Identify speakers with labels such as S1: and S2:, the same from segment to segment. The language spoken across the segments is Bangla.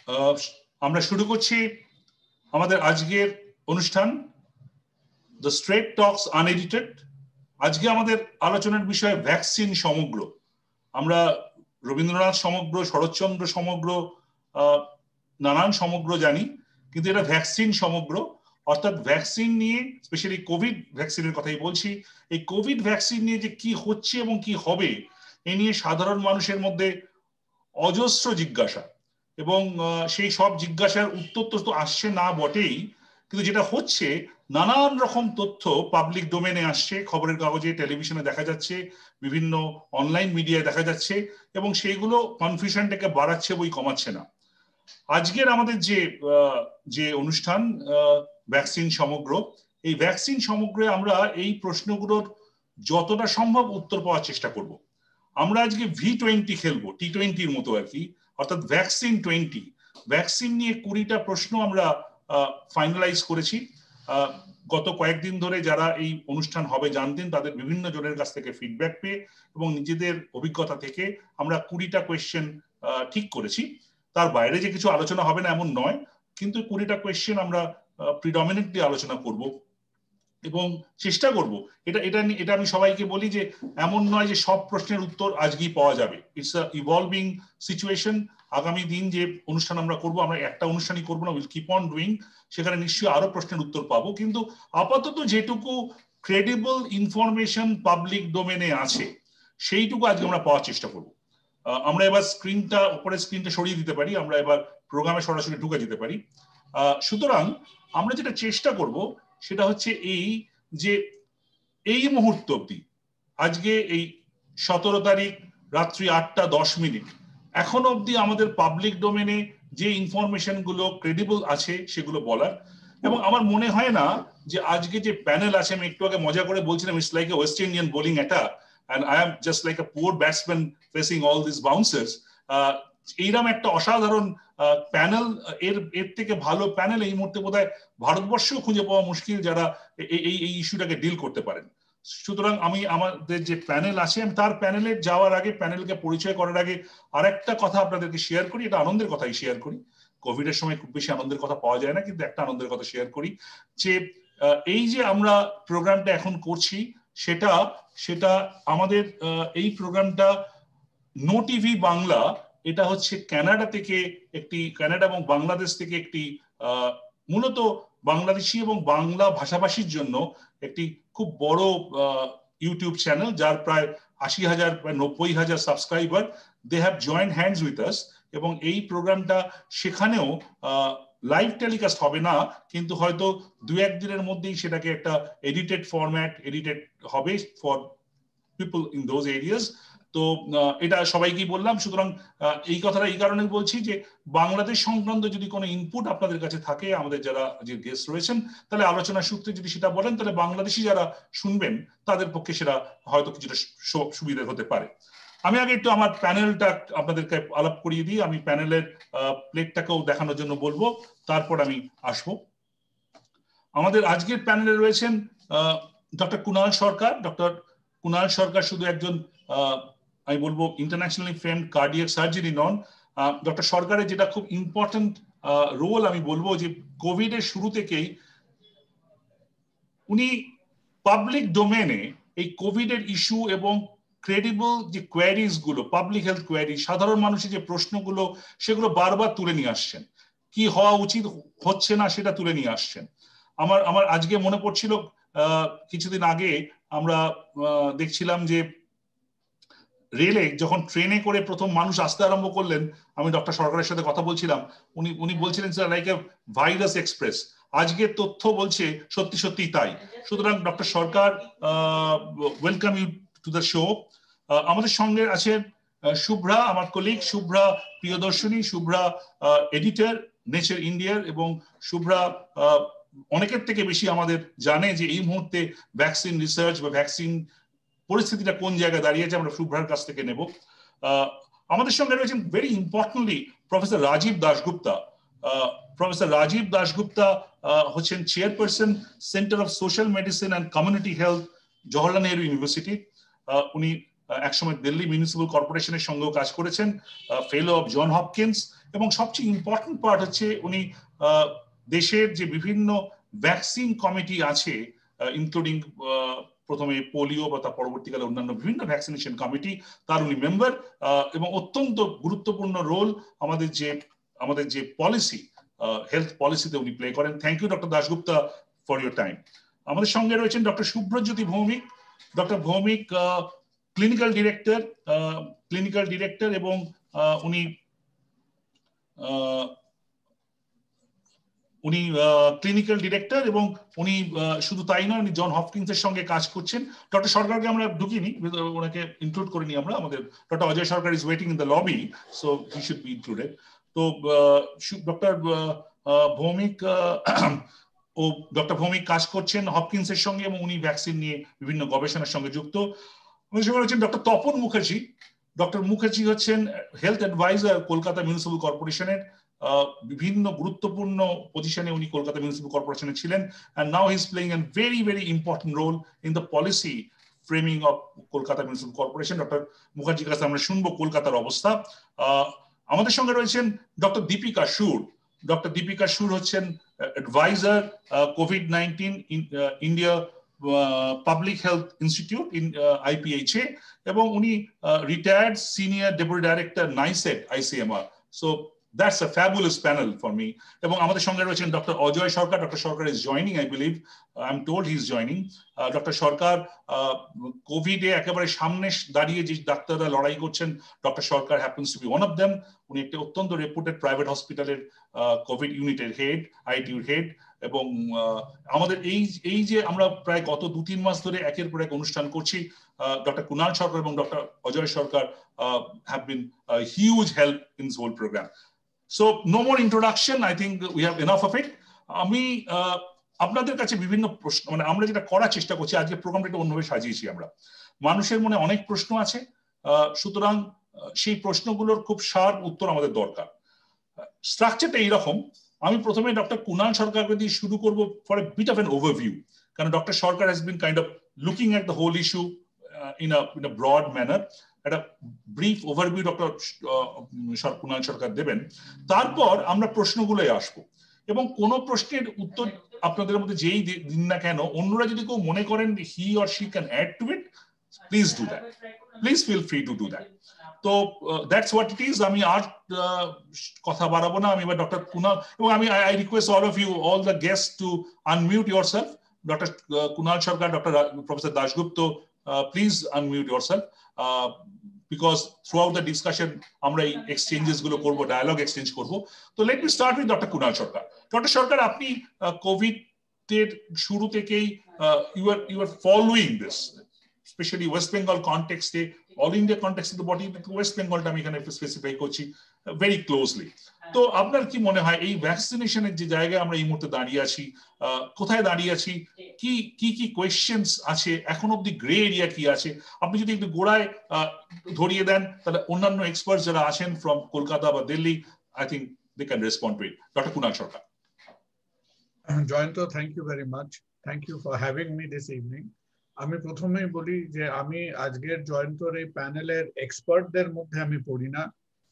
S1: আহ, আমরা শুরু করছি আমাদের আজকের অনুষ্ঠান দ্য স্ট্রেট টকস আনএডিটেড। আজকে আমাদের আলোচনার বিষয় ভ্যাকসিন সমগ্র। আমরা রবীন্দ্রনাথ সমগ্র, শরৎচন্দ্র সমগ্র, নানান সমগ্র জানি, কিন্তু এটা ভ্যাকসিন সমগ্র, অর্থাৎ ভ্যাকসিন নিয়ে, স্পেশালি কোভিড ভ্যাকসিনের কথাই বলছি। এই কোভিড ভ্যাকসিন নিয়ে যে কি হচ্ছে এবং কি হবে এ নিয়ে সাধারণ মানুষের মধ্যে অজস্র জিজ্ঞাসা, এবং সেই সব জিজ্ঞাসার উত্তর তো আসছে না বটেই, কিন্তু যেটা হচ্ছে নানান রকম তথ্য পাবলিক ডোমেনে আসছে, খবরের কাগজে, টেলিভিশনে দেখা যাচ্ছে, বিভিন্ন অনলাইন মিডিয়ায় দেখা যাচ্ছে, এবং সেইগুলো কনফিউশনটাকে বাড়াচ্ছে বই কমাচ্ছে না। আজকের আমাদের যে যে অনুষ্ঠান ভ্যাকসিন সমগ্র, এই ভ্যাকসিন সমগ্রে আমরা এই প্রশ্নগুলোর যতটা সম্ভব উত্তর পাওয়ার চেষ্টা করব। আমরা আজকে V20 খেলবো, T20-র মতো আর কি, অর্থাৎ ভ্যাকসিন 20। ভ্যাকসিন নিয়ে 20টা প্রশ্ন আমরা ফাইনালাইজ করেছি। গত কয়েকদিন ধরে যারা এই অনুষ্ঠান হবে জানতেন, তাদের বিভিন্ন জনের কাছ থেকে ফিডব্যাক পেয়ে এবং নিজেদের অভিজ্ঞতা থেকে আমরা 20টা কোয়েশ্চেন ঠিক করেছি। তার বাইরে যে কিছু আলোচনা হবে না এমন নয়, কিন্তু 20টা কোয়েশ্চেন আমরা প্রিডমিনেন্টলি আলোচনা করব এবং চেষ্টা করব। এটা এটা এটা আমি সবাইকে বলি যে এমন নয় যে সব প্রশ্নের উত্তর আজকেই পাওয়া যাবে। It's a evolving situation. আগামী দিন যে অনুষ্ঠান আমরা করব, আমরা একটা অনুষ্ঠানই করবো না, উইল কিপ অন ডুইং। সেখানে নিশ্চয়ই আরো প্রশ্নের উত্তর পাবো, কিন্তু আপাতত যেটুকু ক্রেডিবল ইনফরমেশন পাবলিক ডোমেনে আছে সেইটুকু আজকে আমরা পাওয়ার চেষ্টা করব। আমরা এবার উপরে স্ক্রিনটা সরিয়ে দিতে পারি, আমরা এবার প্রোগ্রামে সরাসরি ঢুকে যেতে পারি। সুতরাং আমরা যেটা চেষ্টা করব সেটা হচ্ছে এই যে এই মুহূর্ত অব্দি, আজকে এই 17 তারিখ রাত্রি 8:10 এখন অব্দি আমাদের পাবলিক ডোমেনে যে ইনফরমেশন গুলো ক্রেডিবল আছে সেগুলো বলার। এবং আমার মনে হয় না যে আজকে যে প্যানেল আছে, আমি একটু আগে মজা করে বলছিলাম, it's like a West Indian bowling attack and I am just like a poor batsman facing all these bouncers. এইরকম একটা অসাধারণ প্যানেল, এর থেকে ভালো প্যানেল এই মুহূর্তে বোধহয় ভারতবর্ষেও খুঁজে পাওয়া মুশকিল যারা এই ইস্যুটাকে ডিল করতে পারেন। সুতরাং আমি আমাদের যে প্যানেল আছে, আমি তার প্যানেলে যাওয়ার আগে, প্যানেলকে পরিচয় করার আগে আরেকটা কথা আপনাদেরকে শেয়ার করি। এটা আনন্দের কথাই শেয়ার করি। কোভিড এর সময় খুব বেশি আনন্দের কথা পাওয়া যায় না, কিন্তু একটা আনন্দের কথা শেয়ার করি যে এই যে আমরা প্রোগ্রামটা এখন করছি সেটা সেটা আমাদের এই প্রোগ্রামটা নো টিভি বাংলা, এটা হচ্ছে কানাডা থেকে কানাডা এবং বাংলাদেশ থেকে একটি মূলত বাংলাদেশি এবং বাংলা ভাষাভাষীর জন্য একটি খুব বড় ইউটিউব চ্যানেল, যার প্রায় 80,000 বা 90,000 subscriber. They have joined hands with us, এবং এই প্রোগ্রামটা সেখানেও লাইভ টেলিকাস্ট হবে না, কিন্তু হয়তো 2-1 দিনের মধ্যেই সেটাকে একটা এডিটেড হবে for people in those areas. তো এটা সবাইকেই বললাম। সুতরাং এই কথাটা এই কারণে বলছি যে বাংলাদেশ সংক্রান্ত যদি কোনো ইনপুট আপনাদের কাছে থাকে, আমাদের যারা যে গেস্ট রয়েছেন, তাহলে আলোচনার সূত্রে যদি সেটা বলেন, তাহলে বাংলাদেশি যারা শুনবেন তাদের পক্ষে সেটা হয়তো কিছুটা সুবিধা হতে পারে। আমি আগে একটু আমার প্যানেলটা আপনাদেরকে আলাপ করিয়ে দিই। আমি প্যানেলের প্লেটটাকেও দেখানোর জন্য বলবো, তারপর আমি আসবো। আমাদের আজকের প্যানেলে রয়েছেন ডক্টর কুণাল সরকার। ডক্টর কুণাল সরকার শুধু একজন আমি বলবো ইন্টারন্যাশনালি ফেমড কার্ডিয়াক সার্জারি নন। ডক্টর সরকারের যেটা খুব ইম্পর্টেন্ট রোল, আমি বলবো যে কোভিড এর শুরু থেকেই উনি পাবলিক ডোমেনে এই কোভিড এর ইস্যু এবং ক্রেডিবল যে কোয়ারিজ গুলো, পাবলিক হেলথ কোয়ারি, সাধারণ মানুষের যে প্রশ্নগুলো, সেগুলো বারবার তুলে নিয়ে আসছেন। কি হওয়া উচিত হচ্ছে না সেটা তুলে নিয়ে আসছেন। আমার আজকে মনে পড়ছিল, কিছুদিন আগে আমরা দেখছিলাম যে রেলে যখন ট্রেনে করে প্রথম মানুষ আসতে আরম্ভ করলেন, আমি ডক্টর সরকারের সাথে কথা বলছিলাম, উনি বলছিলেন sir like a virus express. আজকের তথ্য বলছে সত্যি সত্যি তাই। সুতরাং doctor Sarkar, welcome you to the show. আমাদের সঙ্গে আছেন শুভ্রা, আমার colleague Shubhra Priyadarshini. Shubhra editor Nature ইন্ডিয়ার, এবং শুভ্রা অনেকের থেকে বেশি আমাদের জানে যে এই মুহূর্তে ভ্যাকসিন রিসার্চ বা ভ্যাকসিন পরিস্থিতিটা কোন জায়গায় দাঁড়িয়েছে, আমরা শুভ্রার কাছ থেকে নেব। আমাদের সঙ্গে রয়েছেন very importantly professor Rajiv Dasgupta. Professor Rajiv Dasgupta হচ্ছেন chairperson centre of social medicine and community health, Jawaharlal Nehru university. উনি একসময় দিল্লি মিউনিসিপ্যাল কর্পোরেশনের সঙ্গেও কাজ করেছেন, ফেলো অফ জন হপকিন্স, এবং সবচেয়ে ইম্পর্টেন্ট পার্ট হচ্ছে উনি দেশের যে বিভিন্ন ভ্যাকসিন কমিটি আছে, ইনক্লুডিং প্রথমে পোলিও বা তার পরবর্তীকালে অন্যান্য বিভিন্ন ভ্যাকসিনেশন কমিটি, তার উনি মেম্বার, এবং অত্যন্ত গুরুত্বপূর্ণ রোল আমাদের যে পলিসি, হেলথ পলিসিতে উনি প্লে করেন। Thank you doctor Dasgupta for your time. আমাদের সঙ্গে রয়েছেন doctor Shubhrajyoti Bhowmik. Doctor Bhowmik clinical director এবং উনি ক্লিনিক্যাল ডিরেক্টর, এবং উনি শুধু তাই নয়, উনি জন হপকিন্সের সঙ্গে কাজ করছেন। ডক্টর সরকারকে আমরা ঢুকিনি, ওনাকে ইনক্লুড করিনি আমরা, আমাদের doctor Ajay Sarkar is waiting in the lobby, so he should be included. তো ডক্টর ভৌমিক ডক্টর ভৌমিক কাজ করছেন হপকিন্সের সঙ্গে, এবং উনি ভ্যাকসিন নিয়ে বিভিন্ন গবেষণার সঙ্গে যুক্ত। আমাদের সঙ্গে রয়েছেন ডক্টর তপন মুখার্জি। ডক্টর মুখার্জি হচ্ছেন হেলথ অ্যাডভাইজার কলকাতা মিউনিসিপ্যাল কর্পোরেশনের, বিভিন্ন গুরুত্বপূর্ণ পজিশনে উনি কলকাতা মিউনিসিপ্যাল কর্পোরেশনে ছিলেন, and now he's playing a very very important role in the policy framing of Kolkata municipal corporation. Doctor মুখার্জির কাছে আমরা শুনবো কলকাতার অবস্থা। আমাদের সঙ্গে রয়েছেন ডক্টর দীপিকা সুর। ডক্টর দীপিকা সুর হচ্ছেন অ্যাডভাইজার কোভিড-19 India public health institute in IPHA, এবং উনি retired senior deputy director NICED ICMR। So that's a fabulous panel for me. এবং আমাদের সঙ্গে রয়েছেন doctor Ajay Sarkar. Doctor Sarkar is joining, I believe. I'm told he's joining. Doctor Sarkar কোভিডে একেবারে সামনে দাঁড়িয়ে যে ডাক্তাররা লড়াই করছেন, doctor Sarkar happens to be one of them. উনি একটি অত্যন্ত রেপুটেড প্রাইভেট হসপিটালের কোভিড ইউনিটের হেড, ITU হেড, এবং আমাদের এই যে আমরা প্রায় গত 2-3 মাস ধরে একের পর এক অনুষ্ঠান করছি, ডক্টর কুনাল সরকার এবং doctor Ajay Sarkar have been a huge help in this whole program. So no more introduction, I think we have enough of it. আমি আপনাদের কাছে বিভিন্ন প্রশ্ন, মানে আমরা যেটা করার চেষ্টা করছি, আজকে প্রোগ্রামটা একটু অন্যভাবে সাজিয়েছি আমরা। মানুষের মনে অনেক প্রশ্ন আছে, সুতরাং সেই প্রশ্নগুলোর খুব শার্প উত্তর আমাদের দরকার। স্ট্রাকচারটা এইরকম, আমি প্রথমে ডক্টর কুনাল সরকারকে দিয়ে শুরু করব for a bit of an overview, কারণ doctor Sarkar has been kind of looking at the whole issue in a broad manner. একটা brief overview doctor Kunal Sarkar দেবেন, তারপর আমরা প্রশ্নগুলোয় আসবো, এবং কোন প্রশ্নের উত্তর আপনাদের মধ্যে যেই দিন না কেন, অন্যরা যদি কেউ মনে করেন he or she can add to it, please do that, please feel free to do that. তো দ্যাটস হোয়াট ইট ইজ। আমি আর কথা বাড়াবো না, আমি এবার ডক্টর কুনাল, এবং I request all of you, all the guest, to unmute yourself. Doctor Kunal Sarkar, doctor professor Dasgupta, please unmute yourself, because throughout the discussion আমরা এই এক্সচেঞ্জেস গুলো করব, ডায়ালগ এক্সচেঞ্জ করব। তো let me start with doctor Kunal Sarkar. Doctor Sarkar, আপনি কোভিড এর শুরু থেকেই you are following this, especially West Bengal কনটেক্সটে, অল ইন্ডিয়া কনটেক্সটে তো বডি, ওয়েস্ট বেঙ্গলটা আমি এখানে স্পেসিফাই করছি ভেরি ক্লোজলি। তো আপনার কি মনে হয় এই ভ্যাকসিনেশনের যে জায়গায় আমরা এই মুহূর্তে দাঁড়িয়ে আছি, কোথায় দাঁড়িয়ে আছি, কি কোয়েশ্চেনস আছে, এখন অব্দি গ্রে এরিয়া কি আছে, আপনি যদি একটু গোড়ায় ধরিয়ে দেন, তাহলে অন্যান্য এক্সপার্ট যারা আছেন ফ্রম কলকাতা বা Delhi, I think they can respond to it. Doctor Kunal Sarkar.
S2: Jayanta, thank you very much. Thank you for having me this evening. আমি প্রথমেই বলি যে আমি আজকের জয়ন্তর এই প্যানেলের এক্সপার্টদের মধ্যে আমি পড়ি না।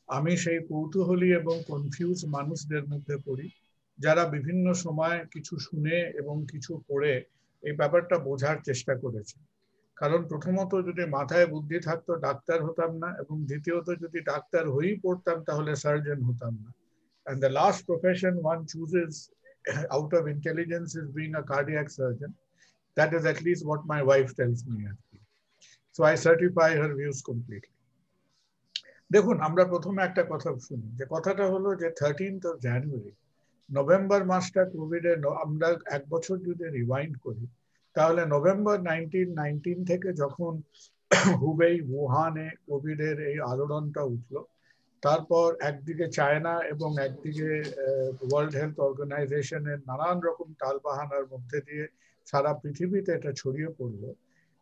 S2: আমি সেই কৌতূহলী এবং কনফিউজ মানুষদের মধ্যে পড়ি, যারা বিভিন্ন সময় কিছু শুনে এবং কিছু পড়ে এই ব্যাপারটা বোঝার চেষ্টা করেছে। কারণ প্রথমত যদি মাথায় বুদ্ধি থাকতো ডাক্তার হতাম না, এবং দ্বিতীয়ত যদি ডাক্তার হয়েই পড়তাম তাহলে সার্জন হতাম না। And the last profession one chooses out of intelligence is being a cardiac surgeon. That is at least what my wife tells me. So I certify her views completely. দেখুন, আমরা প্রথমে একটা কথা শুনি, যে কথাটা হলো যে 13th of January, নভেম্বর মাসটা কোভিডের, আমরা এক বছর যদি রিওয়াইন্ড করি, তাহলে নভেম্বর 1919 থেকে যখন হুবেই উহানে কোভিডের এই আলোড়নটা উঠলো, তারপর একদিকে চায়না এবং একদিকে ওয়ার্ল্ড হেলথ অর্গানাইজেশনের নানান রকম টালবাহানার মধ্যে দিয়ে সারা পৃথিবীতে এটা ছড়িয়ে পড়লো,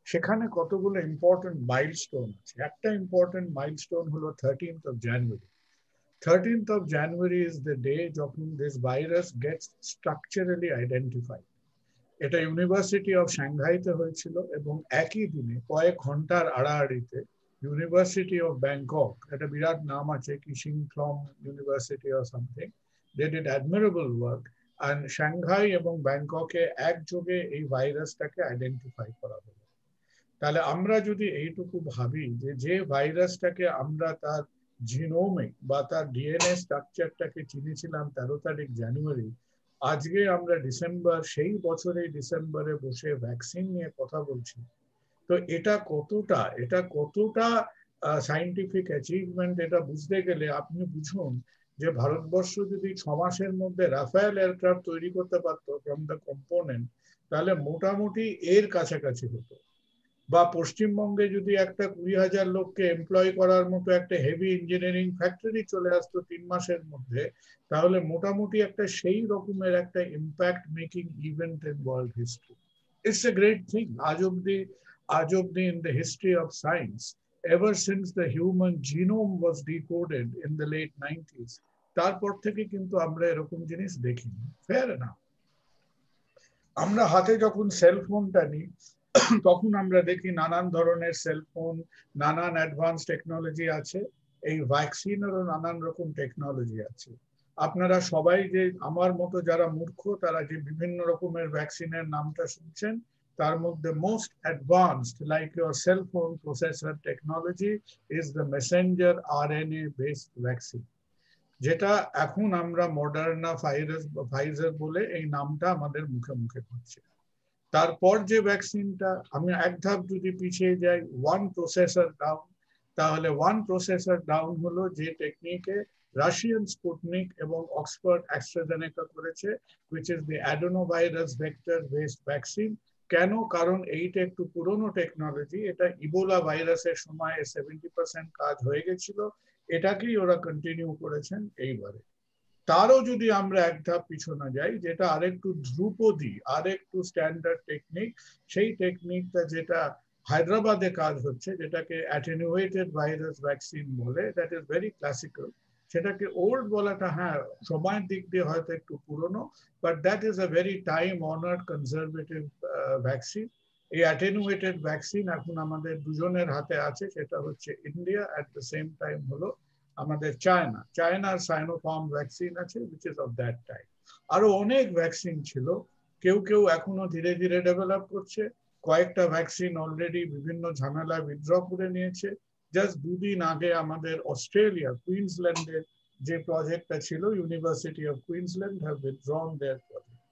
S2: সেখানে কতগুলো ইম্পর্টেন্ট মাইলস্টোন আছে। একটা ইম্পর্টেন্ট মাইলস্টোন হলো 13th of January. 13th of January is the day যখন this virus gets structurally identified. এটা ইউনিভার্সিটি অফ সাংহাইতে হয়েছিল, এবং একই দিনে কয়েক ঘন্টার আড়াআড়িতে ইউনিভার্সিটি অফ ব্যাংকক, একটা বিরাট নাম আছে, কি সিংথলং university or something, they did admirable work, and Shanghai এবং ব্যাংককে একযোগে এই ভাইরাসটাকে আইডেন্টিফাই করা হলো। তাহলে আমরা যদি এইটুকু ভাবি যে যে ভাইরাসটাকে আমরা তার জিনোমিক বা তার ডিএনএ স্ট্রাকচারটাকে চিনেছিলাম 13 জানুয়ারি, আজকে আমরা ডিসেম্বর, সেই বছরে ডিসেম্বরে বসে ভ্যাকসিন নিয়ে কথা বলছি। তো এটা কতটা সাইন্টিফিক অ্যাচিভমেন্ট, এটা বুঝতে গেলে আপনি বুঝুন যে ভারতবর্ষ যদি 6 মাসের মধ্যে রাফায়েল এয়ারক্রাফট তৈরি করতে পারতো ফ্রম দ্য কম্পোনেন্ট, তাহলে মোটামুটি এর কাছাকাছি হতো। বা পশ্চিমবঙ্গে যদি একটা 20,000 লোককে এমপ্লয় করার মতো একটা হেভি ইঞ্জিনিয়ারিং ফ্যাক্টরি চলে আসতো 3 মাসের মধ্যে, তাহলে মোটামুটি একটা সেই রকমের একটা impact making event in world history. It's a great thing. আজ অব্দি in the history of science, ever since the human genome was decoded in the late 90s, তারপর থেকে কিন্তু আমরা এরকম জিনিস দেখিনি। ফেয়ার না? আমরা হাতে যখন সেলফোনটা নিই, তখন আমরা দেখি নানান ধরনের সেলফোন, নানান অ্যাডভান্স টেকনোলজি আছে। এই ভ্যাকসিনেরও নানান রকম টেকনোলজি আছে। আপনারা সবাই যে আমার মতো যারা মূর্খ, তারা যে বিভিন্ন রকমের ভ্যাকসিনের নামটা শুনছেন, তার মধ্যে most advanced, like your cellphone processor technology, is the Messenger RNA based vaccine, যেটা এখন আমরা মডার্না, ফাইজার বলে এই নামটা আমাদের মুখে মুখে করছে। তারপর যে ভ্যাকসিনটা, আমি এক ধাপ যদি পিছিয়ে যাই, ওয়ান প্রসেসর ডাউন, তাহলে ওয়ান প্রসেসর ডাউন হলো যে টেকনিকে রাশিয়ান স্পুটনিক এবং অক্সফোর্ড অ্যাস্ট্রাজেনেকা করেছে, which is the adenovirus vector based vaccine। কেন? কারণ এইটা একটু পুরনো টেকনোলজি, এটা ইবোলা ভাইরাসের সময় 70% কাজ হয়ে গেছিল, এটাকেই ওরা কন্টিনিউ করেছেন এইবারে। তারও যদি আমরা এক ধাপ পিছনে যাই, যেটা আরেকটু ধ্রুপদী, আরেকটু স্ট্যান্ডার্ড টেকনিক, সেই টেকনিকটা যেটা হায়দ্রাবাদে কাজ হচ্ছে, যেটাকে অ্যাটেনুয়েটেড ভাইরাস ভ্যাকসিন বলে, দ্যাট ইজ ভেরি ক্লাসিক্যাল। সেটাকে ওল্ড বলাটা, হ্যাঁ, সময়ের দিক দিয়ে হয়তো একটু পুরনো, but that is a very time honoured conservative vaccine. এই অ্যাটেনুয়েটেড ভ্যাকসিন এখন আমাদের দুজনের হাতে আছে, সেটা হচ্ছে India, at the same time হলো আমাদের চায়নার সাইনোফার্ম ভ্যাকসিন আছে, which is of that type। আরো অনেক ভ্যাকসিন ছিল, কেউ কেউ এখনো ধীরে ধীরে ডেভেলপ করছে। কয়েকটা ভ্যাকসিন অলরেডি বিভিন্ন ঝামেলা উইথড্র করে নিয়েছে। জাস্ট দুদিন আগে আমাদের অস্ট্রেলিয়া, কুইন্সল্যান্ডের যে প্রজেক্টটা ছিল, university of Queensland have withdrawn their project.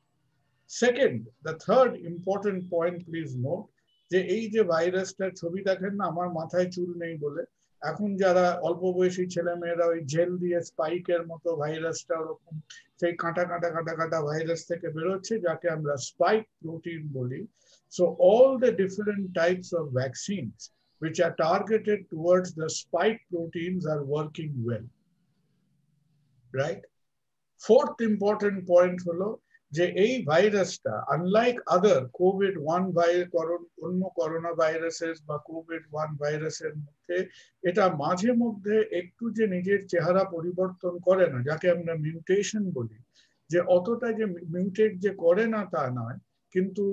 S2: Second, the third important point, please note, যে এই যে ভাইরাসটার ছবি দেখেন না, আমার মাথায় চুল নেই বলে, এখন যারা অল্প বয়সী ছেলেমেয়েরা ওই জেল দিয়ে স্পাইকের মতো ভাইরাসটা ওরকম সেই কাঁটা কাঁটা কাঁটা কাঁটা ভাইরাস থেকে বেরোচ্ছে, যাকে আমরা স্পাইক প্রোটিন বলি। So all the different types of vaccines which are targeted towards the spike proteins are working well, right? Fourth important point হলো যে এই ভাইরাসটা, আনলাইক আদার কোভিড-1 অন্য করোনা ভাইরাসেস বা কোভিড-1 ভাইরাসের মধ্যে, এটা মাঝে মধ্যে একটু যে নিজের চেহারা পরিবর্তন করে না, যাকে আমরা মিউটেশন বলি, যে অতটা যে মিউটেট যে করে না তা নয়, কিন্তু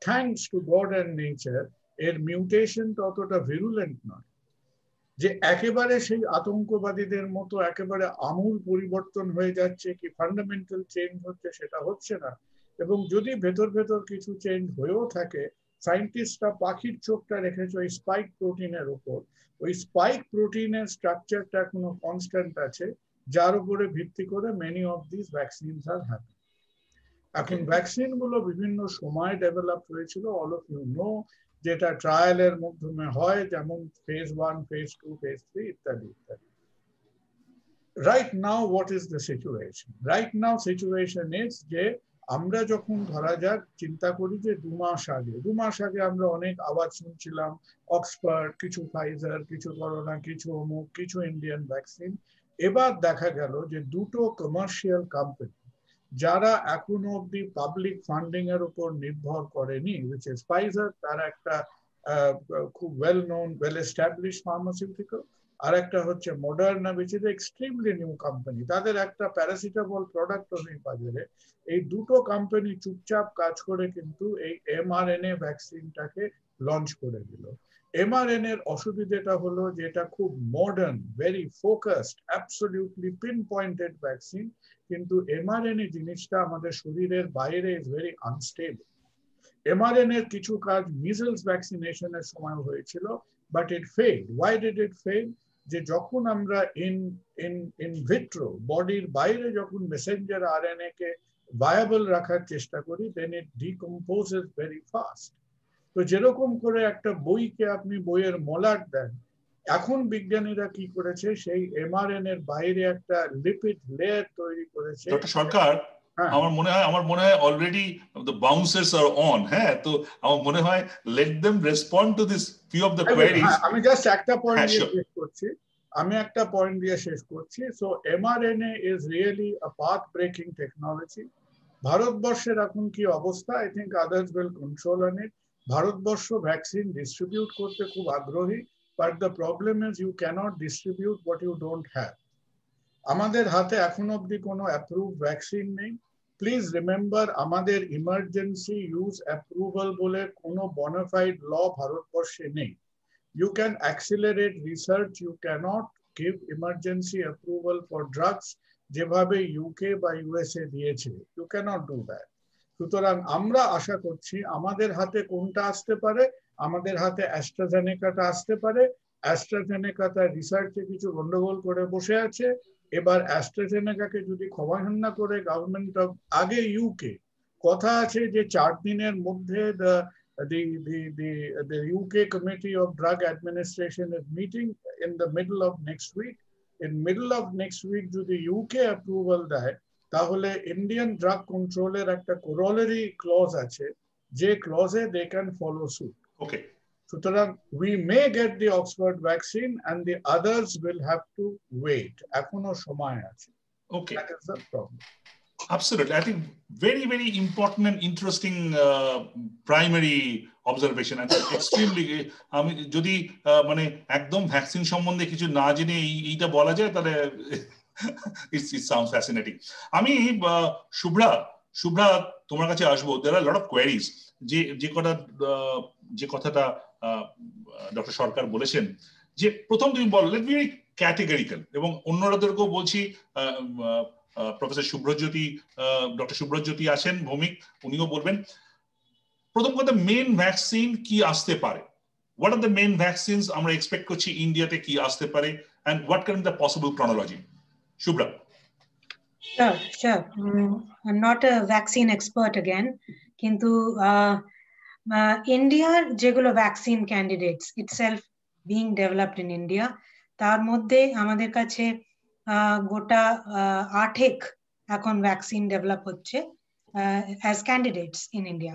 S2: thanks to god and nature, এর মিউটেশনটা অতটা ভিরুলেন্ট নয়, যে একেবারে সেই আতঙ্কবাদীদের মতো একেবারে আমূল পরিবর্তন হয়ে যাচ্ছে, কি ফান্ডামেন্টাল চেঞ্জ হচ্ছে, সেটা হচ্ছে না। এবং যদি ভেতর ভেতর কিছু চেঞ্জ হয়েও থাকে, সায়েন্টিস্টরা পাখির চোখটা রেখেছে ওই স্পাইক প্রোটিনের উপর। ওই স্পাইক প্রোটিনের স্ট্রাকচারটা এখনো কনস্ট্যান্ট আছে, যার উপরে ভিত্তি করে many of this vaccines are happen. এখন ভ্যাকসিন গুলো বিভিন্ন সময় ডেভেলপ হয়েছিল, অল অফ ইউ নো, যেটা ট্রায়ালের মাধ্যমে হয়, যেমন ফেজ 1, ফেজ 2, ফেজ 3 ইত্যাদি ইত্যাদি। Right now what is the situation? Right now situation is যে আমরা যখন ধরা যাক চিন্তা করি যে 2 মাস আগে আমরা অনেক আওয়াজ শুনছিলাম, অক্সফোর্ড, কিছু ফাইজার, কিছু করোনা, কিছু অমুক, কিছু ইন্ডিয়ান ভ্যাকসিন। এবার দেখা গেল যে দুটো কমার্শিয়াল কোম্পানি, যারা এখনো অব্দি পাবলিক ফান্ডিং এর উপর নির্ভর করেনি, which is Pfizer, তার একটা খুব well known, well established pharmaceutical, আর একটা হচ্ছে Moderna, which is extremely new company, তাদের একটা প্যারাসিটামল প্রোডাক্টও নেই বাজারে। এই দুটো কোম্পানি চুপচাপ কাজ করে কিন্তু এই mRNA ভ্যাকসিনটাকে লঞ্চ করে দিল। mRNA এর অসুবিধাটা হলো যে এটা খুব modern, very focused, absolutely pinpointed vaccine, কিন্তু mRNA জিনিসটা আমাদের শরীরের বাইরে ইজ ভেরি আনস্টেবল। mRNA এর কিছু কাজ মিজলস ভ্যাকসিনেশনের সময় হয়েছিল, but it failed. Why did it fail? যে যখন আমরা ইন ভিট্রো বডির বাইরে যখন মেসেঞ্জার আরএনএ কে ভায়াবল রাখার চেষ্টা করি, দেন ইট ডিকম্পোজেস ভেরি ফাস্ট। তো যেরকম করে একটা বইকে আপনি বইয়ের মলাট দেন, এখন বিজ্ঞানীরা কি করেছে, সেই mRNA এর বাইরে একটা লিপিড লেয়ার তৈরি করেছে।
S1: ডক্টর সরকার, আমার মনে হয় already the bouncers are on. হ্যাঁ, তো আমার মনে হয় let them respond to this few of the queries.
S2: আমি জাস্ট একটা পয়েন্ট দিয়ে শেষ করছি। So mRNA is really a path breaking technology. ভারতবর্ষের এখন কি অবস্থা, I think others will control on it. ভারতবর্ষ ভ্যাকসিন ডিস্ট্রিবিউট করতে খুব আগ্রহী, but the problem is you cannot distribute what you don't have. আমাদের হাতে এখন অবধি কোনো অ্যাপ্রুভড ভ্যাকসিন নেই। প্লিজ রিমেম্বার, আমাদের ইমার্জেন্সি ইউজ অ্যাপ্রুভাল বলে কোনো বনাফাইড ল ভারতবর্ষে নেই। You can accelerate research, you cannot give emergency approval for drugs যেভাবে ইউকে বা ইউএসএ দিয়েছে। You cannot do that. সুতরাং আমরা আশা করছি আমাদের হাতে কোনটা আসতে পারে, আমাদের হাতে অ্যাস্ট্রাজেনেকাটা আসতে পারে। অ্যাস্ট্রাজেনেকাটা রিসার্চে কিছু গন্ডগোল করে বসে আছে। এবার অ্যাস্ট্রাজেনেকাকে যদি ক্ষমাহীন না করে গভর্নমেন্ট অফ, আগে ইউকে কথা আছে যে 4 দিনের মধ্যে the UK Committee of Drug Administration is meeting in the middle of next week. In middle of next week যদি UK approval দেয়, তাহলে ইন্ডিয়ান ড্রাগ কন্ট্রোলের একটা corollary clause আছে, যে ক্লজে they can follow suit.
S1: Okay.
S2: সুতরাং we may get the Oxford vaccine and the others will have to wait. এখনো সময় আছে.
S1: Okay.
S2: That is the problem.
S1: Absolutely. I think very, very important and interesting primary observation. And extremely, আমি যদি মানে একদম ভ্যাকসিন সম্বন্ধে কিছু না জেনে এইটা বলা যায়, তাহলে it sounds fascinating. আমি শুভ্রা তোমার কাছে আসবো। There are a lot of queries. যে কথাটা ডক্টর সরকার বলেছেন, যে প্রথম তুমি বলো, লেট বি ভেরি ক্যাটেগরিক্যাল, এবং অন্যদেরকেও বলছি, প্রফেসর শুভ্রজ্যোতি, ডক্টর শুভ্রজ্যোতি আছেন ভৌমিক, উনিও বলবেন। প্রথম কথা, মেইন ভ্যাকসিন কি আসতে পারে? What are the main vaccines আমরা এক্সপেক্ট করছি ইন্ডিয়াতে কি আসতে পারে, and what can the possible chronology? Shubhra.
S3: Sure. I'm not a vaccine expert again, কিন্তু ইন্ডিয়ার যেগুলো vaccine candidates itself being developed in India, তার মধ্যে আমাদের কাছে গোটা 8 এখন ভ্যাকসিন ডেভেলপ হচ্ছে as candidates in India.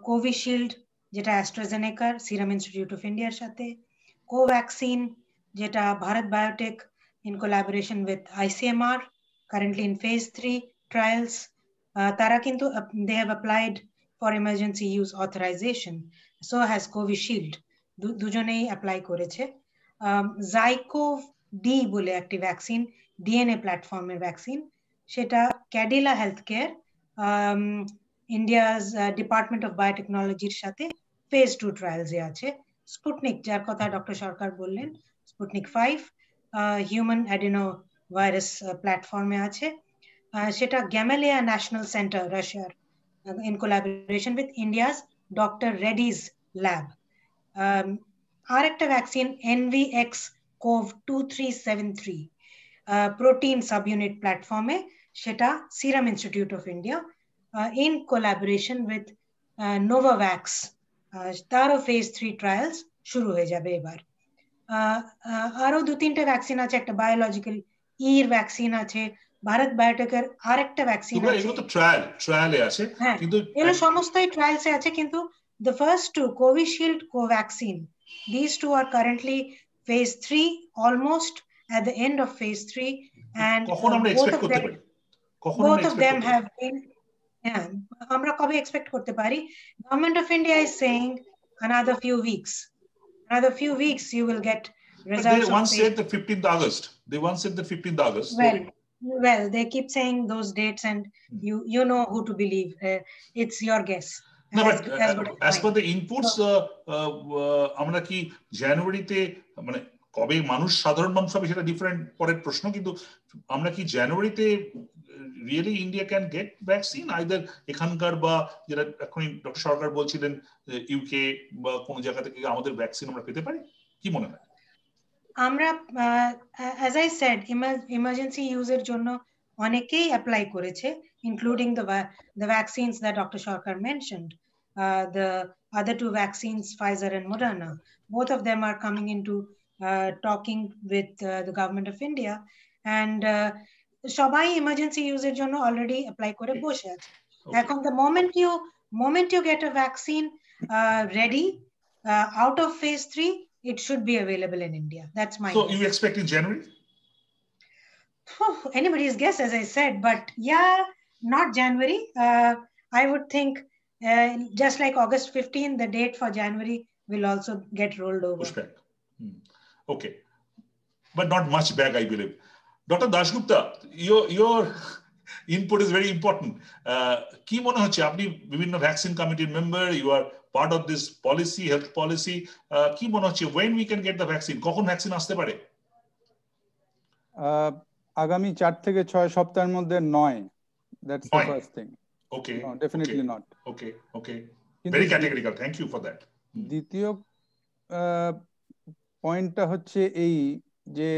S3: Covishield, যেটা অ্যাস্ট্রাজেনেকার সিরাম ইনস্টিটিউট অফ ইন্ডিয়ার সাথে, কোভ্যাক্সিন, যেটা Bharat biotech in collaboration with ICMR, currently in phase 3 trials. তারা কিন্তু they have applied for emergency use authorization. So has Covishield, দুজনেই অ্যাপ্লাই করেছে। ZyCoV-D বলে একটি ভ্যাকসিন, ডিএনএ প্ল্যাটফর্মের ভ্যাকসিন, সেটা Cadila health care India's department of বায়োটেকনোলজির সাথে ফেজ 2 ট্রায়ালসে আছে। স্পুটনিক, যার কথা ডক্টর সরকার বললেন, স্পুটনিক 5 হিউম্যান অ্যাডিনো ভাইরাস প্ল্যাটফর্মে আছে, সেটা গ্যামালিয়া ন্যাশনাল সেন্টার রাশিয়ার in collaboration with India's doctor Reddy's lab. আর একটা ভ্যাকসিন NVX-CoV2373 প্রোটিন সাবইউনিট প্ল্যাটফর্মে, সেটা serum institute of India in collaboration with Novavax, তারও ফেজ 3 ট্রায়ালস শুরু হয়ে যাবে এবার। আরো 2-3টে ভ্যাকসিন আছে, একটা বায়োলজিক্যাল ইর ভ্যাকসিন আছে, ভারত বায়োটেকের আরেকটা ভ্যাকসিন আছে।
S1: এগুলো তো ট্রায়ালে আছে,
S3: কিন্তু এগুলো সমস্তই ট্রায়ালসে আছে, কিন্তু the first two, Covishield, Covaxin, these two are currently phase 3, almost at the end of phase 3, and both of them have been, আমরা কবে এক্সপেক্ট করতে পারি? Government of India is saying another few weeks you will get results.
S1: They once said the 15th August.
S3: Well, they keep saying those dates, and you know who to believe. It's your guess.
S1: No, but as per the inputs, আমরা কি জানুয়ারিতে মানে কবে মানুষ সাধারণ মানুষ হবে সেটা ডিফারেন্ট পরের প্রশ্ন, কিন্তু আমরা কি জানুয়ারিতে really India can get vaccine either এখানকার বা যেটা এখন ডক্টর সরকার বলছিলেন ইউকে বা কোন জায়গা থেকে আমাদের ভ্যাকসিন আমরা পেতে পারি, কি মনে হয়?
S3: আমরা as I said emergency use এর জন্য অনেকেই অ্যাপ্লাই করেছে, including the vaccines that Dr. Sarkar mentioned, the other two vaccines, Pfizer and Moderna. Both of them are coming into talking with the government of India, and সবাই emergency use এর জন্য already apply করে বসে আছে। এখন the moment you get a vaccine ready out of phase 3, it should be available in India. That's my
S1: So you expect in January?
S3: Anybody's guess, as I said, but yeah, not January. I would think just like August 15, the date for January will also get rolled over.
S1: Push back. Okay. But not much back, I believe. Dr. Dasgupta, your input is very important. কি মনে হচ্ছে, আপনি বিভিন্ন ভ্যাকসিন কমিটির member, you are part of this policy, health policy. কি মনে হচ্ছে when we can get the vaccine? কখন ভ্যাকসিন আসতে পারে?
S4: আগামী 4 থেকে 6 সপ্তাহের মধ্যে নয়। That's the first thing.
S1: Okay.
S4: No, definitely not.
S1: Okay. Very categorical. Thank you for that.
S4: দ্বিতীয় পয়েন্টটা হচ্ছে এই যে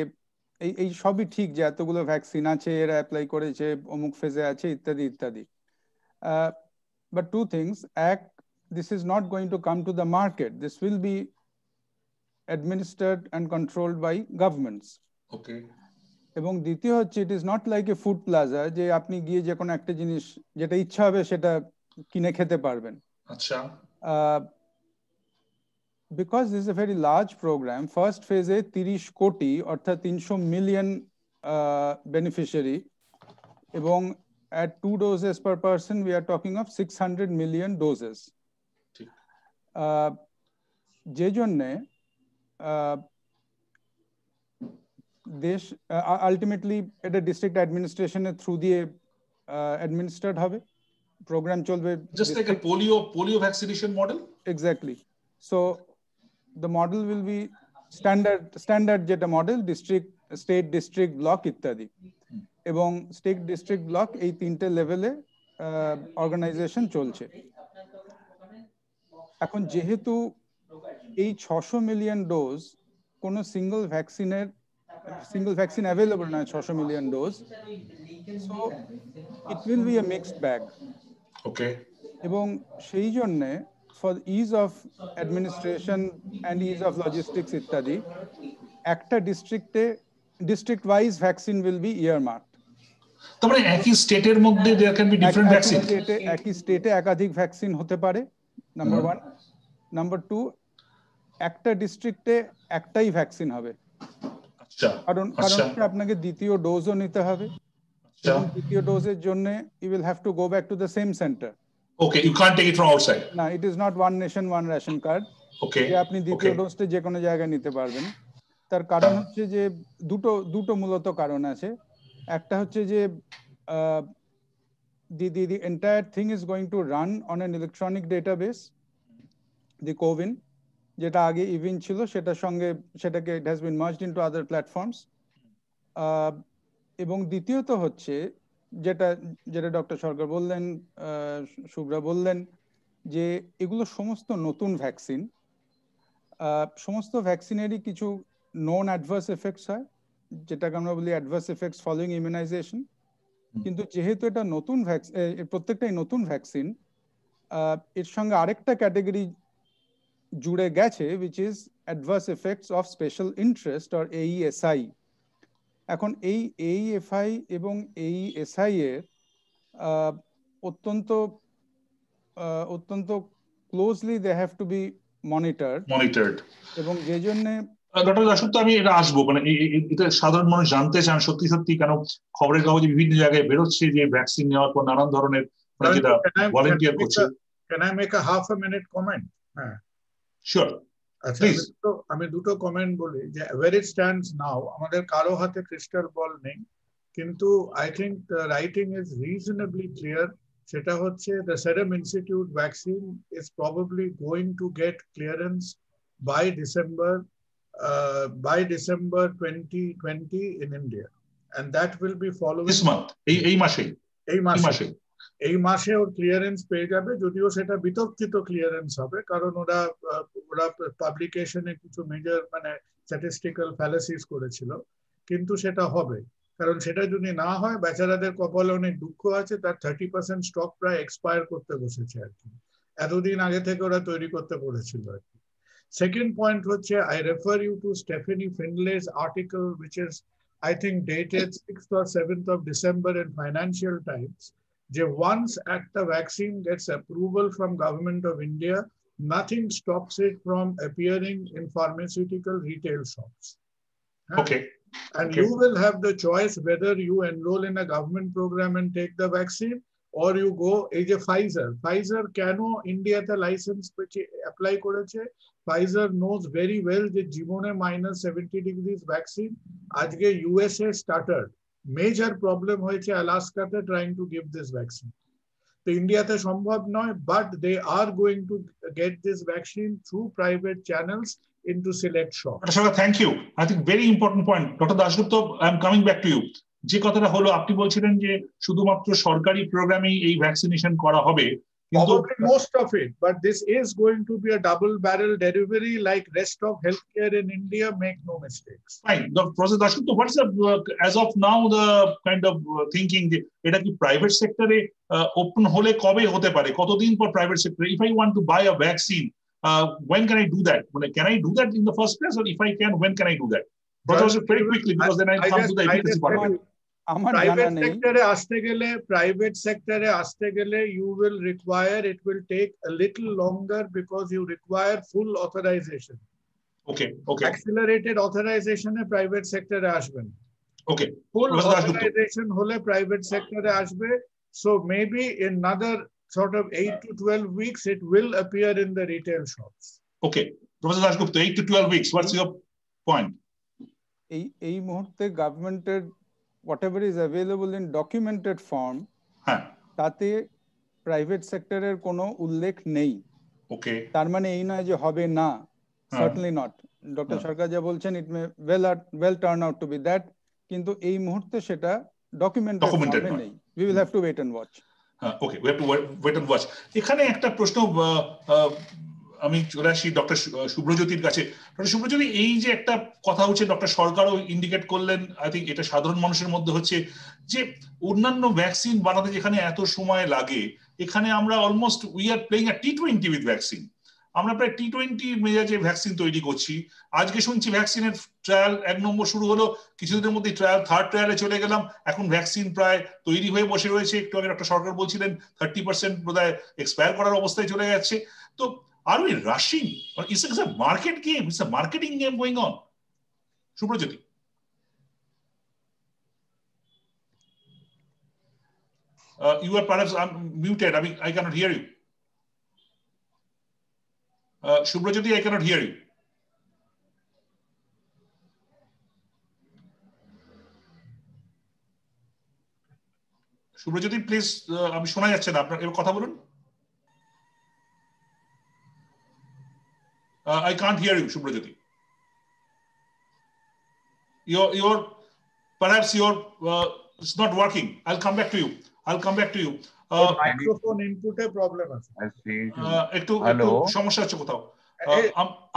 S4: এই সবই ঠিক যে এতগুলো ভ্যাকসিন আছে, এরা অ্যাপ্লাই করেছে, অমুক ফেজে আছে, ইত্যাদি ইত্যাদি। But two things. This is not going to come to the market. This will be administered and controlled by governments.
S1: Okay.
S4: এবং দ্বিতীয় হচ্ছে it is not like a food plaza যে আপনি গিয়ে যে কোনো একটা জিনিস যেটা ইচ্ছা হবে সেটা কিনে খেতে পারবেন।
S1: আচ্ছা।
S4: Because this is a very large program, first phase এ 30 কোটি অর্থাৎ 300 মিলিয়ন beneficiary, এবং at 2 doses per person we are talking of 600 million doses. যে জন্যে দেশ আলটিমেটলি এটা ডিস্ট্রিক্ট অ্যাডমিনিস্ট্রেশনের থ্রু দিয়ে অ্যাডমিনিস্ট্রেট হবে, প্রোগ্রাম চলবে
S1: just like a polio vaccination model.
S4: Exactly. So the model will be standard যেটা model, district, state, district, block ইত্যাদি, এবং স্টেট, ডিস্ট্রিক্ট, ব্লক এই তিনটে লেভেলে অর্গানাইজেশন চলছে। এখন যেহেতু এই 600 মিলিয়ন ডোজ কোন সিঙ্গল ভ্যাকসিন অ্যাভেলেবল নয়, 600 million dose, so it will be a mixed bag.
S1: Okay.
S4: এবং সেই জন্য for ease of administration and ease of logistics ইত্যাদি, একটা district wise vaccine will be earmarked.
S1: তার মানে একই স্টেটের মধ্যে there can be different vaccine,
S4: একই স্টেটে একাধিক ভ্যাকসিন হতে পারে, নাম্বার 1। নাম্বার 2, একটা ডিস্ট্রিক্টে একটাই ভ্যাকসিন হবে।
S1: আচ্ছা।
S4: কারণ আপনাকে দ্বিতীয় ডোজও নিতে হবে, এবং দ্বিতীয় ডোজের জন্য you will have to go back to the same centre.
S1: Okay, you can't take it from outside.
S4: না, it is not one nation one ration card.
S1: Okay,
S4: যে আপনি দ্বিতীয় ডোজটা যে কোনো জায়গায় নিতে পারবেন। তার কারণ হচ্ছে যে দুটো মূলত কারণ আছে। একটা হচ্ছে যে the entire thing is going to run on an electronic database, the CoWIN, যেটা আগে ইভিন ছিল, সেটাকে it has been merged into other platforms. এবং দ্বিতীয়ত হচ্ছে যেটা ডক্টর সরকার বললেন, শুভ্রা বললেন, যে এগুলো সমস্ত নতুন ভ্যাকসিন। সমস্ত ভ্যাকসিনেরই কিছু নন অ্যাডভার্স এফেক্টস হয়, যেটাকে আমরা বলি অ্যাডভার্স এফেক্টস ফলোইং ইমিউনাইজেশন। কিন্তু যেহেতু এটা নতুন ভ্যাকসিন, প্রত্যেকটাই নতুন ভ্যাকসিন, এর সঙ্গে আরেকটা ক্যাটাগরি জুড়ে গেছে, which is adverse effects of special interest or AESI. এখন এই AEFI এবং AESI এর অত্যন্ত closely they have to be monitored, এবং যে জন্য
S1: ডক্টর দাশগুপ্ত, আমি এটা আসবো, মানে এটা সাধারণ মানুষ জানতে চান সত্যি কেন খবরের কাগজে বিভিন্ন জায়গায় বেরোচ্ছে যে ভ্যাকসিন নেওয়ার পর নানান ধরনের যেটা ভলান্টিয়ার করছে।
S2: Can I make a half a minute comment?
S1: Sure.
S2: আচ্ছা, আমি দুটো কমেন্ট বলি যে where it stands now, আমাদের কারো হাতে ক্রিস্টাল বল নেই, কিন্তু I think the writing is reasonably clear. সেটা হচ্ছে the Serum Institute vaccine is probably going to get clearance by December 2020 in India, and that will be following
S1: this month এই মাসে
S2: এই মাসে ওর ক্লিয়ারেন্স পেয়ে যাবে, যদিও সেটা বিতর্কিত ক্লিয়ারেন্স হবে, কারণ ওরা পাবলিকেশনে কিছু মেজর মানে স্ট্যাটিস্টিক্যাল ফ্যালাসিস করেছিল, কিন্তু সেটা হবে। কারণ সেটা যদি না হয় বেচারাদের কপালে অনেক দুঃখ আছে, তার 30% স্টক প্রায় এক্সপায়ার করতে বসেছে আর কি, এতদিন আগে থেকে ওরা তৈরি করতে বলেছিল আর কি। সেকেন্ড পয়েন্ট হচ্ছে, I refer you to Stephanie Findlay's article, which is I think dated 6th or 7th of December in Financial Times, that once the vaccine gets approval from Government of India, nothing stops it from appearing in pharmaceutical retail shops.
S1: Okay.
S2: And you will have the choice whether you enroll in a government program and take the vaccine, or you go এই যে Pfizer কেন ইন্ডিয়াতে লাইসেন্স অ্যাপ্লাই করেছে, Pfizer knows very well যে জীবনে -70 degrees ভ্যাকসিন আজকে ইউএসএ স্টার্টার, মেজর প্রবলেম হয়েছে আলাস্কাতে trying to give this vaccine. তো ইন্ডিয়াতে সম্ভব নয়, but they are going to get this vaccine through private channels into select shops.
S1: Thank you. I think very important point. Dr. Dasgupta, I am coming back to you. যে কথাটা হলো, আপনি বলছিলেন যে শুধুমাত্র সরকারি প্রোগ্রামেই এই ভ্যাকসিনেশন করা হবে, কিন্তু
S2: most of it, but this is going to be a double barrel delivery like rest of healthcare in India, make no mistakes.
S1: Fine. Professor Dasgupta, what is the as of now the kind of thinking যে এটা কি প্রাইভেট সেক্টরে ওপেন হলে কবে হতে পারে, কতদিন পর private sector, if I want to buy a vaccine, when can I do that? Can I do that in the first place, or if I can, when can I do that? Professor, very quickly, because then I come to the efficacy part.
S2: Private sector আসতে গেলে you will require, it will take a little longer because you require full authorization.
S1: Okay.
S2: Accelerated authorization A private sector আসবেন.
S1: Okay.
S2: Full authorization হলে private sector আসবে. So maybe in another sort of 8 to 12 weeks it will appear in the retail shops.
S1: Okay. Professor Dasgupta, 8 to 12 weeks. What's your point?
S4: এই মুহূর্তে গভর্নমেন্টের whatever is available in documented form, তাতে প্রাইভেট সেক্টরের কোনো উল্লেখ নেই।
S1: ওকে,
S4: তার মানে এই নয় যে হবে না, certainly not. ডক্টর সরকার যা বলছেন, it may well turn out to be that, কিন্তু এই মুহূর্তে সেটা ডকুমেন্টেড ফর্মে নেই। We will have to wait and watch.
S1: Okay, we have to wait and watch. এখানে একটা প্রশ্ন আমি চলে আসি ডক্টর শুভ্রজ্যোতির কাছে। ডক্টর শুভ্রজ্যোতি, এই যে একটা কথা হচ্ছে, ডক্টর সরকারও ইন্ডিকেট করলেন, আই থিঙ্ক এটা সাধারণ মানুষের মধ্যে হচ্ছে যে অন্যান্য ভ্যাকসিন বানাতে যেখানে এত সময় লাগে, এখানে আমরা almost we are playing a T20 with vaccine. আমরা প্রায় T20 মেজাজে ভ্যাকসিন তৈরি করছি। আজকে শুনছি ভ্যাকসিনের ট্রায়াল 1 নম্বর শুরু হলো, কিছুদিনের মধ্যে ট্রায়াল 3rd ট্রায়ালে চলে গেলাম, এখন ভ্যাকসিন প্রায় তৈরি হয়ে বসে রয়েছে। একটু আগে ডক্টর সরকার বলছিলেন 30% বোধহয় এক্সপায়ার করার অবস্থায় চলে যাচ্ছে। তো are we rushing, or is it a market game? It's a marketing game going on. Shubhrajyoti. You are perhaps muted. I mean, I cannot hear you. Shubhrajyoti, I cannot hear you. Shubhrajyoti, please, আমি শোনা যাচ্ছে না, আপনার এর কথা বলুন। I can't hear you, Shubhrajyoti. Perhaps it's not working. I'll come back to you.
S2: Microphone input A problem আছে।
S1: একটু সমস্যা হচ্ছে কোথাও।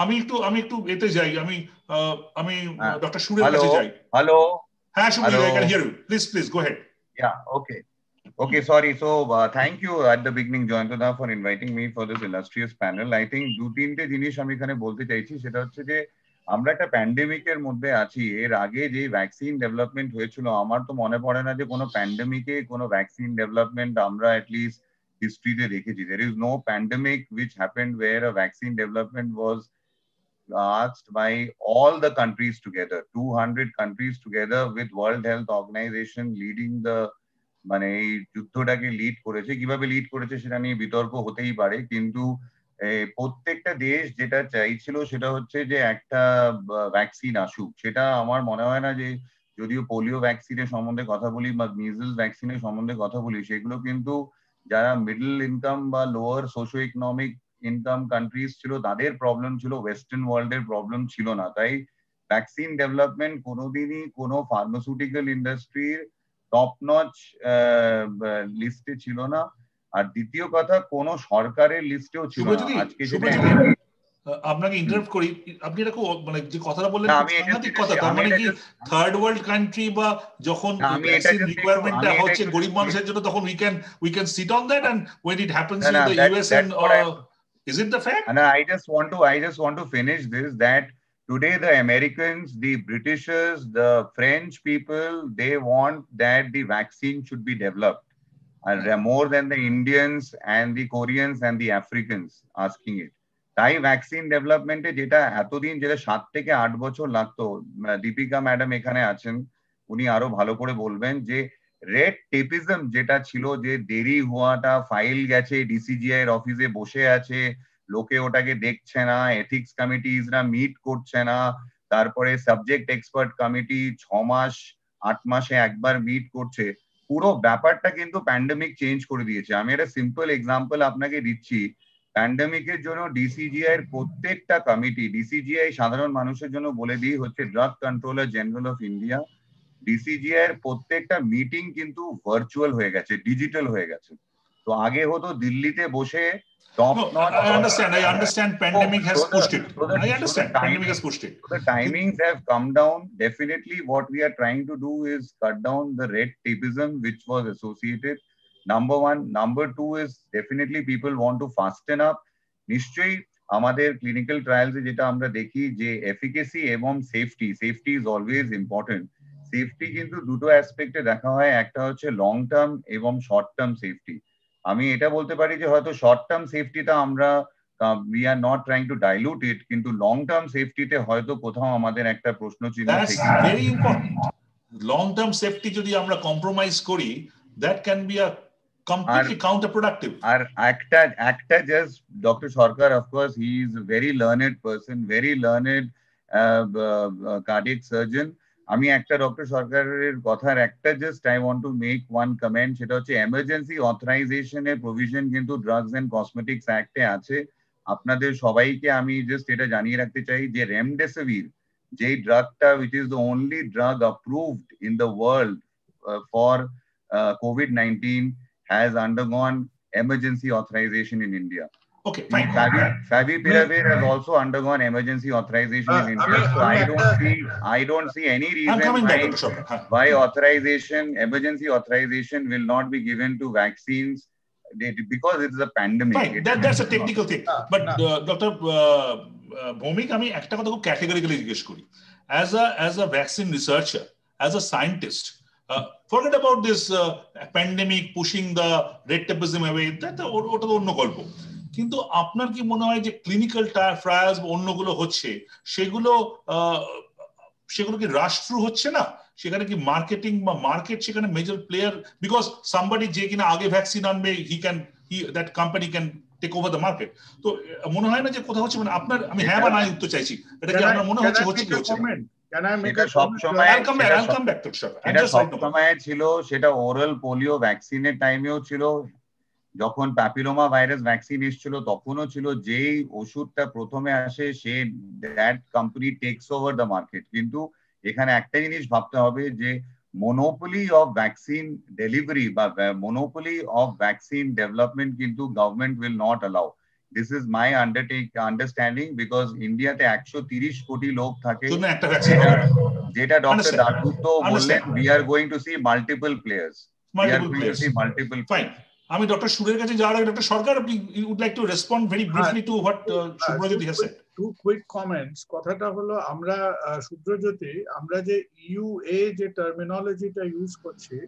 S1: আমি একটু এতে যাই, আমি ডক্টর সুরের কাছে যাই।
S5: হ্যালো।
S1: হ্যাঁ Suresh, I can hear you. Please go ahead.
S5: Yeah, okay, sorry. So thank you at the beginning, Joyantada, for inviting me for this illustrious panel. I think 2-3টে জিনিস আমি এখানে বলতে চাইছি, সেটা হচ্ছে যে আমরা একটা প্যান্ডেমিকের মধ্যে আছি। এর আগে যে ভ্যাকসিন ডেভেলপমেন্ট হয়েছিল, আমার তো মনে পড়ে না যে কোনো প্যান্ডেমিকে কোনো ভ্যাকসিন ডেভেলপমেন্ট আমরা অ্যাটলিস্ট হিস্ট্রিতে দেখেছি। There is no pandemic which happened where a vaccine development was asked by all the countries together, 200 countries together with World Health Organization leading the, মানে এই যুদ্ধটাকে লিড করেছে। কিভাবে লিড করেছে সেটা নিয়ে বিতর্ক হতেই পারে, কিন্তু প্রত্যেকটা দেশ যেটা চাইছিল সেটা হচ্ছে যে একটা ভ্যাকসিন আসুক। সেটা আমার মনে হয় না যে, যদিও পোলিও ভ্যাকসিনের সম্বন্ধে কথা বলি বা মিজলস ভ্যাকসিনের সম্বন্ধে কথা বলি, সেগুলো কিন্তু যারা মিডল ইনকাম বা lower socio economic income countries ছিল তাদের প্রবলেম ছিল, ওয়েস্টার্ন ওয়ার্ল্ডের প্রবলেম ছিল না। তাই ভ্যাকসিন ডেভেলপমেন্ট কোনোদিনই কোনো ফার্মাসিউটিক্যাল ইন্ডাস্ট্রির টপ নচ লিস্টে ছিল না। আর দ্বিতীয় কথা, কোন সরকারের লিস্টেও ছিল না। আজকে যেটা
S1: আপনাকে ইন্টারাপ্ট করি, আপনি এটা খুব মানে যে কথাটা বললেন সাংঘাতিক কথা। তার মানে কি থার্ড ওয়ার্ল্ড কান্ট্রি বা যখন ভ্যাকসিন রিকোয়ারমেন্টটা হচ্ছে গরিব মানুষের জন্য, তখন we can sit on that, and when it happens in the US and is it the fact?
S5: And I just want to finish this, that today the Americans, the Britishers, the French people, they want that the vaccine should be developed, and more than the Indians and the Koreans and the Africans asking it. তাই ভ্যাকসিন ডেভেলপমেন্টে যেটা এতদিন, যেটা 7 থেকে 8 বছর লাগতো, দীপিকা ম্যাডাম এখানে আছেন, উনি আরো ভালো করে বলবেন, যে রেড টেপিজম যেটা ছিল, যে দেরি হওয়াটা, ফাইল গেছে ডিসিজিআই এর অফিসে বসে আছে, লোকে ওটাকে দেখছে না, এথিক্স কমিটিজরা মিট করছে না, তারপরে সাবজেক্ট এক্সপার্ট কমিটি 6 মাস 8 মাসে একবার মিট করছে, পুরো ব্যাপারটা কিন্তু প্যান্ডেমিক চেঞ্জ করে দিয়েছে। আমি একটা সিম্পল এক্সাম্পল আপনাকে দিচ্ছি। প্যান্ডেমিকের জন্য ডিসিজিআই এর প্রত্যেকটা কমিটি, ডিসিজিআই সাধারণ মানুষের জন্য বলে দিই হচ্ছে drug controller general of India, DCGI এর প্রত্যেকটা মিটিং কিন্তু ভার্চুয়াল হয়ে গেছে, ডিজিটাল হয়ে গেছে। তো আগে হতো দিল্লিতে বসে top notch.
S1: I understand pandemic has pushed it. I understand pandemic has pushed it.
S5: The timings have come down. Definitely what we are trying to do is cut down the red tapeism which was associated. Number one. Number two is definitely people want to fasten up. নিশ্চয়ই আমাদের ক্লিনিক্যাল ট্রায়ালসে যেটা আমরা দেখি, যে এফিকেসি এবং safety is always important. Safety কিন্তু দুটো অ্যাসপেক্টে দেখা হয়, একটা হচ্ছে লং টার্ম এবং শর্ট টার্ম সেফটি। আমি এটা বলতে পারি যে হয়তো শর্ট টার্ম সেফটিটা আমরা we are not trying to dilute it, কিন্তু লং টার্ম সেফটিতে হয়তো কোথাও আমাদের একটা প্রশ্ন চিহ্ন
S1: থেকে। That's very important. Long term safety যদি আমরা কম্প্রোমাইজ করি, that can be a completely counterproductive.
S5: আর একটা just doctor Sarkar, of course he is a very learned person, very learned cardiac surgeon. আমি একটা ডক্টর সরকারের কথার একটা just I want to make one comment, সেটা হচ্ছে এমার্জেন্সি অথরাইজেশনের প্রভিশন কিন্তু ড্রাগস এন্ড কসমেটিক্স অ্যাক্টে আছে। আপনাদের সবাইকে আমি জাস্ট এটা জানিয়ে রাখতে চাই যে রেমডেসিভির, যেই ড্রাগটা which is the only drug approved in the world for COVID-19 has undergone emergency authorization in India.
S1: Okay, fine.
S5: Favipiravir has also undergone emergency authorization in India. So I don't see any reason why emergency authorization will not be given to vaccines, because it is a pandemic.
S1: Fine. That's a technical thing. But Dr. Bhomik, আমি একটা কথা খুব ক্যাটেগরিক্যালি জিজ্ঞেস করি, as a vaccine researcher, as a scientist, forget about this pandemic pushing the red tapeism away, ওটা তো অন্য গল্প। কিন্তু আপনার কি মনে হয় যে ক্লিনিক্যাল ট্রায়ালস অন্যগুলো হচ্ছে, সেগুলো কি রাষ্ট্র হচ্ছে না? সেখানে কি মার্কেটিং বা মার্কেট সেখানে মেজর প্লেয়ার? বিকজ সামবডি যে কিনা আগে ভ্যাকসিন আনবে, that company can take over the market. তো মনে হয় না যে কোথাও হচ্ছে, মানে আপনার, আমি হ্যাঁ বা না উত্তর চাইছি, এটা কি আপনার মনে হচ্ছে কি হচ্ছে?
S5: সবসময় ছিল, সেটা ওরাল পোলিও ভ্যাকসিনের টাইমেও ছিল, যখন প্যাপিলোমা ভাইরাস ভ্যাকসিন এসেছিল তখনও ছিল, যেই ওষুধটা প্রথমে আসে say that company tax over the market. কিন্তু এখানে একটা জিনিস ভাবতে হবে যে monopoly of vaccine delivery বা monopoly of vaccine development কিন্তু government will not allow. This is my understanding, because ইন্ডিয়াতে 130 কোটি লোক থাকে, যেটা ডক্টর দাশগুপ্ত বললেন, we are going to see multiple players.
S1: Fine. আমি ডক্টর সুরের কাছে যাওয়ার আগে ডক্টর সরকার, আপনি would like to respond very briefly to what Subhrajyoti has said.
S2: Two quick comments. কথাটা হলো, আমরা সুব্রজ্যোতি, আমরা যে EUA যে টার্মিনোলজিটা ইউজ করছি,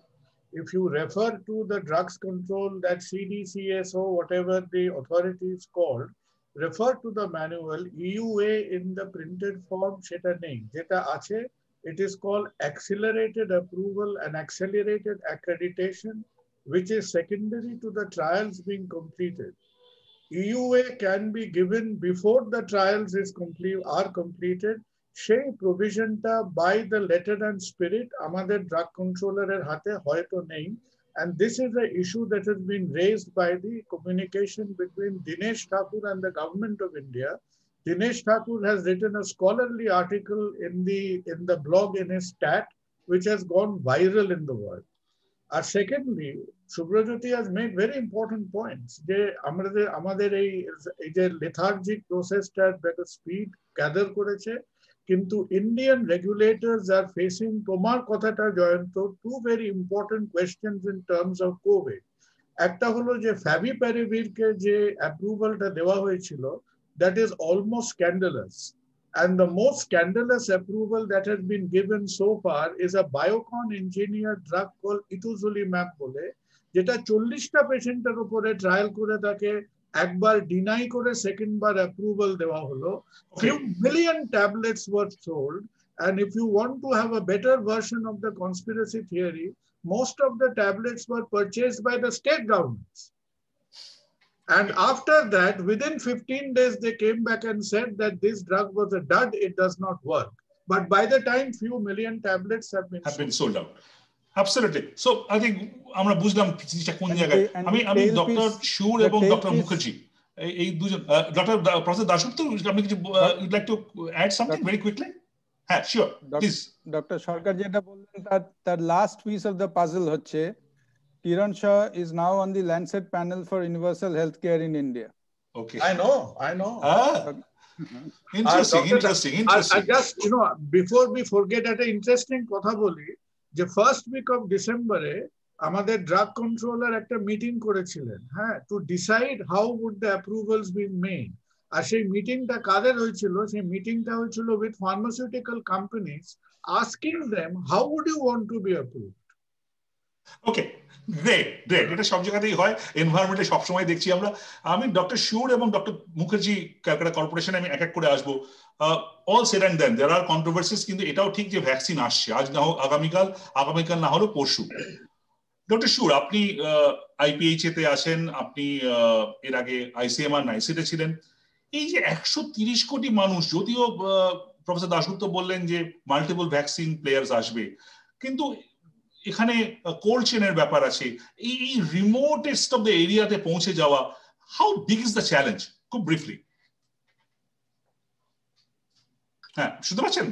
S2: if you refer to the drugs control, that CDCSO, whatever the authority is called, refer to the manual. EUA in the printed form সেটা নেই, যেটা আছে it is called accelerated approval and accelerated accreditation, which is secondary to the trials being completed. EUA can be given before the trials are completed. সেই প্রভিশনটা by the letter and spirit আমাদের ড্রাগ কন্ট্রোলারের হাতে হয়তো নেই, And this is an issue that has been raised by the communication between Dinesh Thakur and the government of India. Dinesh Thakur has written a scholarly article in the blog in his stat, which has gone viral in the world. And secondly, Subrajyoti has made very important points. Amader lethargic process that a speed gather koreche. Kintu Indian regulators are facing tomar kothata Jayanto two very important questions in terms of COVID. Ekta holo je favipiravir ke je approval ta dewa hoyechilo, that is almost scandalous. And the most scandalous approval that has been given so far is a Biocon engineered drug called ituzumab bole, jeta 40টা পেশেন্টের উপরে ট্রায়াল করে তাকে একবার ডিনাই করে সেকেন্ড বার অ্যাপ্রুভাল দেওয়া হলো. Few million tablets were sold, and if you want to have a better version of the conspiracy theory, most of the tablets were purchased by the state governments. And after that, within 15 days, they came back and said that this drug was a dud, it does not work. But by the time few million tablets have been
S1: sold out. Absolutely. So I think আমরা বুঝলাম জিনিসটা কোন জায়গায়। আমি ডক্টর শুর এবং ডক্টর মুখার্জি এই দুজন ডক্টর প্রফেসর দাশগুপ্ত, আপনি কিছু you'd like to add something very quickly? হ্যাঁ, sure, please.
S4: ডক্টর সরকার যেটা বললেন তার last piece of the puzzle হচ্ছে Kiran Shah is now on the Lancet panel for universal healthcare in India.
S1: Okay.
S2: I know.
S1: Interesting.
S2: I just, before we forget that interesting kotha boli, the first week of December, আমাদের drug controller একটা মিটিং করেছিলেন, হ্যাঁ, to decide how would the approvals be made. আর সেই মিটিংটা কাদের হয়েছিল? সেই মিটিংটা হয়েছিল with pharmaceutical companies, asking them how would you want to be approved.
S1: Okay, great. এটা সব জায়গাতেই হয়, এনভায়রনমেন্টে সবসময় দেখছি আমরা। আমি ডক্টর শুর এবং ডক্টর মুখার্জি ক্যালকাটা কর্পোরেশনে আমি এক এক করে আসবো। All shed and then there R controversies, কিন্তু এটাও ঠিক যে ভ্যাকসিন আসছে, আজ না হোক আগামীকাল না হলো পরশু। ডক্টর শুর, আপনি আইপিএইচএ তে আছেন, আপনি এর আগে আইসিএমআর নাইসিতে ছিলেন। এই যে 130 কোটি মানুষ, যদিও প্রফেসর দাশগুপ্ত বললেন যে মাল্টিপল ভ্যাকসিন প্লেয়ার্স আসবে, কিন্তু এখানে কোল্ড চেনের ব্যাপার আছে, এই রিমোটেস্ট অফ দ্য এরিয়াতে পৌঁছে যাওয়া, how big is the challenge? খুব ব্রিফলি। হ্যাঁ, শুনতে পাচ্ছেন?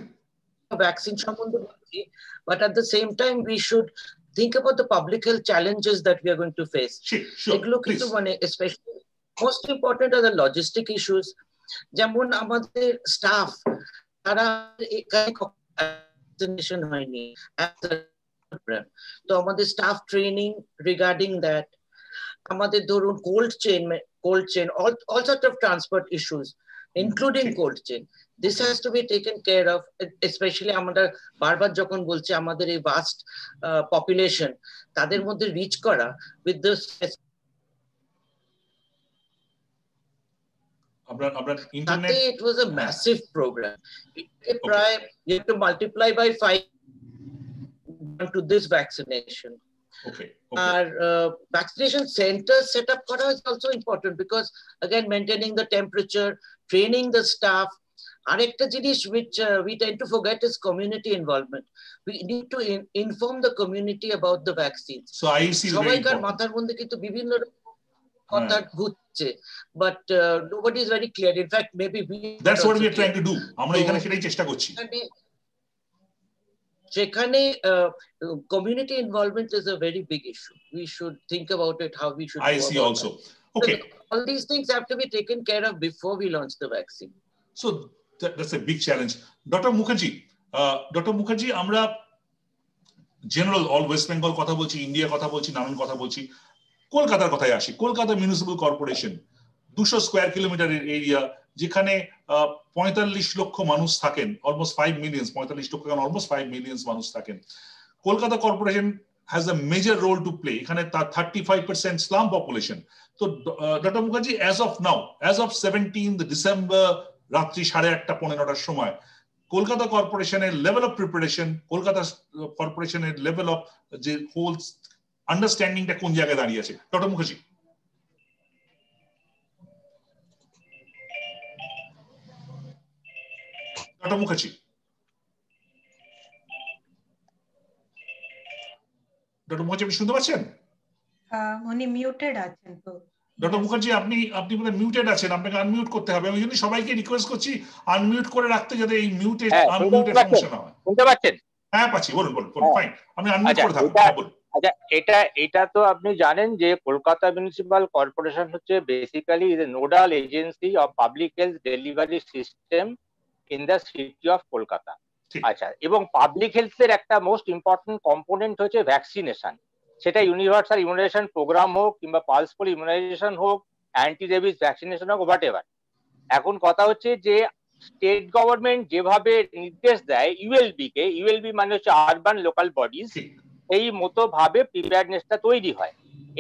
S6: ভ্যাকসিন সম্বন্ধে বলছি, but at the same time we should think about the public health challenges that we are going to face. এগুলো কিন্তু মানে especially most important are the logistic issues. যেমন আমাদের স্টাফ, তারা এখানে ভ্যাকসিনেশন হয়নি, তো আমাদের স্টাফ ট্রেনিং রিগার্ডিং দ্যাট, আমাদের ধরুন cold chain all sort of transport issues including cold chain, this has to be taken care of, especially আমরা বারবার যখন বলছি আমাদের এই ভাস্ট পপুলেশন, তাদের মধ্যে রিচ করা with the
S1: আপনার internet,
S6: it was a massive program. You have to multiply by 5 to this vaccination. Our vaccination center set up is also important, because again maintaining the temperature, training the staff. Arekta jinish which we tend to forget is community involvement. We need to inform the community about the vaccines.
S1: So IEC is very important.
S6: মাথার মধ্যে কিন্তু বিভিন্ন কথা ঘুরছে, but nobody is very clear. In fact, maybe
S1: that's what we are trying to do. আমরা এখানে সেটাই চেষ্টা করছি।
S6: যেখানে community involvement is a very big issue. We should think about it, how we should
S1: I see also.
S6: That. Okay. So all these things have to be taken care of before we launch the vaccine.
S1: So that's a big challenge. Dr. Mukherjee, আমরা জেনারেল অল ওয়েস্ট বেঙ্গল কথা বলছি, ইন্ডিয়া কথা বলছি, নানান কথা বলছি। কলকাতার কথায় আসি। কলকাতা মিউনিসিপ্যাল কর্পোরেশন 200 স্কয়ার কিলোমিটারের এরিয়া, যেখানে 45 লক্ষ মানুষ থাকেন, অলমোস্ট 5 মিলিয়ন, 45 লক্ষ কেন, অলমোস্ট 5 মিলিয়ন মানুষ থাকেন। Kolkata corporation has a major role to play. এখানে তার 35% স্লাম পপুলেশন। তো doctor Mukherjee, as of now, as of 17 December রাত্রি 8:30-9টার সময়, কলকাতা কর্পোরেশনের লেভেল অফ প্রিপারেশন, কলকাতা কর্পোরেশনের লেভেল অফ যে হোল আন্ডারস্ট্যান্ডিংটা কোন জায়গায় দাঁড়িয়ে আছে? ডক্টর মুখার্জি। ডক্টর মুখার্জি, আপনি শুনতে পাচ্ছেন?
S3: উনি মিউটেড আছেন তো।
S1: ডক্টর মুখার্জি আপনি বোধহয় মিউটেড আছেন, আপনাকে আনমিউট করতে হবে। আমি জন্য সবাইকে রিকোয়েস্ট করছি আনমিউট করে রাখতে, যাতে এই মিউটে আনমিউটের সমস্যা না হয়।
S7: শুনতে পাচ্ছেন?
S1: হ্যাঁ পাচ্ছি, বলুন ফাইন, আমি আনমিউট করে থাকবো।
S7: আচ্ছা, এটা তো আপনি জানেন যে কলকাতা মিউনিসিপাল কর্পোরেশন হচ্ছে basically is a nodal agency of public health delivery system in the city of Kolkata. আচ্ছা, এবং পাবলিক হেলথের একটা মোস্ট ইম্পর্টেন্ট কম্পোনেন্ট হচ্ছে ভ্যাকসিনেশন। সেটা ইউনিভার্সাল ইমিউনাইজেশন প্রোগ্রাম হোক, কিংবা পালস পোলিও ইমিউনাইজেশন হোক, অ্যান্টি রেবিস ভ্যাকসিনেশন হোক, হোয়াট এভার। এখন কথা হচ্ছে যে স্টেট গভর্নমেন্ট যেভাবে নির্দেশ দেয় ইউএলবি মানে হচ্ছে আরবান লোকাল বডিজ, এই মতো ভাবে প্রিপেয়ারনেসটা তৈরি হয়।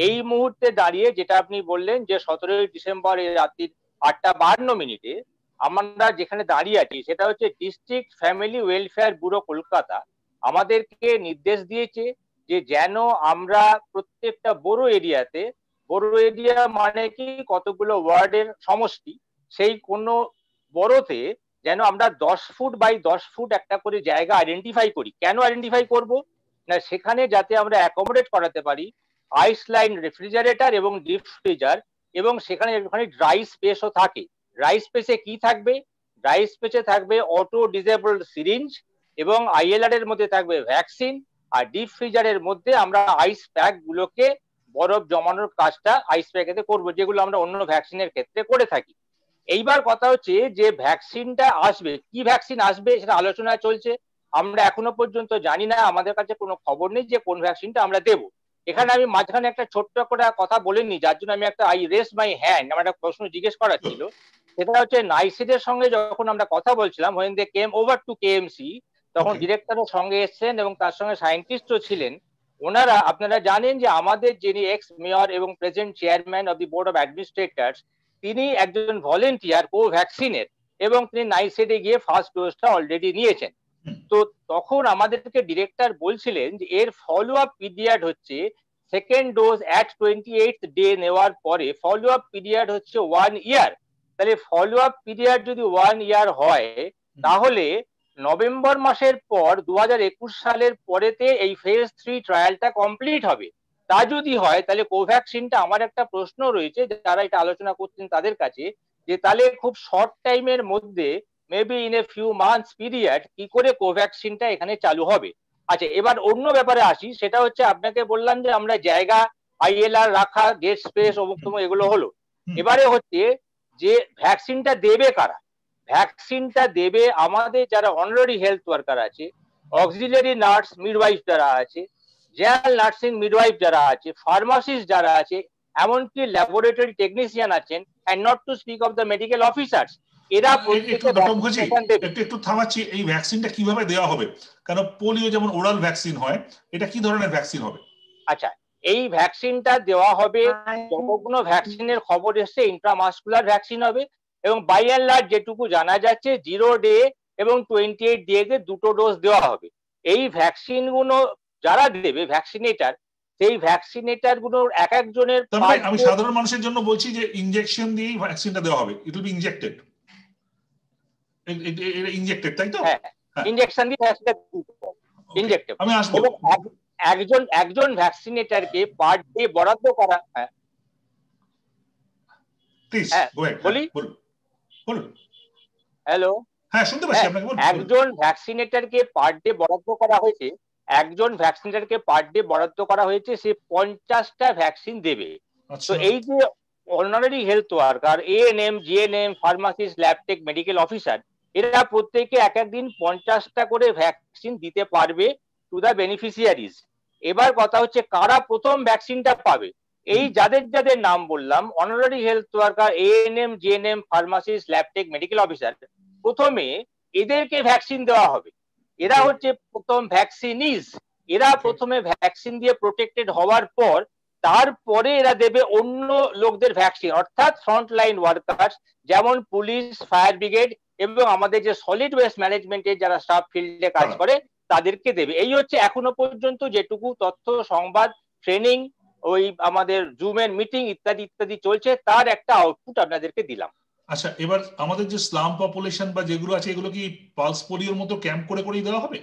S7: এই মুহূর্তে দাঁড়িয়ে যেটা আপনি বললেন যে 17 ডিসেম্বর রাত্রি 8:52 আমরা যেখানে দাঁড়িয়ে আছি সেটা হচ্ছে district family welfare bureau Kolkata আমাদেরকে নির্দেশ দিয়েছে যে যেন আমরা প্রত্যেকটা বড় এরিয়া মানে কি কতগুলো ওয়ার্ডের সমষ্টি, সেই কোনো বড়তে যেন আমরা 10 ফুট বাই 10 ফুট একটা করে জায়গা আইডেন্টিফাই করি। কেন আইডেন্টিফাই করব না, সেখানে যাতে আমরা অ্যাকোমোডেট করাতে পারি আইস লাইন রেফ্রিজারেটর এবং ডিপ ফ্রিজার, এবং সেখানে ড্রাই স্পেসও থাকে। ড্রাই স্পেসে কি থাকবে? ড্রাই স্পেসে থাকবে অটো ডিসেবলড সিরিঞ্জ, এবং আইএলআর এর মধ্যে থাকবে ভ্যাকসিন, আর ডিপ ফ্রিজারের মধ্যে আমরা আইস প্যাক গুলোকে বরফ জমানোর কাজটা আইস প্যাকেতে করবো, যেগুলো আমরা অন্য ভ্যাকসিনের ক্ষেত্রে করে থাকি। এইবার কথা হচ্ছে যে ভ্যাকসিনটা আসবে, কি ভ্যাকসিন আসবে সেটা আলোচনা চলছে। আমরা এখনো পর্যন্ত জানি না, আমাদের কাছে কোনো খবর নেই যে কোন ভ্যাকসিনটা আমরা দেবো। এখানে আমি মাঝখানে একটা ছোট্ট করে কথা বলিনি, যার জন্য আমি একটা আই রেস মাই হ্যান্ড, আমার একটা প্রশ্ন জিজ্ঞেস করার ছিল। সেটা হচ্ছে নাইসিডের সঙ্গে যখন আমরা কথা বলছিলাম, when they came over to KMC, তখন ডিরেক্টরও সঙ্গে এসেছেন এবং তার সঙ্গে সায়েন্টিস্টও ছিলেন। ওনারা, আপনারা জানেন যে আমাদের যিনি এক্স মেয়র এবং present chairman of the board of administrators, তিনি একজন ভলেন্টিয়ার কোভ্যাক্সিনের, এবং তিনি নাইসিডে গিয়ে ফার্স্ট ডোজটা অলরেডি নিয়েছেন। তো তখন আমাদেরকে ডিরেক্টর বলছিলেন যে এর ফলো আপ পিরিয়ড হচ্ছে second dose at 28th day নেওয়ার পরে ফলো আপ পিরিয়ড হচ্ছে 1 ইয়ার। তাহলে ফলো আপ পিরিয়ড যদি 1 ইয়ার হয়, তাহলে নভেম্বর মাসের পর 2021 সালের পরেতে এই ফেজ 3 ট্রায়ালটা কমপ্লিট হবে। তা যদি হয় তাহলে কোভ্যাক্সিনটা, আমার একটা প্রশ্ন রয়েছে যারা এটা আলোচনা করছেন তাদের কাছে, যে তাহলে খুব শর্ট টাইমের মধ্যে maybe in a few months period কি করে কোভ্যাক্সিনটা এখানে চালু হবে। আচ্ছা, এবার অন্য ব্যাপারে আসি। সেটা হচ্ছে আপনাকে বললাম যে আমরা জায়গা আইএলআর রাখা, গেট স্পেস অমুক এগুলো হলো। এবারে হচ্ছে যে ভ্যাকসিনটা দেবে কারা? ভ্যাকসিনটা দেবে আমাদের যারা অনারারি হেলথ ওয়ার্কার আছে, অক্সিলারি নার্স মিডওয়াইফ যারা আছে, জেনারেল নার্সিং মিডওয়াইফ যারা আছে, ফার্মাসিস্ট যারা আছে, এমনকি ল্যাবরেটরি টেকনিশিয়ান আছেন, and not to speak of the medical officers. এরা
S1: একটু থামাচ্ছি, এই ভ্যাকসিনটা কিভাবে দেওয়া হবে? কারণ পোলিও যেমন ওরাল ভ্যাকসিন হয়, এটা কি ধরনের ভ্যাকসিন হবে?
S7: আচ্ছা, এই ভ্যাকসিনটা দেওয়া হবে, যতগুলো ভ্যাকসিনের খবর এসছে ইন্ট্রামাসকুলার ভ্যাকসিন হবে, এবং বাই অ্যান্ড লার্জ যেটুকু জানা যাচ্ছে 0 ডে এবং 28 ডে দুটো ডোজ দেওয়া হবে। এই ভ্যাকসিন গুলো যারা দেবে ভ্যাকসিনেটার, সেই ভ্যাকসিনেটার গুলোর এক একজনের,
S1: আমি সাধারণ মানুষের জন্য বলছি যে ইনজেকশন দিয়েই ভ্যাকসিনটা দেওয়া হবে, ইট উইল বি ইনজেক্টেড। এটা ইনজেক্টেড, তাই তো?
S7: হ্যাঁ, ইনজেকশন দিয়ে ভ্যাকসিনটা ইনজেক্টেড।
S1: আমি আসবো।
S7: একজন ভ্যাকসিনেটরকে পার ডে বরাদ্দ করা। হ্যাঁ
S1: প্লিজ গো অ্যাহেড, বলুন।
S7: হ্যালো,
S1: হ্যাঁ শুনতে পাচ্ছি আপনাকে, বলুন।
S7: একজন ভ্যাকসিনেটরকে পার ডে বরাদ্দ করা হয়েছে, সে 50টা ভ্যাকসিন দেবে। তো এই যে honorary health worker, ANM, GNM, pharmacist, Labtech, medical officer, এরা প্রত্যেকে এক একদিন 50টা করে ভ্যাকসিন দিতে পারবে টু দা বেনিফিশিয়ারিজ। এবার কথা হচ্ছে কারা প্রথম ভ্যাকসিনটা পাবে। এই যাদের নাম বললাম, honorary health worker, ANM, GNM, pharmacist, Labtech, medical officer, প্রথমে এদেরকে ভ্যাকসিন দেওয়া হবে। এরা হচ্ছে প্রথম ভ্যাকসিনিজ। এরা প্রথমে ভ্যাকসিন দিয়ে প্রোটেক্টেড হওয়ার পর তারপরে এরা দেবে অন্য লোকদের ভ্যাকসিন, অর্থাৎ ফ্রন্টলাইন ওয়ার্কার্স, যেমন পুলিশ, ফায়ার ব্রিগেড এবং আমাদের যে সলিড ওয়েস্ট ম্যানেজমেন্টের যারা স্টাফ ফিল্ডে কাজ করে তাদেরকে দেবে। এই হচ্ছে এখনো পর্যন্ত যেটুকু তথ্য, সংবাদ, ট্রেনিং, ওই আমাদের জুমের মিটিং ইত্যাদি চলছে, তার একটা আউটপুট আপনাদেরকে দিলাম।
S1: আচ্ছা, এবার আমাদের যে স্লাম পপুলেশন বা যেগুলো আছে, এগুলো কি পালস পোলিওর মতো ক্যাম্প করে দেওয়া হবে?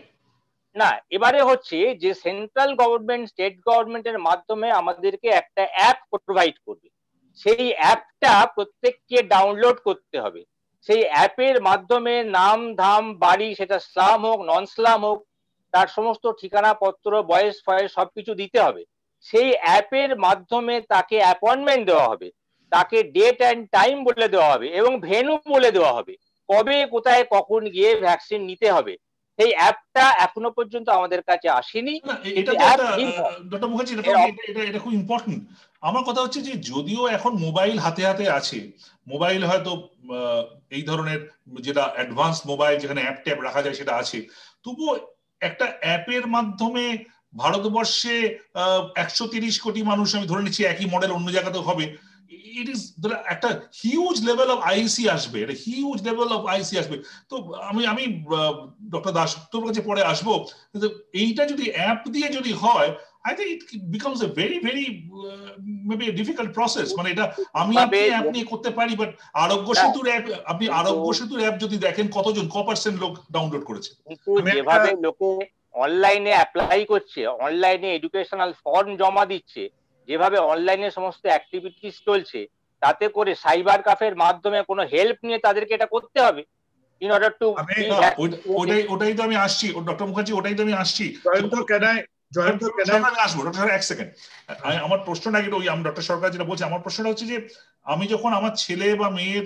S7: না, এবারে হচ্ছে যে সেন্ট্রাল গভর্নমেন্ট স্টেট গভর্নমেন্টের মাধ্যমে আমাদেরকে একটা অ্যাপ প্রোভাইড করবে, সেই অ্যাপটা প্রত্যেককে ডাউনলোড করতে হবে। সেই অ্যাপের মাধ্যমে নাম ধাম বাড়ি, সেটা স্লাম হোক নন স্লাম হোক, তার সমস্ত ঠিকানা পত্র বয়স ফয়েস সবকিছু দিতে হবে। সেই অ্যাপের মাধ্যমে তাকে অ্যাপয়েন্টমেন্ট দেওয়া হবে, তাকে ডেট অ্যান্ড টাইম বলে দেওয়া হবে এবং ভেন্যু বলে দেওয়া হবে, কবে কোথায় কখন গিয়ে ভ্যাকসিন নিতে হবে। সেই অ্যাপটা এখনো পর্যন্ত আমাদের কাছে আসেনি।
S1: এটা ডক্টর মুখার্জি, এটা খুব ইম্পর্টেন্ট। আমার কথা হচ্ছে যে যদিও এখন মোবাইল হাতে হাতে আছে, মোবাইল হয়তো এই ধরনের যেটা অ্যাডভান্স মোবাইল যেখানে অ্যাপ ট্যাপ রাখা যায় সেটা আছে, তবুও একটা অ্যাপের মাধ্যমে ভারতবর্ষে 130 কোটি মানুষ, আমি ধরে নিচ্ছি একই মডেল অন্য জায়গাতেও হবে, ইট ইজ একটা হিউজ লেভেল অফ আইসি আসবে, একটা হিউজ লেভেল অফ আইসি আসবে। তো আমি ডক্টর দাস তোর কাছে পরে আসবো, কিন্তু এইটা যদি অ্যাপ দিয়ে যদি হয়, I think it becomes a very very maybe a difficult process. মানে এটা আমি আপনি করতে পারি, বাট আরোগ্য সেতুর অ্যাপ, আপনি আরোগ্য সেতুর অ্যাপ যদি দেখেন কতজন % লোক ডাউনলোড করেছে।
S7: যেভাবে লোকে অনলাইনে অ্যাপ্লাই করছে, অনলাইনে এডুকেশনাল ফর্ম জমা দিচ্ছে, যেভাবে অনলাইনে সমস্ত অ্যাক্টিভিটিস চলছে, তাতে করে সাইবার ক্যাফের মাধ্যমে কোনো হেল্প নিয়ে তাদেরকে এটা করতে হবে ইন অর্ডার টু।
S1: ওটাই তো আমি আসছি ডক্টর মুখার্জি, ওটাই তো আমি আসছি। আমার প্রশ্নটা কিন্তু ওই ডক্টর সরকার যেটা বলছে, আমার প্রশ্নটা হচ্ছে যে আমি যখন আমার ছেলে বা মেয়ের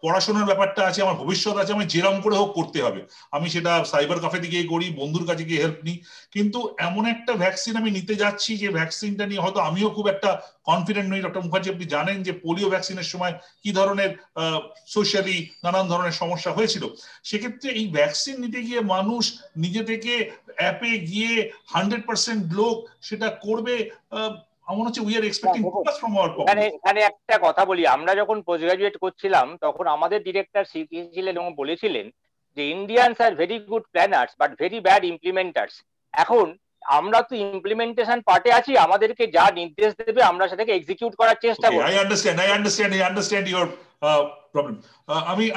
S1: পড়াশোনার ব্যাপারটা আছে, আমার ভবিষ্যৎ আছে, আমি যেরকম করে হোক করতে হবে, আমি সেটা সাইবার ক্যাফে গিয়ে করি, বন্ধুর কাছে গিয়ে হেল্প নিই, কিন্তু এমন একটা ভ্যাকসিন আমি নিতে যাচ্ছি যে ভ্যাকসিনটা নিয়ে হয়তো আমিও খুব একটা কনফিডেন্ট নই। ডক্টর মুখার্জি, আপনি জানেন যে পোলিও ভ্যাকসিনের সময় কি ধরনের সোশ্যালি নানান ধরনের সমস্যা হয়েছিল। সেক্ষেত্রে এই ভ্যাকসিন নিতে গিয়ে মানুষ নিজে থেকে অ্যাপে গিয়ে 100% লোক সেটা করবে, আমার হচ্ছে we are expecting too much from our pocket.
S7: এখানে একটা কথা বলি, আমরা যখন পোস্ট গ্রাজুয়েট করছিলাম তখন আমাদের ডিরেক্টর শিখিয়েছিলেন এবং বলেছিলেন যে ইন্ডিয়ানস আর very good planners but very bad implementers. এখন আমরা তো ইমপ্লিমেন্টেশন পার্টে আছি, আমাদেরকে যা নির্দেশ দেবে আমরা সেটাকে এক্সিকিউট করার চেষ্টা করব।
S1: I understand your problem.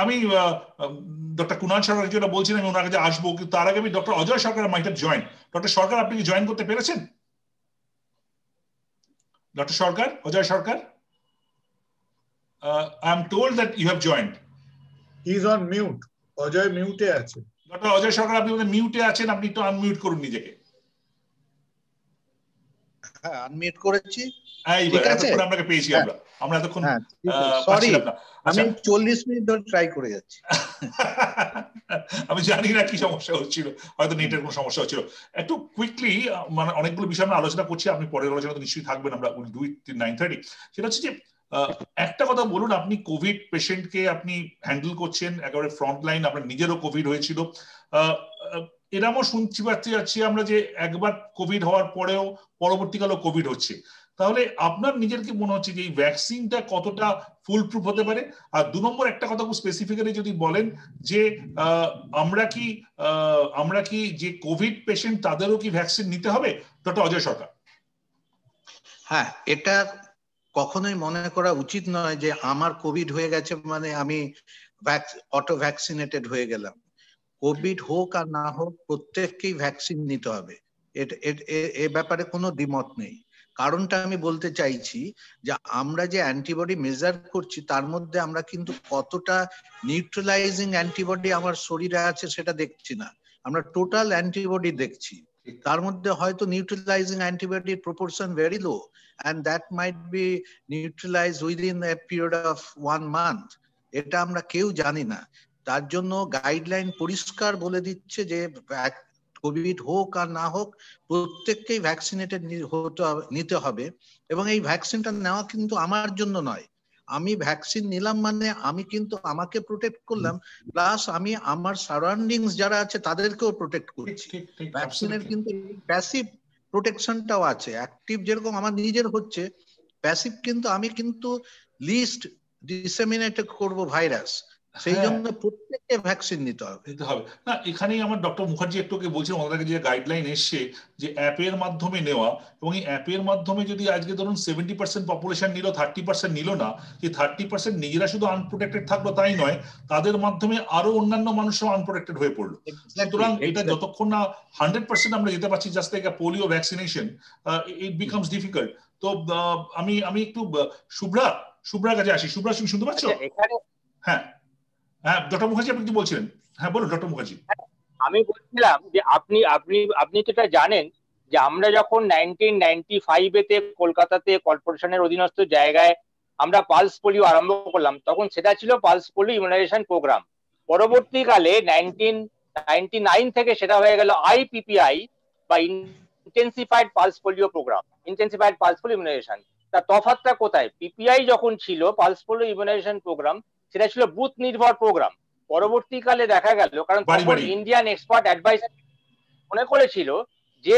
S1: আমি ডক্টর কুনাল সরকার যেটা বলছিলেন আমি ওনার কাছে আসবো, কিন্তু তার আগে আমি doctor Ajay Sarkar might have join. Doctor Sarkar, আপনি কি জয়েন করতে পেরেছেন? Doctor Sarkar, Ajay Sarkar, I am told that you have joined.
S2: He is on mute. Ajay মিউটে আছে।
S1: ডক্টর অজয় সরকার, আপনি মিউটে আছেন, আপনি একটু আনমিউট করুন নিজেকে।
S8: হ্যাঁ, আনমিউট করেছি।
S1: ঠিক আছে, আপনাকে পেয়েছি আমরা এতক্ষণ।
S8: সরি, আমি 40 মিনিট ধরে ট্রাই করে যাচ্ছি।
S1: আমি জানি না কি সমস্যা হচ্ছিল, হয়তো নেটের কোনো সমস্যা হচ্ছিল। একটু কুইকলি, মানে অনেকগুলো বিষয় আমরা আলোচনা করছি, আপনি পরের আলোচনা তো নিশ্চয়ই থাকবেন, আমরা উইল ডু ইট টিল 9:30। সেটা হচ্ছে যে একটা কথা বলুন, আপনি কোভিড পেশেন্টকে আপনি হ্যান্ডেল করছেন একেবারে ফ্রন্ট লাইন, আপনার নিজেরও কোভিড হয়েছিল, এরকমও শুনছি পাচ্ছি যাচ্ছি আমরা যে একবার কোভিড হওয়ার পরেও পরবর্তীকালেও কোভিড হচ্ছে। তাহলে আপনার নিজের কি মনে হচ্ছে যে এই ভ্যাকসিনটা কতটা ফুল প্রুফ হতে পারে? আর 2 নম্বর একটা কথা খুব স্পেসিফিক্যালি যদি বলেন যে আমরা কি যে কোভিড পেশেন্ট তাদেরও কি ভ্যাকসিন নিতে হবে? ডক্টর অজয় সরকার।
S8: হ্যাঁ, এটা কখনোই মনে করা উচিত নয় যে আমার কোভিড হয়ে গেছে মানে আমি অটো ভ্যাকসিনেটেড হয়ে গেলাম। কোভিড হোক আর না হোক প্রত্যেককেই ভ্যাকসিন নিতে হবে, এ ব্যাপারে কোনো দ্বিমত নেই। কারণটা আমি বলতে চাইছি যে আমরা যে অ্যান্টিবডি মেজার করছি তার মধ্যে আমরা কিন্তু কতটা নিউট্রালাইজিং অ্যান্টিবডি আমার শরীরে আছে সেটা দেখছি না, আমরা টোটাল অ্যান্টিবডি দেখছি। তার মধ্যে হয়তো নিউট্রালাইজিং অ্যান্টিবডির proportion very low and that might be neutralized within a period of 1 month. এটা আমরা কেউ জানি না। তার জন্য গাইডলাইন পরিষ্কার বলে দিচ্ছে যে কোভিড হোক আর না হোক প্রত্যেককেই ভ্যাকসিনেটেড নিতে হবে, এবং এই ভ্যাকসিনটা নেওয়া কিন্তু আমার জন্য নয়। আমি ভ্যাকসিন নিলাম মানে আমি কিন্তু আমাকে প্রোটেক্ট করলাম, প্লাস আমি আমার সারাউন্ডিংস যারা আছে তাদেরকেও প্রোটেক্ট করছি। ভ্যাকসিনের কিন্তু প্যাসিভ প্রোটেকশনটাও আছে, অ্যাক্টিভ যেরকম আমার নিজের হচ্ছে, প্যাসিভ কিন্তু আমি কিন্তু লিস্ট ডিসেমিনেট করব ভাইরাস, সেই জন্য প্রত্যেককে ভ্যাকসিন নিতে হবে।
S1: না, এখানেই আমার ডক্টর মুখার্জি একটু বলছিলেন ওনাদের যে গাইডলাইন এসছে যে অ্যাপের মাধ্যমে নেওয়া, এবং এই অ্যাপের মাধ্যমে যদি আজকে ধরুন 70% পপুলেশন নিল, 30% নিল না, যে 30% নিজেরা শুধু আনপ্রোটেক্টেড থাকলো তাই নয়, তাদের মাধ্যমে আরো অন্যান্য মানুষও আনপ্রোটেক্টেড হয়ে পড়লো। সুতরাং এটা যতক্ষণ না 100% আমরা যেতে পারছি, just like polio vaccination, it becomes difficult. তো আমি একটু শুভ্রার কাছে আসি। শুভ্রা, তুমি শুনতে পাচ্ছ? হ্যাঁ হ্যাঁ, ডক্টর মুখার্জি আপনি কি বলছিলেন? হ্যাঁ বলুন ডক্টর মুখার্জি।
S7: আমি বলছিলাম যে আপনি তো এটা জানেন যে আমরা যখন 1995-এতে কলকাতাতে কর্পোরেশনের অধীনস্থ জায়গায় আমরা পালস পোলিও আরম্ভ করলাম, তখন সেটা ছিল পালস পোলিও ইমিউনাইজেশন প্রোগ্রাম। পরবর্তীকালে 1999 থেকে সেটা হয়ে গেল IPPI বা intensified pulse polio programme, intensified pulse polio immunisation. তার তফাৎটা কোথায়? পিপিআই যখন ছিল পালস পোলিও ইমিউনাইজেশন প্রোগ্রাম, সেটা ছিল বুথ নির্ভর প্রোগ্রাম। পরবর্তীকালে দেখা গেল, কারণ তখন ইন্ডিয়ান এক্সপার্ট অ্যাডভাইজার মনে করেছিল যে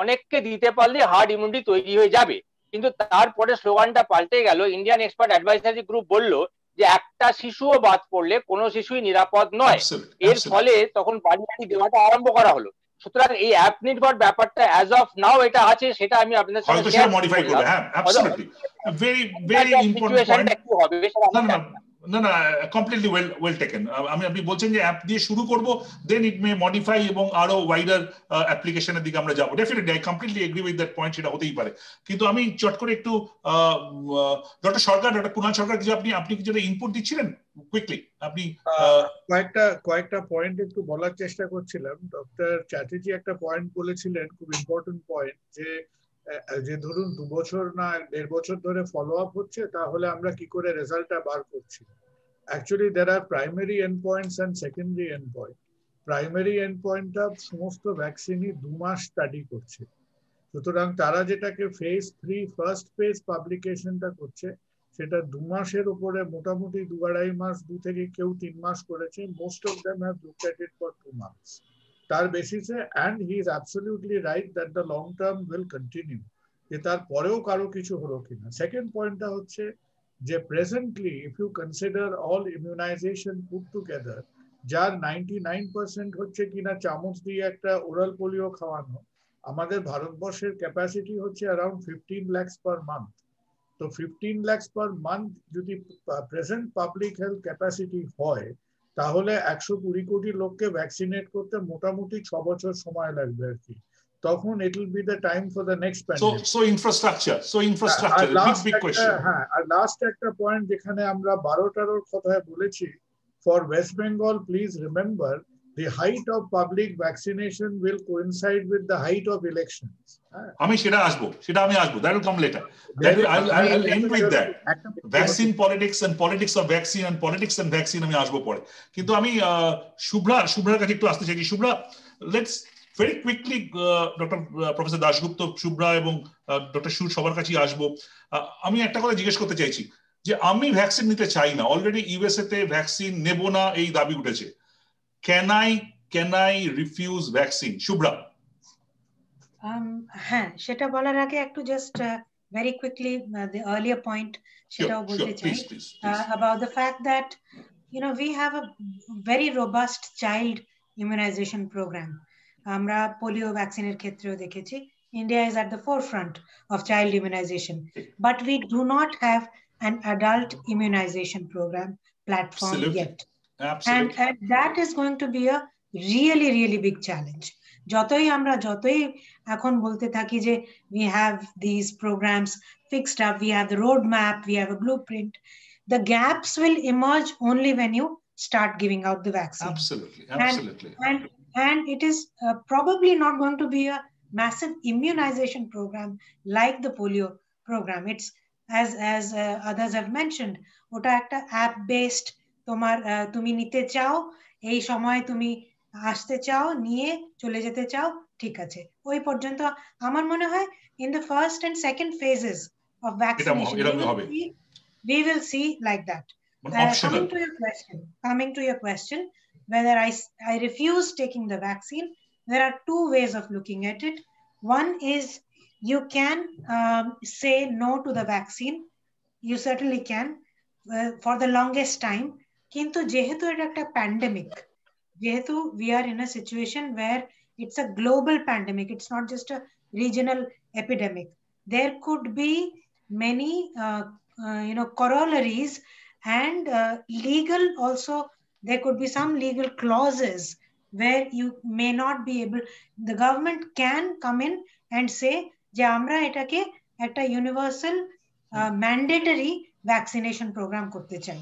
S7: অনেককে দিতে পারলে হার্ড ইমিউনিটি তৈরি হয়ে যাবে, কিন্তু তারপরে স্লোগানটা পাল্টে গেল। ইন্ডিয়ান এক্সপার্ট অ্যাডভাইজারি গ্রুপ বলল যে একটা শিশুও বাদ পড়লে কোনো শিশুই নিরাপদ নয়। এর ফলে তখন বাড়ি বাড়ি দেওয়াটা আরম্ভ করা হলো। সুতরাং এই অ্যাপ নির্ভর ব্যাপারটা অ্যাজ অফ নাও এটা আছে, সেটা আমি আপনাদের সাথে শেয়ার করব।
S1: হ্যাঁ, absolutely very very important point. না, কমপ্লিটলি ওয়েল টেকেন। আপনি বলছেন যে অ্যাপ দিয়ে শুরু করব, দেন ইট মে মডিফাই এবং আরো ওয়াইডার অ্যাপ্লিকেশনের দিকে আমরা যাব। Definitely I completely agree with that point, সেটা হতেই পারে। কিন্তু আমি চট করে একটু ডক্টর সরকার, ডক্টর কুণাল সরকার, কিছু আপনি কিছু ইনপুট দিচ্ছিলেন কুইকলি? আপনি
S2: কয়েকটা পয়েন্ট একটু বলার চেষ্টা করছিলাম। ডক্টর চ্যাটার্জি একটা পয়েন্ট বলেছিলেন, খুব ইম্পর্টেন্ট পয়েন্ট, যে ধরুন 2 বছর না 1.5 বছর ধরে ফলো আপ হচ্ছে, তাহলে আমরা কি করে রেজাল্টটা বার করছি। Actually there are primary endpoints and secondary endpoint. Primary এন্ডপয়েন্টটা সমস্ত ভ্যাকসিনই 2 মাস স্টাডি করছে। সুতরাং তারা যেটাকে ফেজ 3 ফার্স্ট ফেজ পাবলিকেশনটা করছে, সেটা 2 মাসের উপরে, মোটামুটি 2-2.5 মাস, 2 থেকে কেউ 3 মাস করেছে। Most of them have looked at it for 2 months. তার বেসিসে, and he is absolutely right that the long term will continue, যে তারপরেও কারো কিছু হলো কিনা। সেকেন্ড পয়েন্টটা হচ্ছে যে presently if you consider all immunisation put together, যার 99% হচ্ছে কিনা চামচ দিয়ে একটা ওরাল পোলিও খাওয়ানো, আমাদের ভারতবর্ষের ক্যাপাসিটি হচ্ছে অ্যারাউন্ড 15 lakhs per month। তো 15 lakhs per month যদি প্রেজেন্ট পাবলিক হেলথ ক্যাপাসিটি হয়, তাহলে 120 কোটি লোককে ভ্যাকসিনেট করতে মোটামুটি 6 বছর সময় লাগবে আর কি। তখন it will be the time for the next pandemic.
S1: So infrastructure, big question.
S2: হ্যাঁ, আর লাস্ট একটা পয়েন্ট যেখানে আমরা 12-13 কথা বলেছি, for West Bengal, please remember the height of public vaccination will coincide with the height of elections.
S1: আমি আসবো, that will come later. I'll end with that. Vaccine politics and politics of vaccine and politics and vaccine আমি আসবো পরে। কিন্তু আমি শুভ্রার কাছে একটু আসতে চাইছি। Shubhra, let's very quickly, doctor professor Dasgupta, Shubhra এবং ডক্টর সুর সবার কাছেই আসবো। আমি একটা কথা জিজ্ঞেস করতে চাইছি যে আমি ভ্যাকসিন নিতে চাই না, অলরেডি ইউএসএ তে ভ্যাকসিন নেব না এই দাবি উঠেছে। Can I refuse vaccine? Shubhra.
S3: হ্যাঁ, সেটা বলার আগে একটু just very quickly the earlier point সেটাও বলতে চাই about the fact that we have a very robust child immunization program. আমরা পোলিও ভ্যাকসিনের ক্ষেত্রেও দেখেছি India is at the forefront of child immunization, but we do not have an adult immunization program platform yet. And that is going to be a really, really big challenge. যতই এখন বলতে থাকি যে we have these programs fixed up, we have the roadmap, we have a blueprint, the gaps will emerge only when you start giving out the vaccine.
S1: Absolutely.
S3: And it is probably not going to be a massive immunization program like the polio program. It's as others have mentioned, ওটা একটা app based, তুমি নিতে চাও, এই সময় তুমি আসতে চাও, নিয়ে চলে যেতে চাও, ঠিক আছে, ওই পর্যন্ত। আমার মনে হয় in the first and second phases of vaccination we will see like that. Coming to your question, whether I refuse taking the vaccine, there are 2 ways of looking at it. One is you can say no to the vaccine. You certainly can for the longest time. কিন্তু যেহেতু এটা একটা প্যান্ডেমিক, যেহেতু we are in a situation where it's a global pandemic, it's not just a regional epidemic, there could be many corollaries and legal also, there could be some legal clauses where you may not be able, the government can come in and say যে আমরা এটাকে একটা universal mandatory vaccination program করতে চাই,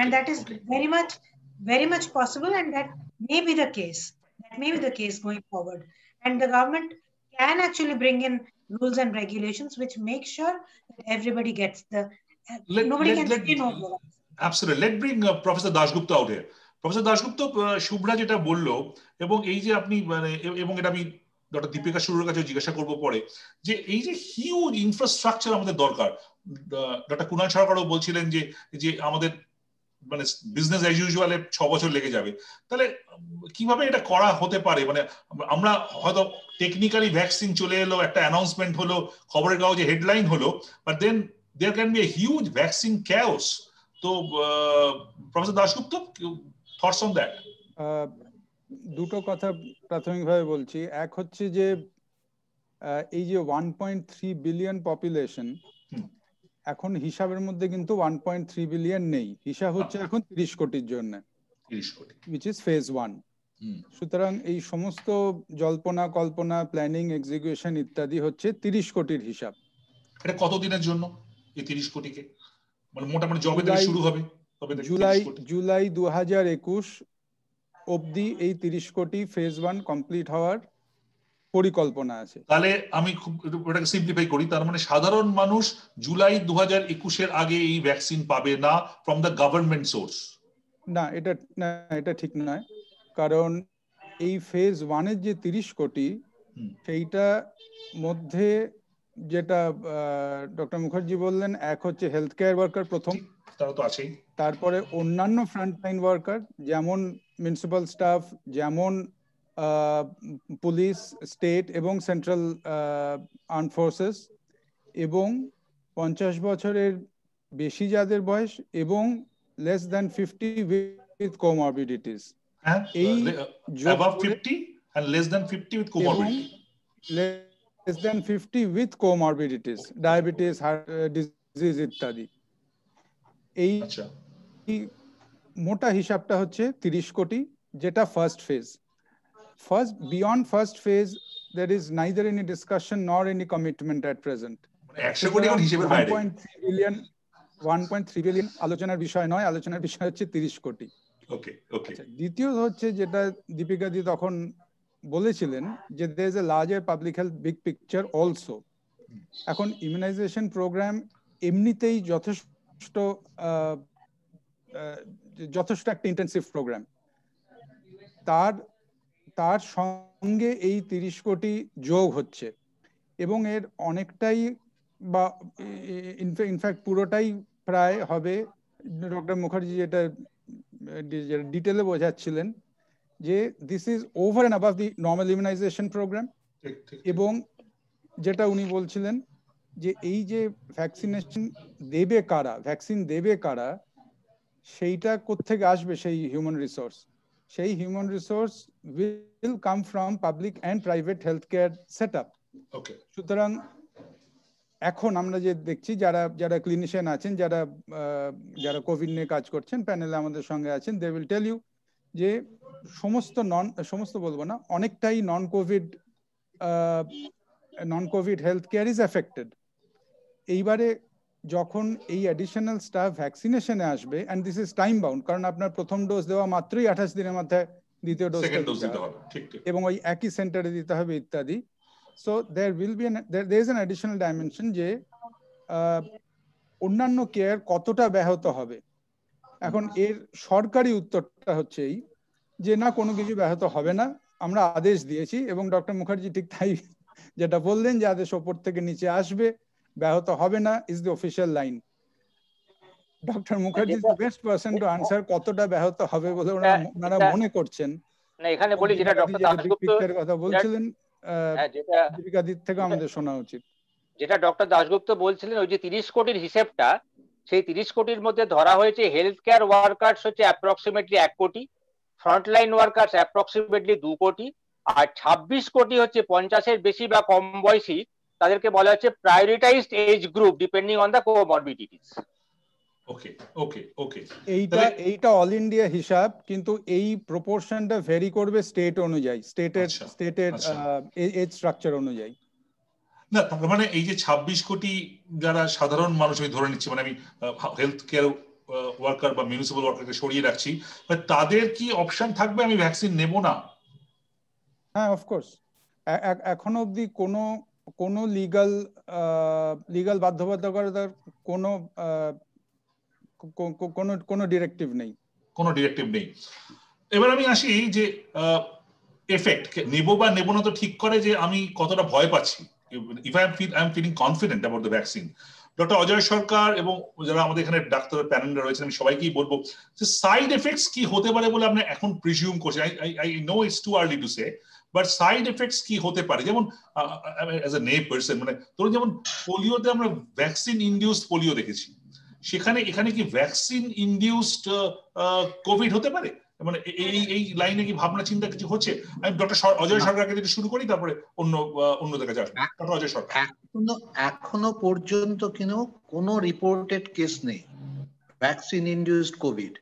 S3: and that is very much possible, and that may be the case. That may be the case going forward. And the government can actually bring in rules and regulations which make sure that everybody gets the, nobody can say no.
S1: Absolutely. Let's bring Professor Dasgupta out here. Professor Dasgupta, Shubhra যেটা বললো, এবং এই যে আপনি এবং এটা আমি ডক্টর দীপিকা সুরের কাছে জিজ্ঞাসা করবো পরে, যে এই যে হিউজ ইনফ্রাস্ট্রাকচার আমাদের দরকার, ডক্টর কুণাল সরকারও বলছিলেন যে আমাদের মানে বিজনেস অ্যাজ ইউজুয়ালে 6 বছর লেগে যাবে, তাহলে কিভাবে এটা করা হতে পারে? মানে আমরা হয়তো টেকনিক্যালি ভ্যাকসিন চলে এলো, একটা অ্যানাউন্সমেন্ট হলো, খবরের কাগজে হেডলাইন হলো, but then there can be a huge vaccine chaos. তো professor Dasgupta, thoughts on that?
S4: দুটো কথা প্রাথমিকভাবে বলছি। এক হচ্ছে যে এই যে 1.3 বিলিয়ন পপুলেশন, এখন হিসাবের মধ্যে কিন্তু 1.3 বিলিয়ন নেই, হিসাব হচ্ছে এখন 30 কোটির জন্য,
S1: 30 কোটি,
S4: which is phase 1। সুতরাং এই সমস্ত জল্পনা কল্পনা, প্ল্যানিং, এক্সিকিউশন ইত্যাদি হচ্ছে 30 কোটির হিসাব।
S1: এটা কত দিনের জন্য এই 30 কোটিকে, মানে মোটামুটি জবে থেকে শুরু হবে?
S4: জুলাই 2021 অবধি এই 30 কোটি ফেজ 1 কমপ্লিট হওয়ার পরিকল্পনা আছে।
S1: তাহলে আমি খুব এটাকে সিম্পলিফাই করি, তার মানে সাধারণ মানুষ জুলাই 2021 আগে এই ভ্যাকসিন পাবে না ফ্রম দ্য গভর্নমেন্ট সোর্স?
S4: না, এটা ঠিক নয়, কারণ এই ফেজ 1 এর যে 30 কোটি, সেইটা মধ্যে যেটা ডক্টর মুখার্জি বললেন, এক হচ্ছে হেলথ কেয়ার ওয়ার্কার প্রথম, তারপরে অন্যান্য ফ্রন্টলাইন ওয়ার্কার যেমন মিউনিসিপাল স্টাফ, যেমন পুলিশ, স্টেট এবং সেন্ট্রাল আর্মড ফোর্সেস, এবং 50 বছরের বেশি যাদের বয়স, এবং লেস দ্যান 50 উইথ কোমরবিডিটিস। এই
S1: above 50 and less than 50 with comorbidity,
S4: less than 50 with comorbidities, diabetes, heart disease ইত্যাদি। এই মোটা হিসাবটা হচ্ছে 30 কোটি, যেটা first phase. Beyond first phase, there is neither any discussion nor any commitment at present. 1.3 billion আলোচনার বিষয় নয়, আলোচনার বিষয় হচ্ছে 30 কোটি। দ্বিতীয় হচ্ছে যেটা দীপিকা দি তখন বলেছিলেন, যে there is a larger public health big picture also. এখন ইমিউনাইজেশন প্রোগ্রাম এমনিতেই যথেষ্ট একটা ইন্টেন্সিভ প্রোগ্রাম, তার সঙ্গে এই 30 কোটি যোগ হচ্ছে, এবং এর অনেকটাই বা ইনফ্যাক্ট পুরোটাই প্রায় হবে, ডক্টর মুখার্জি যেটা ডিটেলে বোঝাচ্ছিলেন, যে this is over and above the normal immunisation programme. এবং যেটা উনি বলছিলেন, যে এই যে ভ্যাকসিনেশন দেবে কারা, ভ্যাকসিন দেবে কারা, সেইটা কোত্থেকে আসবে সেই হিউম্যান রিসোর্স? সেই human resource will come from public and private healthcare setup. সুতরাং এখন আমরা যে দেখছি, যারা ক্লিনিশিয়ান আছেন, যারা কোভিড নিয়ে কাজ করছেন, প্যানেলে আমাদের সঙ্গে আছেন, they will tell you যে সমস্ত বলবো না, অনেকটাই non COVID health care is affected. এইবারে যখন এই অ্যাডিশনাল স্টাফ ভ্যাকসিনেশনে আসবে, and this is time bound, কারণ আপনার প্রথম ডোজ দেওয়া মাত্রই 28 দিনের মাথায় দ্বিতীয় ডোজ দিতে হবে, এবং ওই একই সেন্টারে দিতে হবে ইত্যাদি। So there is an additional dimension, যে অন্যান্য কেয়ার কতটা ব্যাহত হবে। এখন এর সরকারি উত্তরটা হচ্ছে এই, যে না, কোনো কিছু ব্যাহত হবে না, আমরা আদেশ দিয়েছি, এবং ডক্টর মুখার্জি ঠিক তাই যেটা বললেন, যে আদেশ ওপর থেকে নিচে আসবে, ব্যাহত হবে না, is the official line. Doctor Mukherjee is the best person to answer কতটা ব্যাহত হবে বলে ওনারা মনে করছেন।
S7: না, এখানে বলি যেটা ডক্টর দাশগুপ্তের
S4: কথা বলছিলেন, দীপিকা দিক থেকে আমাদের শোনা উচিত।
S7: যেটা ডক্টর দাশগুপ্ত বলছিলেন, ওই যে 30 কোটির হিসেবটা, সেই 30 কোটির মধ্যে ধরা হয়েছে হেলথ কেয়ার ওয়ার্কার্স হচ্ছে অ্যাপ্রক্সিমেটলি 1 কোটি, ফ্রন্টলাইন ওয়ার্কার্স অ্যাপ্রক্সিমেটলি 2 কোটি, আর 26 কোটি হচ্ছে 50-এর বেশি বা কম বয়সী, তাদেরকে বলা হচ্ছে prioritised age group depending on the comorbidities.
S1: Okay okay okay,
S4: এইটা অল ইন্ডিয়া হিসাব, কিন্তু এই প্রপোর্শনটা ভেরি করবে স্টেট অনুযায়ী, স্টেটের এজ স্ট্রাকচার অনুযায়ী।
S1: না তার মানে এই যে 26 কোটি যারা সাধারণ মানুষ, আমি ধরে নিচ্ছি, মানে আমি হেলথ কেয়ার ওয়ার্কার বা মিউনিসিপাল ওয়ার্কারকে সরিয়ে রাখছি, তাদের কি অপশন থাকবে আমি ভ্যাকসিন নেব না?
S4: হ্যাঁ, অফকোর্স। এখনো অবধি কোনো লিগাল বাধ্যবাধকতার কোনো ডিরেক্টিভ নেই,
S1: কোনো ডিরেক্টিভ নেই। এবার আমি আসি যে এফেক্ট নেব বা নেব না তো ঠিক করে যে আমি কতটা ভয় পাচ্ছি। if I am feeling confident about the vaccine. Doctor Ajay Sarkar এবং যারা আমাদের এখানে ডাক্তারের প্যানেলে রয়েছেন, আমি সবাইকেই বলবো যে সাইড এফেক্টস কি হতে পারে বলে আপনি এখন প্রিজিউম করছেন। I know it's too early to say, but side effects কি হতে পারে? যেমন অ্যাজ এ নে পারসন, মানে ধরুন যেমন পোলিওতে আমরা ভ্যাকসিন ইনডিউসড পোলিও দেখেছি, এখানে কি ভ্যাকসিন ইনডিউসড কোভিড হতে পারে? মানে এই লাইনে কি ভাবনা চিন্তা কিছু হচ্ছে? আমি ডক্টর অজয় সরকারকে যদি শুরু করি, তারপরে অন্যদের কাছে আসবো। ডক্টর অজয় সরকার।
S8: এখনো পর্যন্ত কোনো রিপোর্টেড কেস নেই ভ্যাকসিন ইনডিউসড কোভিড।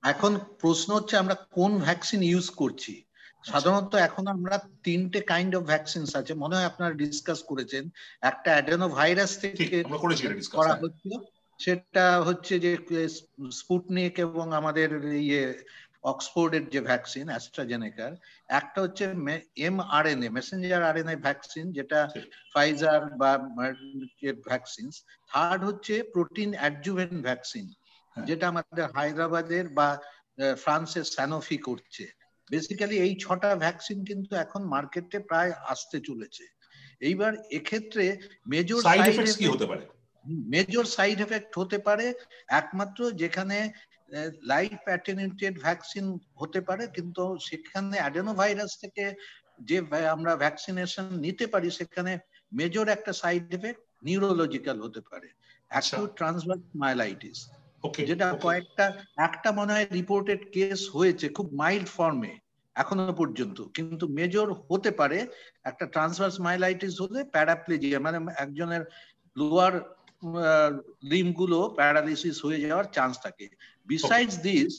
S8: এখন প্রশ্ন হচ্ছে আমরা কোন ভ্যাকসিন ইউজ করছি। সাধারণত এখন আমরা 3টে কাইন্ড অফ ভ্যাকসিনস আছে, মনে হয় আপনারা ডিসকাস করেছেন। একটা অ্যাডেনো ভাইরাস থেকে করা হচ্ছে, সেটা হচ্ছে যে স্পুটনিক এবং আমাদের অক্সফোর্ডের যে ভ্যাকসিন অ্যাস্ট্রাজেনেকার। একটা হচ্ছে mRNA মেসেঞ্জার আরএনএ ভ্যাকসিন, যেটা ফাইজার বা ভ্যাকসিনস। থার্ড হচ্ছে প্রোটিন অ্যাডজুভেন্ট ভ্যাকসিন, যেটা আমাদের হায়দ্রাবাদের বা ফ্রান্সের স্যানোফি করছে। বেসিক্যালি এই 6টা ভ্যাকসিন কিন্তু এখন মার্কেটে প্রায় আসতে চলেছে। এইবার এক্ষেত্রে মেজর সাইড এফেক্টস কি হতে পারে? মেজর সাইড এফেক্ট হতে পারে একমাত্র যেখানে লাইফ অ্যাটেনুয়েটেড ভ্যাকসিন হতে পারে, কিন্তু সেখানে অ্যাডেনোভাইরাস থেকে যে আমরা ভ্যাকসিনেশন নিতে পারি, সেখানে মেজর একটা সাইড এফেক্ট নিউরোলজিক্যাল হতে পারে, অ্যাকিউট ট্রান্সভার্স মাইলাইটিস, যেটা একটা মনে হয় রিপোর্টেড কেস হয়েছে খুব মাইল্ড ফর্মে এখনো পর্যন্ত, কিন্তু মেজর হতে পারে একটা ট্রান্সভার্স মাইলাইটিস হলে প্যারাপ্লেজিয়া, মানে একজনের লোয়ার লিম্ব গুলো প্যারালিসিস হয়ে যাওয়ার চান্স থাকে। বিসাইডস দিস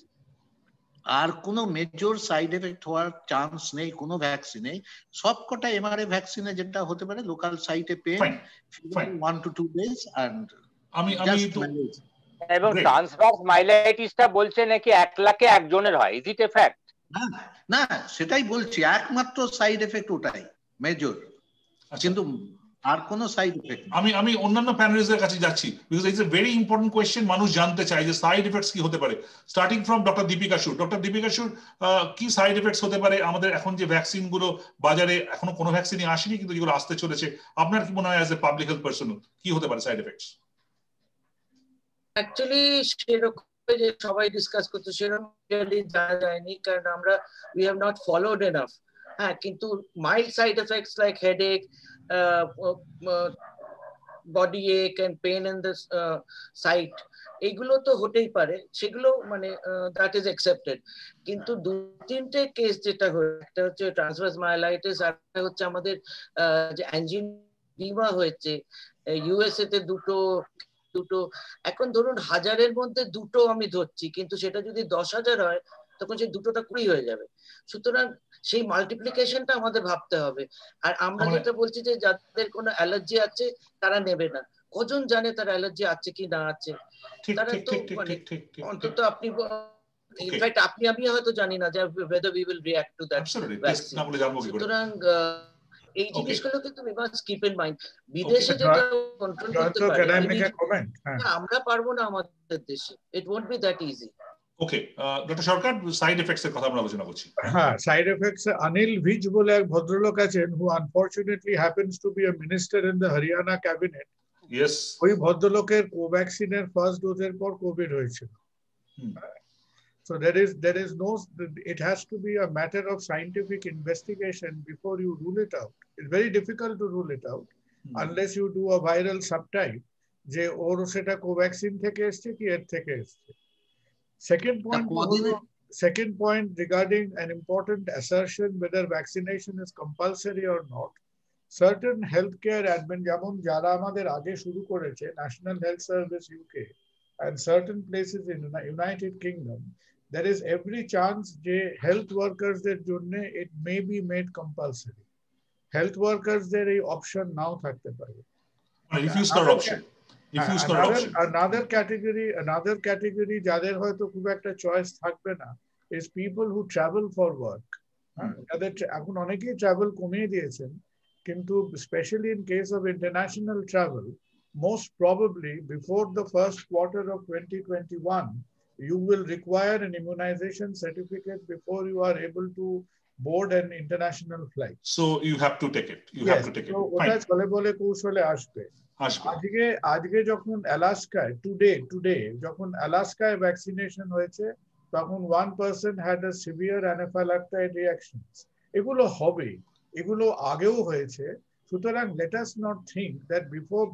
S8: আর কোনো মেজর সাইড এফেক্ট হওয়ার চান্স নেই কোনো ভ্যাকসিনে। সবকটা এমআরএ ভ্যাকসিনে যেটা হতে পারে লোকাল সাইটে পেন 1 to 2 days and
S7: এবং ট্রান্সভার্স মাইলাইটিসটা বলছে নাকি 1 লাখে একজনের হয়। Is it A fact?
S8: না, সেটাই বলছি, একমাত্র সাইড এফেক্ট ওটাই মেজর, কিন্তু আর কোন সাইড এফেক্ট।
S1: আমি অন্যান্য প্যানেলিস্টদের কাছে যাচ্ছি, because it's a very important question. মানুষ জানতে চায় যে সাইড এফেক্টস কি হতে পারে। Starting from doctor Deepika Sur. Doctor Deepika সুর, কি সাইড এফেক্টস হতে পারে আমাদের এখন যে ভ্যাকসিন গুলো বাজারে, এখনো কোনো ভ্যাকসিনই আসেনি কিন্তু যেগুলো আসতে চলেছে, আপনার কি মনে হয় as a public health person কি হতে পারে সাইড এফেক্টস?
S6: অ্যাকচুয়ালি সেরকম যে সবাই ডিসকাস করতে সেরকম জানা যায়নি, কারণ আমরা we have not followed enough. হ্যাঁ, কিন্তু mild side effects like headache, body ache and pain in the site, এগুলো তো হতেই পারে, সেগুলো মানে দ্যাট ইজ অ্যাকসেপ্টেড। কিন্তু 2-3টে কেস যেটা হয়েছে, একটা হচ্ছে ট্রান্সভার্স মাইলাইটিস, আর একটা হচ্ছে আমাদের যে অ্যাঞ্জিওডিমা হয়েছে ইউএসএ তে দুটো। এখন ধরুন 1000-এর মধ্যে 2টো আমি ধরছি, কিন্তু সেটা যদি 10,000 হয় তখন সেই 2টোটা 20 হয়ে যাবে। সুতরাং সেই মাল্টিপ্লিকেশনটা আমাদের ভাবতে হবে। আর আমরা যেটা বলছি যে যাদের কোনো অ্যালার্জি আছে তারা নেবে না, কজন জানে তার অ্যালার্জি আছে কি না আছে? তারা তো মানে অন্তত আপনি ইনফ্যাক্ট আমি হয়তো জানি না যে whether we will react to that vaccine। সুতরাং এই জিনিসগুলো কিন্তু we must keep in mind। বিদেশে যেটা কন্ট্রোল করতে পারে আমরা পারবো না আমাদের দেশে। It won't be that easy।
S1: Okay, doctor Sarkar, side effects এর কথা আমরা আলোচনা করছি।
S2: হ্যাঁ, সাইড এফেক্টস অনিল ভিজ বলে এক ভদ্রলোক আছেন, who unfortunately happens to be a minister in the Haryana cabinet।
S1: Yes,
S2: ওই ভদ্রলোকের কোভ্যাক্সিনের ফার্স্ট ডোজের পর কোভিড হয়েছিল। So there is no, it has to be a matter of scientific investigation before you rule it out. It's very difficult to rule it out unless you do a viral subtype. যে ওর সেটা কোভ্যাক্সিন থেকে এসছে কি এর থেকে এসছে। Second point regarding an important assertion whether vaccination is compulsory or not. Certain healthcare admin যেমন যারা আমাদের আগে শুরু করেছে National Health Service UK and certain places in United Kingdom, there is every chance যে health workers দের জন্য it may be made compulsory. Health workers দের এই option নাও থাকতে পারে।
S1: Refuse করার option.
S2: Another category যাদের হয়তো খুব একটা চয়েস থাকবে না is people who travel for work. যাদের এখন অনেকেই travel কমিয়ে দিয়েছেন, কিন্তু especially in case of international travel, most probably before the first quarter of 2021, you will require an immunization certificate before you are able to board an international flight.
S1: So you have to take it. Have to take it.
S2: ওটা চলে বলে কৌশলে আসবে। আজকে যখন আলাস্কায় টুডে যখন আলাস্কায় ভ্যাকসিনেশন হয়েছে তখন 1% had a severe anaphylactic reactions. এগুলো হবে, এগুলো আগেও হয়েছে। সুতরাং let us not think that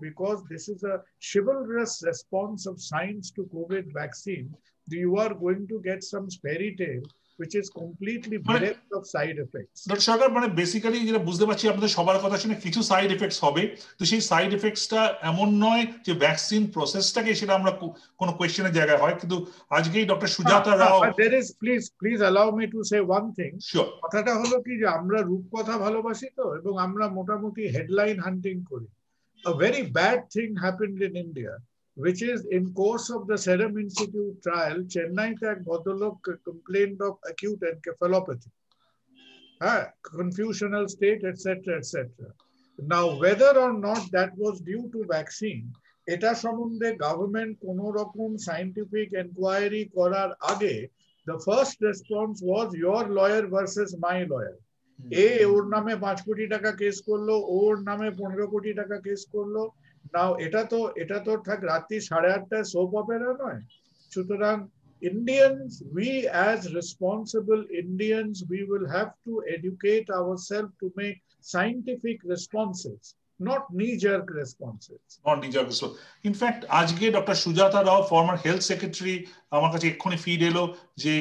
S2: because this is a chivalrous response of science to COVID vaccine, you are going to get some fairy tale which is completely bereft of side effects.
S1: Doctor Sarkar, মানে বেসিক্যালি যেটা বুঝতে পারছি আপনাদের সবার কথা শুনে কিছু সাইড এফেক্টস হবে, তো সেই সাইড এফেক্টসটা এমন নয় যে ভ্যাকসিন প্রসেসটাকে সেটা আমরা কোনো কোয়েশ্চেনের জায়গায় হয়, কিন্তু আজকেই doctor Sujata Rao
S2: there is please allow me to say one thing.
S1: Sure.
S2: কথাটা হলো কি যে আমরা রূপকথা ভালোবাসি তো, এবং আমরা মোটামুটি হেডলাইন হান্টিং করি। A very bad thing happened in India, which is in course of the Serum Institute trial, Chennai tak bhodolok complained of acute encephalopathy, confusional state, etc., etc. Now, whether or not that was due to vaccine, এটা সম্বন্ধে গভর্নমেন্ট কোন রকম সায়েন্টিফিক এনকোয়ারি করার আগে the first response was your lawyer versus my lawyer. ওর নামে 5 কোটি টাকা কেস করলো, ওর নামে 15 কোটি টাকা কেস করলো। নাও এটা তো থাক রাত্রি 8:30 সোপ অপেরা নয়। সুতরাং Indians, we as responsible Indians, we will have to educate ourselves to make scientific responses, not knee-jerk responses.
S1: In fact, আজকে ডক্টর সুজাতা রাও, ফর্মার হেলথ সেক্রেটারি, আমার কাছে এক্ষুনি ফিড এলো যে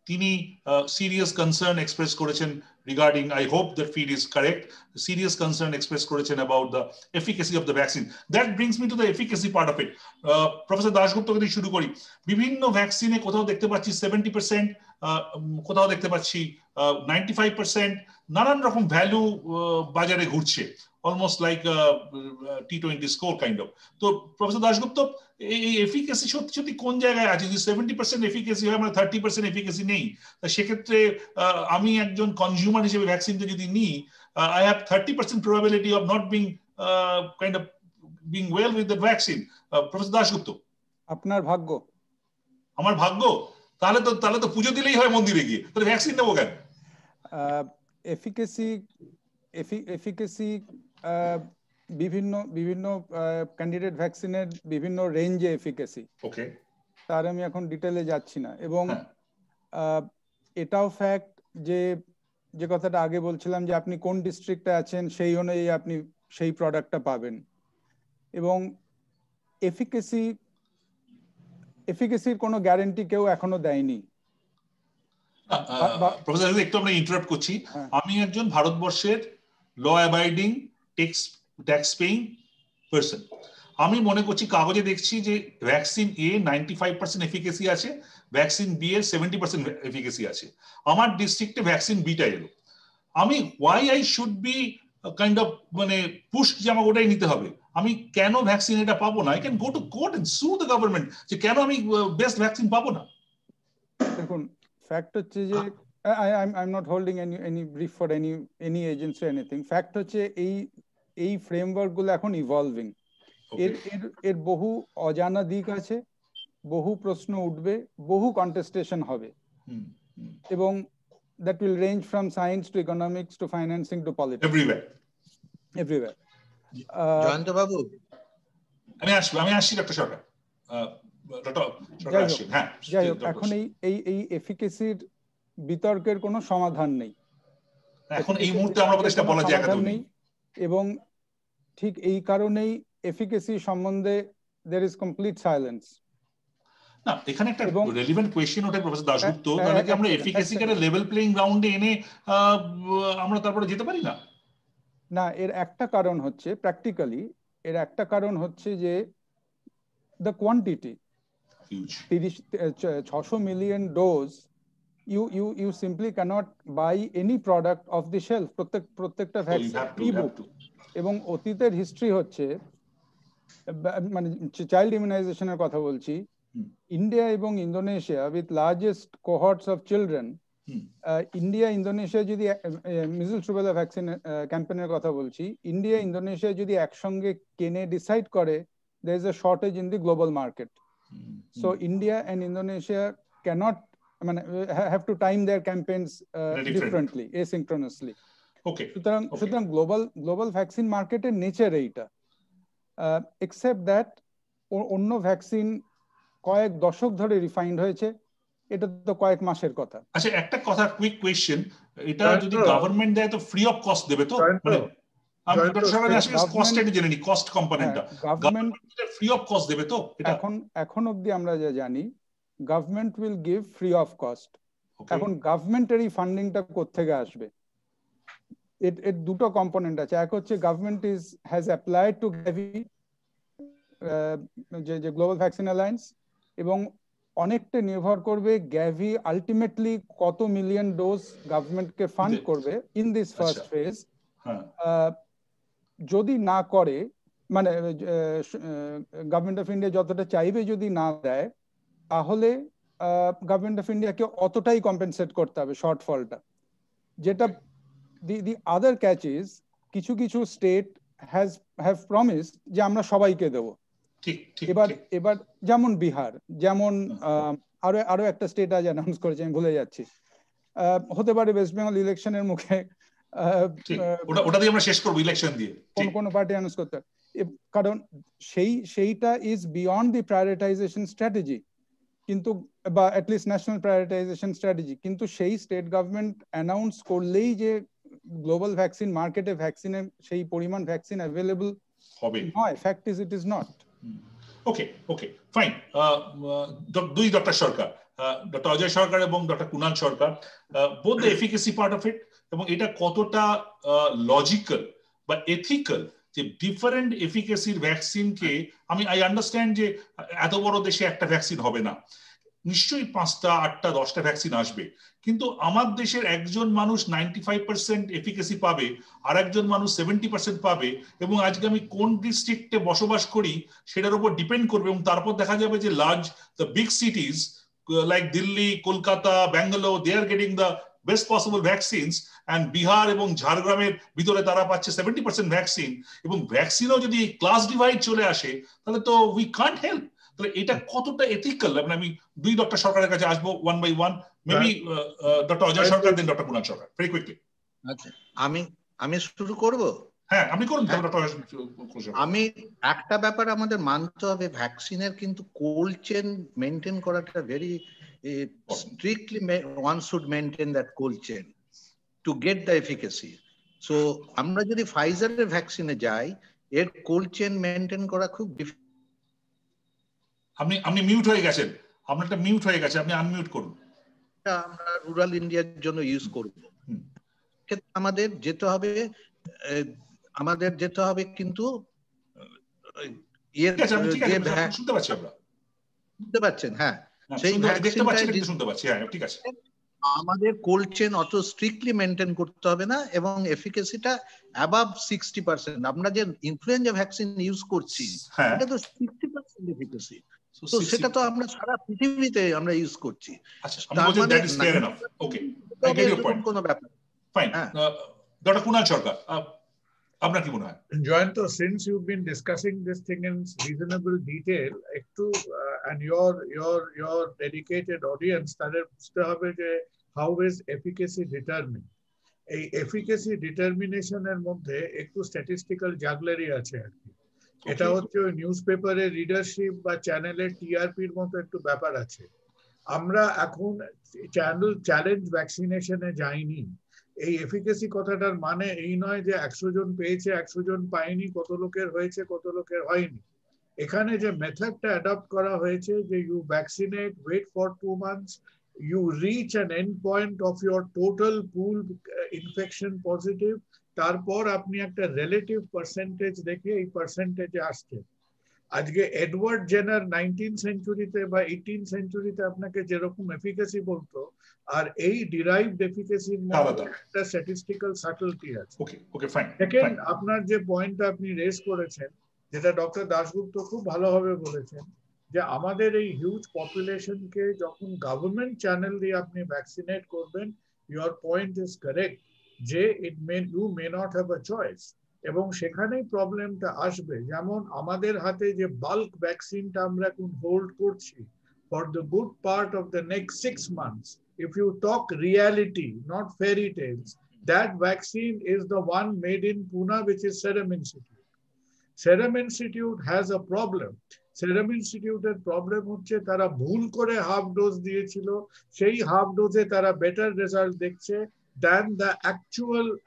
S1: তিনি সিরিয়াস কনসার্ন এক্সপ্রেস করেছেন regarding, I hope the feed is correct, serious concern expressed করেছেন about the efficacy of the vaccine. That brings me to the efficacy part of it. Professor Dasgupta থেকে শুরু করি। বিভিন্ন ভ্যাকসিনে কোথাও দেখতে পাচ্ছি 70%, কোথাও দেখতে পাচ্ছি 95%, নানান রকম ভ্যালু বাজারে ঘুরছে, almost like a T20 score kind of. তো প্রফেসর দাশগুপ্ত, এই এফিকাসি সত্যি কোন জায়গায় আছে? যে 70% এফিকাসি হয়, মানে 30% এফিকাসি নেই, তা সেক্ষেত্রে আমি একজন কনজিউমার হিসেবে ভ্যাকসিনটা যদি নিই, I have 30% probability of not being kind of being well with the vaccine. Professor Dasgupta,
S4: আপনার ভাগ্য।
S1: আমার ভাগ্য? তাহলে তো পুজো দিলেই হয় মন্দিরে গিয়ে, তাহলে ভ্যাকসিন নেবো কেন?
S4: এফিকাসি বিভিন্ন ক্যান্ডিডেট ভ্যাকসিনের বিভিন্ন রেঞ্জে এফিকাসি,
S1: ওকে,
S4: তার আমি এখন ডিটেলে যাচ্ছি না। এবং এটাও ফ্যাক্ট যে কথাটা আগে বলছিলাম যে আপনি কোন ডিস্ট্রিক্টে আছেন সেই অনুযায়ী আপনি সেই প্রোডাক্টটা পাবেন। এবং এফিকাসির কোনো গ্যারান্টি কেউ এখনো দেয়নি।
S1: প্রফেসর, একটু আমরা ইন্টারাপ্ট করছি। আমি একজন ভারতবর্ষের law abiding tax paying person. আমি মনে করছি, কাগজে দেখছি যে ভ্যাকসিন এ 95% এফিকাসি আছে, ভ্যাকসিন বি এর 70% এফিকাসি আছে। আমার ডিস্ট্রিক্টে ভ্যাকসিন বিটা এলো। আমি why I should be kind of মানে পুশ যে আমাকে ওটাই নিতে হবে? আমি কেন ভ্যাকসিন এটা পাবো না? I can go to court and sue the government যে কেন আমি বেস্ট ভ্যাকসিন পাবো না।
S4: দেখুন, ফ্যাক্ট হচ্ছে যে I'm not holding any brief for any agency or anything. Fact হচ্ছে এই ফ্রেমওয়ার্ক গুলো এখন ইভলভিং। এর বহু অজানা দিক আছে, বহু প্রশ্ন উঠবে, বহু কন্টেস্টেশন হবে, এবং that will range from science to economics to financing to politics, everywhere.
S8: Jayanta বাবু,
S1: আমি আসছি ডক্টর সরকার।
S4: যাই হোক, এখন এই এফিকাসির বিতর্কের কোনো সমাধান নেই
S1: এখন এই মুহূর্তে, আমরা বলা জায়গা নেই।
S4: এবং ঠিক এই কারণেই এফিকেসি সম্বন্ধে there is complete silence.
S1: না, এখানে একটা রেলেভেন্ট কোয়েশ্চেন ওঠে প্রফেসর দাশগুপ্ত, তাহলে কি আমরা এফিকেসিকে লেভেল প্লেইং গ্রাউন্ডে এনে আমরা তারপরে যেতে পারি না?
S4: না, এর একটা কারণ হচ্ছে প্র্যাকটিক্যালি, এর একটা কারণ হচ্ছে যে the quantity, 600 million dose, you simply cannot buy any product off the shelf. প্রত্যেকটা ভ্যাকসিন এবং অতীতের হিস্ট্রি হচ্ছে, মানে চাইল্ড ইমিউনাইজেশনের কথা বলছি, ইন্ডিয়া এবং Indonesia with largest cohorts of children, India Indonesia যদি মিজলস রুবেলা ভ্যাকসিন ক্যাম্পেইনের কথা বলছি, ইন্ডিয়া ইন্দোনেশিয়া যদি একসঙ্গে কেনে ডিসাইড করে, there is a shortage in the global market. So India and Indonesia cannot, have to time their campaigns differently, asynchronously.
S1: Okay.
S4: সুতরাং global vaccine markeটের নেচার এইটা, except that অন্য ভ্যাকসিন কয়েক দশক ধরে রিফাইন্ড হয়েছে, এটা তো কয়েক মাসের কথা।
S1: আচ্ছা, একটা কথা, কুইক কোয়েশ্চেন, এটা যদি গভর্নমেন্ট দেয় তো ফ্রি অফ কস্ট দেবে তো?
S4: এখন অব্দি আমরা যা জানি, government will give free of cost. এখন গভর্নমেন্টের এই ফান্ডিংটা কোত্থেকে আসবে? এর দুটো কম্পোনেন্ট আছে। এক হচ্ছে government has applied to Gavi, যে গ্লোবাল ভ্যাকসিন অ্যালায়েন্স, এবং অনেকটা নির্ভর করবে গ্যাভি আলটিমেটলি কত মিলিয়ন ডোজ গভর্নমেন্টকে ফান্ড করবে ইন দিস ফার্স্ট ফেজ। যদি না করে, মানে গভর্নমেন্ট অফ ইন্ডিয়া যতটা চাইবে যদি না দেয়, তাহলে গভর্নমেন্ট অফ ইন্ডিয়াকে অতটাই কম্পেনসেট করতে হবে শর্টফলটা। যেটা দি আদার ক্যাচ ইজ, কিছু কিছু স্টেট হ্যাভ প্রমিস যে আমরা সবাইকে দেবো। এবার যেমন বিহার, যেমন আরো একটা স্টেট আজ অ্যানাউন্স করেছে, আমি ভুলে যাচ্ছি, হতে পারে ওয়েস্ট বেঙ্গল ইলেকশনের মুখে
S1: ওটা দিয়ে আমরা শেষ করব, ইলেকশন দিয়ে
S4: কোন পার্টি অ্যানাউন্স করতে, কারণ সেইটা is beyond the prioritization strategy, কিন্তু বা অ্যাটলিস্ট ন্যাশনাল প্রায়োরিটাইজেশন স্ট্র্যাটেজি, কিন্তু সেই স্টেট গভর্নমেন্ট অ্যানাউন্স করলেই যে গ্লোবাল ভ্যাকসিন মার্কেটে ভ্যাকসিনের সেই পরিমাণ ভ্যাকসিন অ্যাভেলেবল হবে নয়, fact is it is not.
S1: Okay fine. দুই ডক্টর সরকার, ডক্টর অজয় সরকার এবং doctor Kunal Sarkar, both the efficacy part of it, এবং এটা কতটা লজিক্যাল বা এথিক্যাল যে ডিফারেন্ট এফিকেসির ভ্যাকসিনকে, আই আন্ডারস্ট্যান্ড যে এত বড় দেশে একটা ভ্যাকসিন হবে না, নিশ্চয়ই 5টা 8টা 10টা ভ্যাকসিন আসবে, কিন্তু আমার দেশের একজন মানুষ 95% এফিকেসি পাবে, আর একজন মানুষ 70% পাবে, এবং আজকে আমি কোন ডিস্ট্রিক্টে বসবাস করি সেটার উপর ডিপেন্ড করবে, এবং তারপর দেখা যাবে যে the big cities like Delhi, Kolkata, Bangalore, they are getting the best possible vaccines, and Bihar এবং ঝাড়গ্রামের ভিতরে তারা পাচ্ছে 70% ভ্যাকসিন, এবং ভ্যাকসিনও যদি ক্লাস ডিভাইড চলে আসে তাহলে তো উই কান্ট হেল্প। তাহলে এটা কতটা এথিক্যাল? আমি দুই ডক্টর সরকারের কাছে আসবো one by one, maybe doctor Ajay Sarkar, then doctor Kunal Sarkar, very quickly.
S8: আচ্ছা, আমি শুরু করব।
S1: হ্যাঁ, আপনি করুন।
S8: আমি একটা ব্যাপার আমাদের মানতে হবে, ভ্যাকসিনের কিন্তু কোল্ড চেন মেনটেন করাটা very strictly, one should maintain that cold chain to get the efficacy. So আমরা যদি ফাইজারের ভ্যাকসিনে যাই, এর কোল্ড চেন মেনটেন করা খুব ডিফিকাল্ট।
S1: আপনি মিউট হয়ে গেছেন, আপনারটা মিউট হয়ে গেছে, আপনি আনমিউট করুন।
S8: আমরা রুরাল ইন্ডিয়ার জন্য ইউজ করব, আমাদের যেতে হবে কিন্তু
S1: শুনতে পাচ্ছি, আমরা
S8: শুনতে পাচ্ছেন? হ্যাঁ, সেই
S1: শুনতে পাচ্ছি, হ্যাঁ ঠিক আছে।
S8: আমাদের কোল্ড চেন অত স্ট্রিক্টলি মেনটেন করতে হবে না, এবং এফিকেসিটা অ্যাবাভ 60%। আমরা যে ইনফ্লুয়েঞ্জা ভ্যাকসিন ইউজ করছি এটা তো 60% এফিকেসি, তো সেটা তো আমরা সারা পৃথিবীতে আমরা ইউজ করছি। কোনো ব্যাপার।
S1: ডক্টর কুনাল সরকার, আপনার কি মনে হয়?
S2: Jayanta, since you've been discussing this thing in reasonable detail, একটু and your dedicated audience তাদের বুঝতে হবে যে how is efficacy determined। এই efficacy determination এর মধ্যে একটু statistical jugglery আছে আর কি। এটা হচ্ছে ওই নিউজপেপারের রিডারশিপ বা চ্যানেলের টিআরপির মতো একটু ব্যাপার আছে। আমরা এখন চ্যালেঞ্জ ভ্যাকসিনেশনে যাইনি, এই এফিকেসি কথাটার মানে এই নয় যে 100 জন পেয়েছে 100 জন পায়নি, কত লোকের হয়েছে কত লোকের হয়নি। এখানে যে মেথডটা অ্যাডপ্ট করা হয়েছে যে you vaccinate, wait for 2 months, you reach an end point of your total pool infection positive, তারপর আপনি একটা রিলেটিভ পার্সেন্টেজ দেখে এই পার্সেন্টেজে আসছে। আজকে এডওয়ার্ড জেনার 19th সেঞ্চুরিতে বা 18th সেঞ্চুরিতে আপনাকে যেরকম এফিকেসি বলতো, আর এই ডিরাইভড এফিকেসির মধ্যে একটা স্ট্যাটিস্টিক্যাল সাটলটি আছে। সেকেন্ড, আপনার যে পয়েন্টটা আপনি রেজ করেছেন, যেটা ডক্টর দাশগুপ্ত খুব ভালোভাবে বলেছেন, যে আমাদের এই হিউজ পপুলেশনকে যখন গভর্নমেন্ট চ্যানেল দিয়ে আপনি ভ্যাকসিনেট করবেন, ইউর পয়েন্ট ইজ কারেক্ট, যে you may not have a choice, এবং সেখানেই প্রবলেমটা আসবে। যেমন আমাদের হাতে যে বাল্ক ভ্যাকসিনটা আমরা এখন হোল্ড করছি for the good part of the next 6 months, if you talk reality, not fairy tales, that vaccine is the one made in Pune, which is Serum Institute. Serum Institute has a problem. Serum Institute's problem হচ্ছে তারা ভুল করে হাফ ডোজ দিয়েছিল, সেই হাফ ডোজে তারা বেটার রেজাল্ট দেখছে than the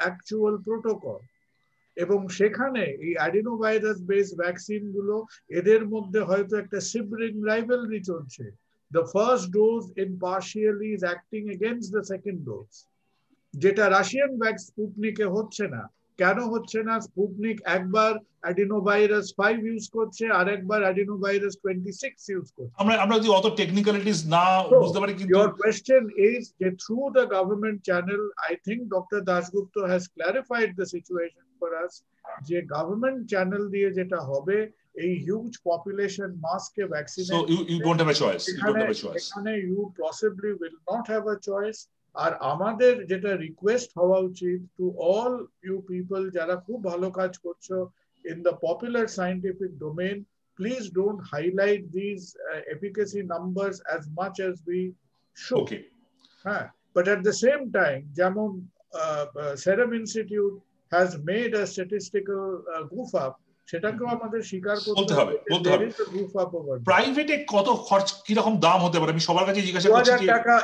S2: actual protocol. এবং সেখানে এই অ্যাডিনোভাইরাস বেসড ভ্যাকসিন গুলো, এদের মধ্যে হয়তো একটা সিবলিং রাইভালরি চলছে। The first dose impartially is acting against the second dose, যেটা রাশিয়ান ভ্যাকসিন স্পুটনিকে হচ্ছে না। কেন হচ্ছে না? স্পুটনিক একবার অ্যাডিনোভাইরাস 5 ইউজ করছে, আর একবার অ্যাডিনোভাইরাস 26 ইউজ করছে।
S1: আমরা যদি অত টেকনিক্যালিটিস না বুঝতে পারি, কিন্তু
S2: your question is that through the government channel, I think Dr. Dasgupta has clarified the situation for us, যে গভর্নমেন্ট চ্যানেল দিয়ে যেটা হবে, এই হিউজ পপুলেশন মাসকে vaccinate,
S1: so you don't have a choice,
S2: এখানে you possibly will not have a choice। আর আমাদের যেটা রিকোয়েস্ট হওয়া উচিত টু অল ইউ পিপল যারা খুব ভালো কাজ করছো in the popular scientific domain, please don't highlight these efficacy numbers as much as we should.
S1: Okay.
S2: But at the same time, যেমন Serum Institute has made a statistical goof up, সেটাকেও আমাদের স্বীকার করতে হবে।
S1: প্রাইভেটে কত খরচ, কি রকম দাম হতে পারে? আমি সবার কাছে জিজ্ঞাসা করছি।
S2: 2000 টাকা,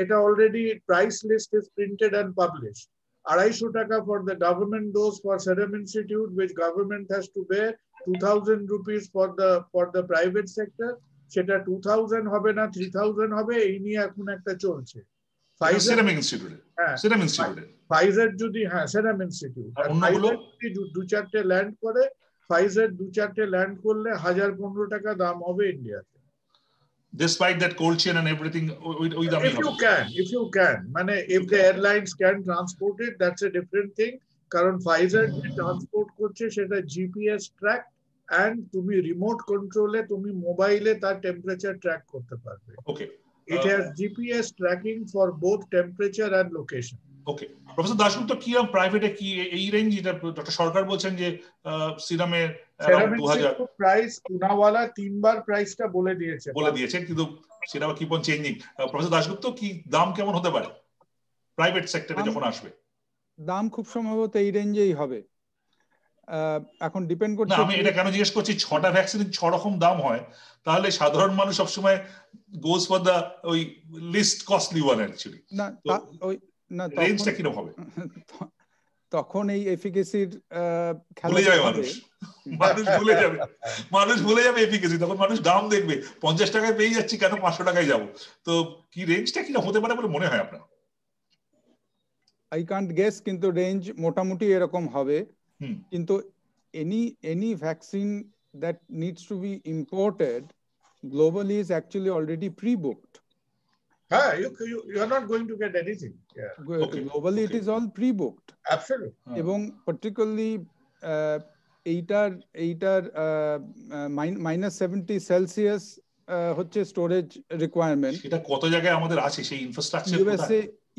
S2: এটা already price list is printed and published. 250 টাকা for the government dose for Serum Institute, which government has to bear, 2000 rupees for the private sector, সেটা 2000 হবে না 3000 হবে, এই নিয়ে এখন একটা চলছে।
S1: Serum Institute, Serum Institute,
S2: Pfizer যদি Serum Institute, আর ফাইজার যদি 2-4টে ল্যান্ড করে, ফাইজার 2-4টে ল্যান্ড করলে 1015 টাকা দাম হবে ইন্ডিয়াতে।
S1: Despite that cold chain and everything,
S2: if you can, মানে if the airlines can transport it, that's a different thing. কারণ ফাইজার যে ট্রান্সপোর্ট করছে সেটা জিপিএস ট্র্যাক, and তুমি রিমোট কন্ট্রোলে, তুমি মোবাইলে তার টেম্পারেচার ট্র্যাক করতে পারবে।
S1: Okay.
S2: It has GPS tracking for both temperature and location.
S1: Okay. Professor Dasgupta, কি প্রাইভেটে কি এই রেঞ্জ, যেটা ডক্টর সরকার বলছেন যে সিরামে 2000
S2: প্রাইস, পুনাওয়ালা 3 বার প্রাইসটা বলে দিয়েছে,
S1: কিন্তু সেটা keep on changing. Professor Dasgupta, কি দাম কেমন হতে পারে প্রাইভেট সেক্টরে যখন আসবে?
S4: দাম খুব সম্ভবত এই রেঞ্জেই হবে। এখন ডিপেন্ড করছে।
S1: না, আমি এটা কেন জিজ্ঞেস করছি, 6টা ভ্যাকসিনের 6 রকম দাম হয়, তাহলে সাধারণ মানুষ সবসময় গোজ ফর দা ওই লিস্ট কস্টলি ওয়ান অ্যাকচুয়ালি।
S4: না
S1: রেঞ্জটা কিরকম হবে?
S4: তখন এই এফিকেসির
S1: ভুলে যাবে মানুষ ভুলে যাবে এফিকেসি, তখন মানুষ দাম দেখবে 50 টাকায় পেয়ে যাচ্ছি, কেন 500 টাকায় যাবো। তো কি রেঞ্জটা কিরকম হতে পারে বলে মনে হয় আপনার?
S4: আই কান্ট গেস, কিন্তু রেঞ্জ মোটামুটি এরকম হবে। কিন্তু any vaccine that needs to be imported globally is actually already pre-booked.
S2: You are not going to get anything.
S4: Globally it is all pre-booked.
S2: Absolutely.
S4: এবং particularly এইটার -70 সেলসিয়াস হচ্ছে স্টোরেজ রিকোয়ারমেন্ট।
S1: এটা কত জায়গায় আমাদের আছে সেই ইনফ্রাস্ট্রাকচার?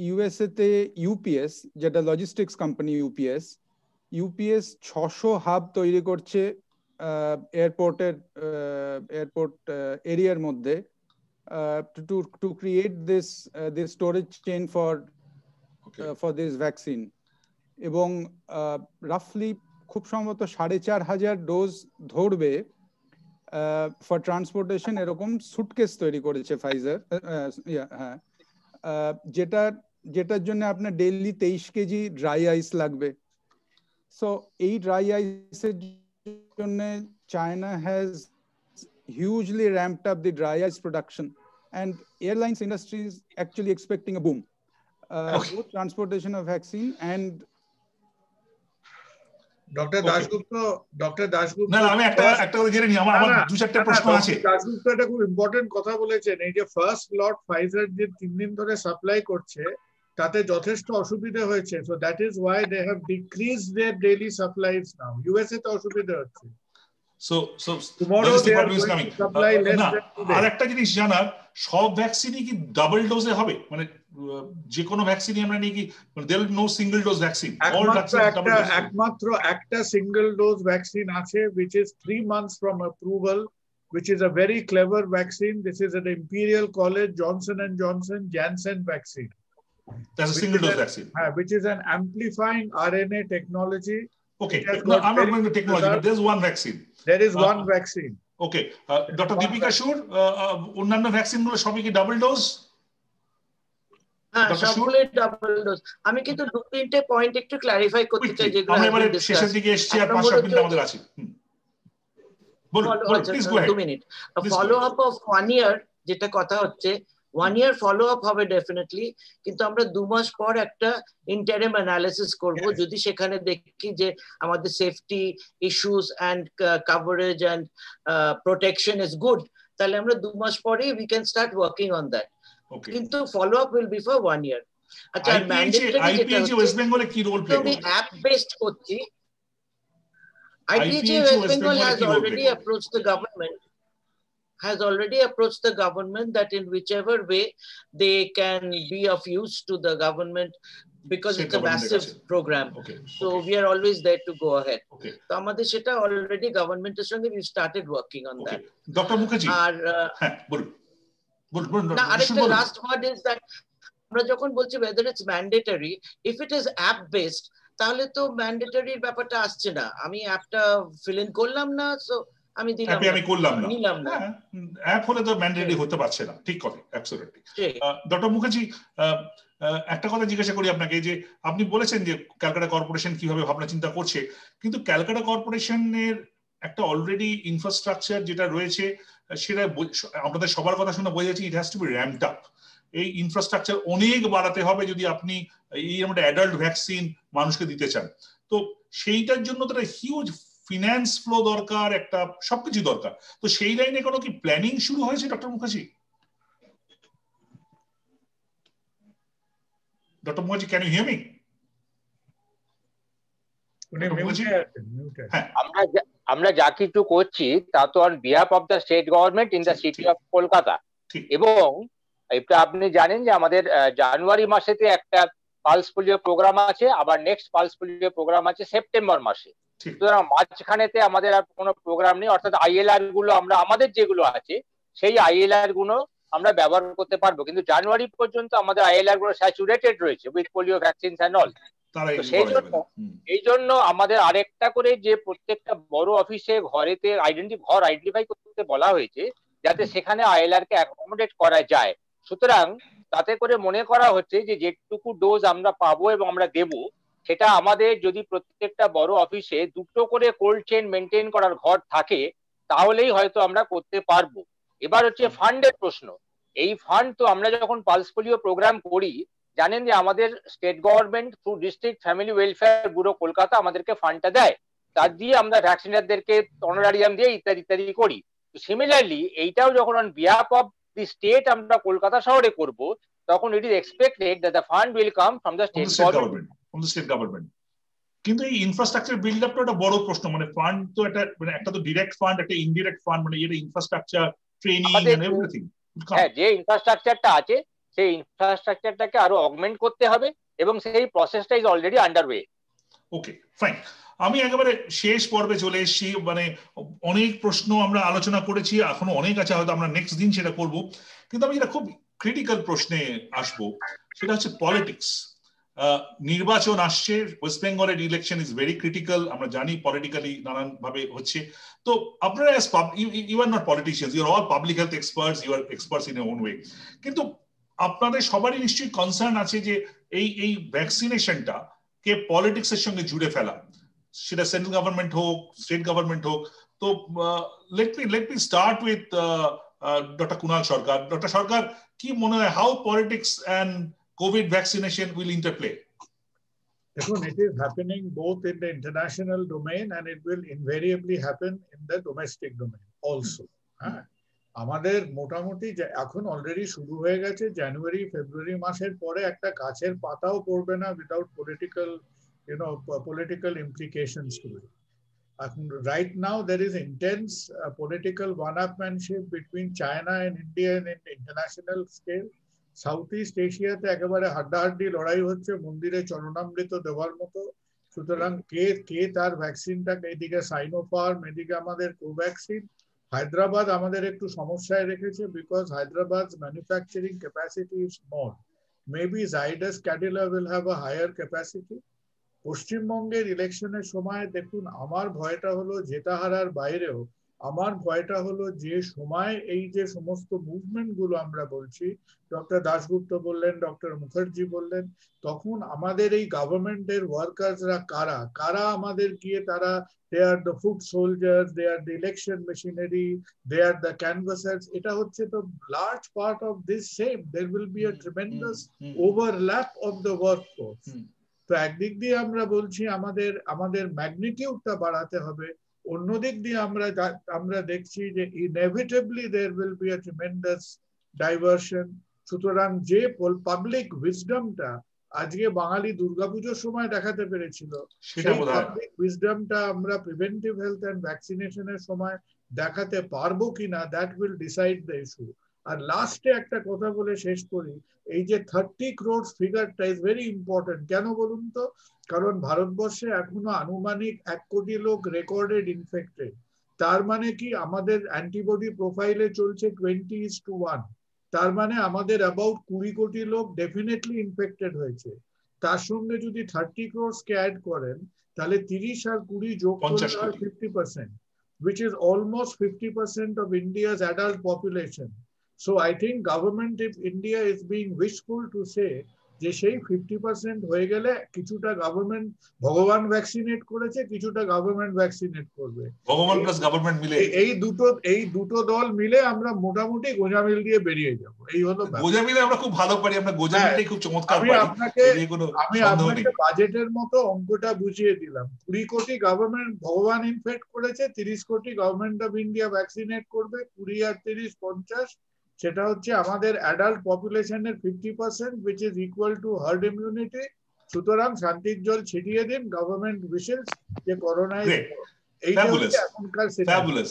S4: ইউএসএ তে ইউপিএস, যেটা লজিস্টিক্স কোম্পানি ইউপিএস 600 হাব তৈরি করছে এয়ারপোর্ট এরিয়ার মধ্যে, to create this storage chain for this vaccine. এবং রাফলি খুব সম্ভবত 4500 ডোজ ধরবে ফর ট্রান্সপোর্টেশন, এরকম সুটকেস তৈরি করেছে ফাইজার। যেটা যেটার জন্য আপনার ডেইলি 23 কেজি ড্রাই আইস লাগবে। সো এই ড্রাই আইসের জন্য China has hugely ramped up the dry ice production, and airlines industry is actually expecting a boom, both transportation of vaccine and
S2: doctor Dasgupta
S1: না আমি একটা কথা জেনে নি, আমার দু চারটা প্রশ্ন আছে।
S2: দাশগুপ্ত একটা খুব ইম্পর্টেন্ট কথা বলেছেন, এই যে ফার্স্ট লট ফাইজার যে 3 দিন ধরে সাপ্লাই করছে তাতে যথেষ্ট অসুবিধা হয়েছে, so that is why they have decreased their daily supplies now. USA তো অসুবিধা হচ্ছে।
S1: So logistic problem is coming. আর একটা জিনিস জানার, সব ভ্যাকসিনই কি ডাবল ডোজে হবে? মানে যে কোনো ভ্যাকসিনই আমরা নিই কি there is no single dose vaccine? All vaccines double dose?
S2: একমাত্র একটা সিঙ্গেল ডোজ ভ্যাকসিন আছে which is 3 months from approval, which is a very clever vaccine. This is an Imperial College Johnson & Johnson Janssen vaccine.
S1: That's a single dose vaccine.
S2: Which is an amplifying RNA technology.
S1: Okay, no, I'm not going to technology, but there's one vaccine.
S2: There is one vaccine.
S1: Okay, Dr. Deepika Shur, অন্যান্য ভ্যাকসিন গুলো সবই কি ডাবল ডোজ?
S6: হ্যাঁ, সবগুলোই ডাবল ডোজ। আমি কিন্তু 2-3টে পয়েন্ট একটু ক্ল্যারিফাই করতে চাই যেগুলো
S1: আমরা এবারে শেষের দিকে এসেছি আর 5-7 মিনিট আমাদের আছে। বলুন, please go ahead.
S6: 2 minute. Follow up of 1 ইয়ার যেটা কথা হচ্ছে, 1 year follow up হবে ডেফিনেটলি, কিন্তু আমরা 2 মাস পর একটা ইন্টারিম অ্যানালিসিস করব। যদি সেখানে দেখি যে আমাদের safety issues and coverage and protection is good, তাহলে আমরা 2 মাস পরে we can start working on that. কিন্তু follow up will be for 1 year। আচ্ছা,
S1: আইপিএইচ ওয়েস্ট বেঙ্গলে কি রোল প্লে করবে?
S6: আমি অ্যাপ বেসড করছি। IPH West Bengal has already approached the government, that in whichever way they can be of use to the government, because it's a massive program. So we are always there to go ahead. So আমাদের সেটা already government এর সঙ্গে we started working on that.
S1: Dr. Mukherjee, আর হ্যাঁ বলুন।
S6: না, আরেকটা লাস্ট ওয়ার্ড is that আমরা যখন বলছি whether it's mandatory, if it is app based, তাহলে তো ম্যান্ডেটরি ব্যাপারটা আসছে না। আমি অ্যাপটা ফিল ইন করলাম না, সো আমি
S1: করলাম না। অ্যাপ হলে তো ম্যান্ডেটরি হতে পারছে না, ঠিক কথা, অ্যাবসলিউটলি। ডক্টর মুখার্জি, একটা কথা জিজ্ঞাসা করি আপনাকে, যে আপনি বলেছেন যে ক্যালকাটা কর্পোরেশন কিভাবে ভাবনা চিন্তা করছে, কিন্তু ক্যালকাটা কর্পোরেশনের একটা অলরেডি ইনফ্রাস্ট্রাকচার যেটা রয়েছে সেটা আপনাদের সবার কথা শুনে বোঝা যাচ্ছে it has to be ramped up. এই ইনফ্রাস্ট্রাকচার অনেক বাড়াতে হবে যদি আপনি এই আমরা অ্যাডাল্ট ভ্যাকসিন মানুষকে দিতে চান। তো সেইটার জন্য তো একটা হিউজ ফিনান্স ফ্লো দরকার, একটা সবকিছু দরকার। তো সেই লাইনে কোনো কি প্ল্যানিং শুরু হয়েছে doctor Mukherjee? Doctor Mukherjee, can you hear me?
S7: আমরা যা কিছু করছি তা তো on behalf of the state government in the city of Kolkata, এবং এটা আপনি জানেন যে আমাদের জানুয়ারি মাসেতে একটা পালস পোলিও প্রোগ্রাম আছে, আবার নেক্সট পালস পোলিও প্রোগ্রাম আছে সেপ্টেম্বর মাসে। সুতরাং মাঝখানেতে আমাদের আর কোনো প্রোগ্রাম নেই, অর্থাৎ আইএলআর গুলো আমরা আমাদের যেগুলো আছে সেই আইএলআর গুলো আমরা ব্যবহার করতে পারবো, কিন্তু জানুয়ারি পর্যন্ত আমাদের আইএলআর গুলো স্যাচুরেটেড রয়েছে with polio vaccines and all. এই জন্য আমাদের আরেকটা করে যে প্রত্যেকটা বড় অফিসে ঘরেতে ঘর আইডেন্টিফাই করতে বলা হয়েছে, যাতে সেখানে আইএলআর কে অ্যাকোমোডেট করা যায়। সুতরাং তাতে করে মনে করা হচ্ছে যে যেটুকু ডোজ আমরা পাবো এবং আমরা দেব, সেটা আমাদের যদি প্রত্যেকটা বড় অফিসে 2টো করে কোল্ড চেইন মেনটেন করার ঘর থাকে, তাহলেই হয়তো আমরা করতে পারবো। এবার হচ্ছে ফান্ডের প্রশ্ন। এই ফান্ড তো আমরা যখন পালস পোলিও প্রোগ্রাম করি, জানেন যে আমাদের state government through district family welfare bureau Kolkata আমাদেরকে ফান্ডটা দেয়, তার দিয়ে আমরা ভ্যাকসিনারদেরকে অনারারিয়াম দিয়ে ইত্যাদি ইত্যাদি করি। সিমিলারলি এইটাও যখন on behalf of the state আমরা কলকাতা শহরে করব, তখন it is expected that the fund will come from the state
S1: government. কিন্তু এই ইনফ্রাস্ট্রাকচার বিল্ড আপটা একটা বড় প্রশ্ন, মানে ফান্ড তো একটা তো ডিরেক্ট ফান্ড, একটা ইনডিরেক্ট ফান্ড, মানে এটা ইনফ্রাস্ট্রাকচার, ট্রেনিং এন্ড এভরিথিং।
S7: হ্যাঁ, যে ইনফ্রাস্ট্রাকচারটা আছে সেই ইনফ্রাস্ট্রাকচারটাকে আরো অগমেন্ট করতে হবে, এবং সেই প্রসেসটা is already underway.
S1: Okay, fine. আমি একেবারে শেষ পর্বে চলে এসেছি, মানে অনেক প্রশ্ন আমরা আলোচনা করেছি, এখনো অনেক আছে, হয়তো আমরা নেক্সট দিন সেটা করব। কিন্তু আমি যেটা খুব ক্রিটিক্যাল প্রশ্নে আসবো, সেটা হচ্ছে পলিটিক্স। নির্বাচন আসছে, ওয়েস্ট বেঙ্গলের ইলেকশন ইজ ভেরি ক্রিটিক্যাল, আমরা জানি পলিটিক্যালি নানান ভাবে হচ্ছে। তো আপনারা you are not politicians, you are all public health experts, you are experts in your own way. কিন্তু আপনাদের সবারই নিশ্চয়ই কনসার্ন আছে যে এই ভ্যাকসিনেশনটা কে পলিটিক্স এর সঙ্গে জুড়ে ফেলা, সেটা সেন্ট্রাল গভর্নমেন্ট হোক, স্টেট গভর্নমেন্ট হোক। তো let me start with doctor Kunal Sarkar. Doctor Sarkar, কি মনে হয়, how politics and COVID vaccination will interplay?
S2: দেখুন, it is happening both in the international domain and it will invariably happen in the domestic domain also. হ্যাঁ, আমাদের মোটামুটি এখন অলরেডি শুরু হয়ে গেছে। জানুয়ারি ফেব্রুয়ারি মাসের পরে একটা গাছের পাতাও পড়বে না without political implications to it. Right now there is intense political one-upmanship between China and India in international scale. South east এশিয়াতে একেবারে হাড্ডাহাড্ডি লড়াই হচ্ছে মন্দিরে চরণামৃত দেওয়ার মতো। সুতরাং কে তার ভ্যাকসিনটাকে, এদিকে সাইনোফার্ম, এদিকে আমাদের কোভ্যাক্সিন। হায়দ্রাবাদ আমাদের একটু সমস্যায় রেখেছে because Hyderabad manufacturing capacity is small. Maybe Zydus Cadila will have a higher capacity. পশ্চিমবঙ্গের ইলেকশনের সময় দেখুন, আমার ভয়টা হলো জেতা হারার বাইরেও আমার ভয়টা হলো যে সময় এই যে সমস্ত মুভমেন্ট গুলো আমরা বলছি, ডক্টর দাশগুপ্ত বললেন, ডক্টর মুখার্জি বললেন, তখন আমাদের এই গভর্নমেন্টের ওয়ার্কার্সরা কারা আমাদের গিয়ে তারা they are the foot soldiers, they are the election machinery, they are the canvassers. এটা হচ্ছে তো large part of this same. There will be a tremendous overlap of the workforce. তো একদিক দিয়ে আমরা বলছি আমাদের ম্যাগনিটিউডটা বাড়াতে হবে, অন্যদিক দিয়ে আমরা দেখছি যে inevitably there will be a tremendous diversion. সুতরাং যে পাবলিক উইজডমটা আজকে বাঙালি দুর্গাপুজোর সময় দেখাতে পেরেছিল, সেই পাবলিক উইজডমটা আমরা প্রিভেন্টিভ হেলথ এন্ড ভ্যাকসিনেশনের সময় দেখাতে পারবো কিনা, that will decide the issue. আর লাস্টে একটা কথা বলে শেষ করি, এই যে 30 crore ফিগারটা ইজ ভেরি ইম্পর্টেন্ট। কেন বলুন তো? কারণ ভারতবর্ষে এখনো আনুমানিক 1 কোটি লোক রেকর্ডেড ইনফেক্টেড। তার মানে কি আমাদের অ্যান্টিবডি প্রোফাইলে চলছে 20:1। তার মানে আমাদের অ্যাবাউট 20 কোটি লোক ডেফিনেটলি ইনফেক্টেড হয়েছে। তার সঙ্গে যদি 30 crore কে অ্যাড করেন, তাহলে 30 আর 20 যোগ করলে হয় 50%, which is almost 50% of India's adult population. So I think government of India is being wishful to say যে সেই 50% হয়ে গেলে কিছুটা গভর্নমেন্ট ভগবান ভ্যাকসিনেট করেছে, কিছুটা গভর্নমেন্ট ভ্যাকসিনেট করবে।
S1: ভগবান প্লাস গভর্নমেন্ট মিলে
S2: এই দুটো দল মিলে আমরা মোটামুটি গোজামিল দিয়ে বেরিয়ে যাব। এই হলো
S1: গোজামিলে আমরা খুব ভালো পারি, আমরা গোজামিলটাই খুব চমৎকার পারি।
S2: আমি আপনাকে বাজেটের মতো অঙ্কটা বুঝিয়ে দিলাম। 20 কোটি গভর্নমেন্ট ভগবান ইনফেক্ট করেছে, 30 কোটি গভর্নমেন্ট অফ ইন্ডিয়া ভ্যাকসিনেট করবে, 20 আর 30 50, সেটা হচ্ছে আমাদের adult পপুলেশনের 50%, which is equal to herd immunity. সুতরাং শান্তির জল ছিটিয়ে দিন, গভর্নমেন্ট উইশেস যে করোনায় এইটা হচ্ছে এখনকার
S1: ফ্যাবুলাস।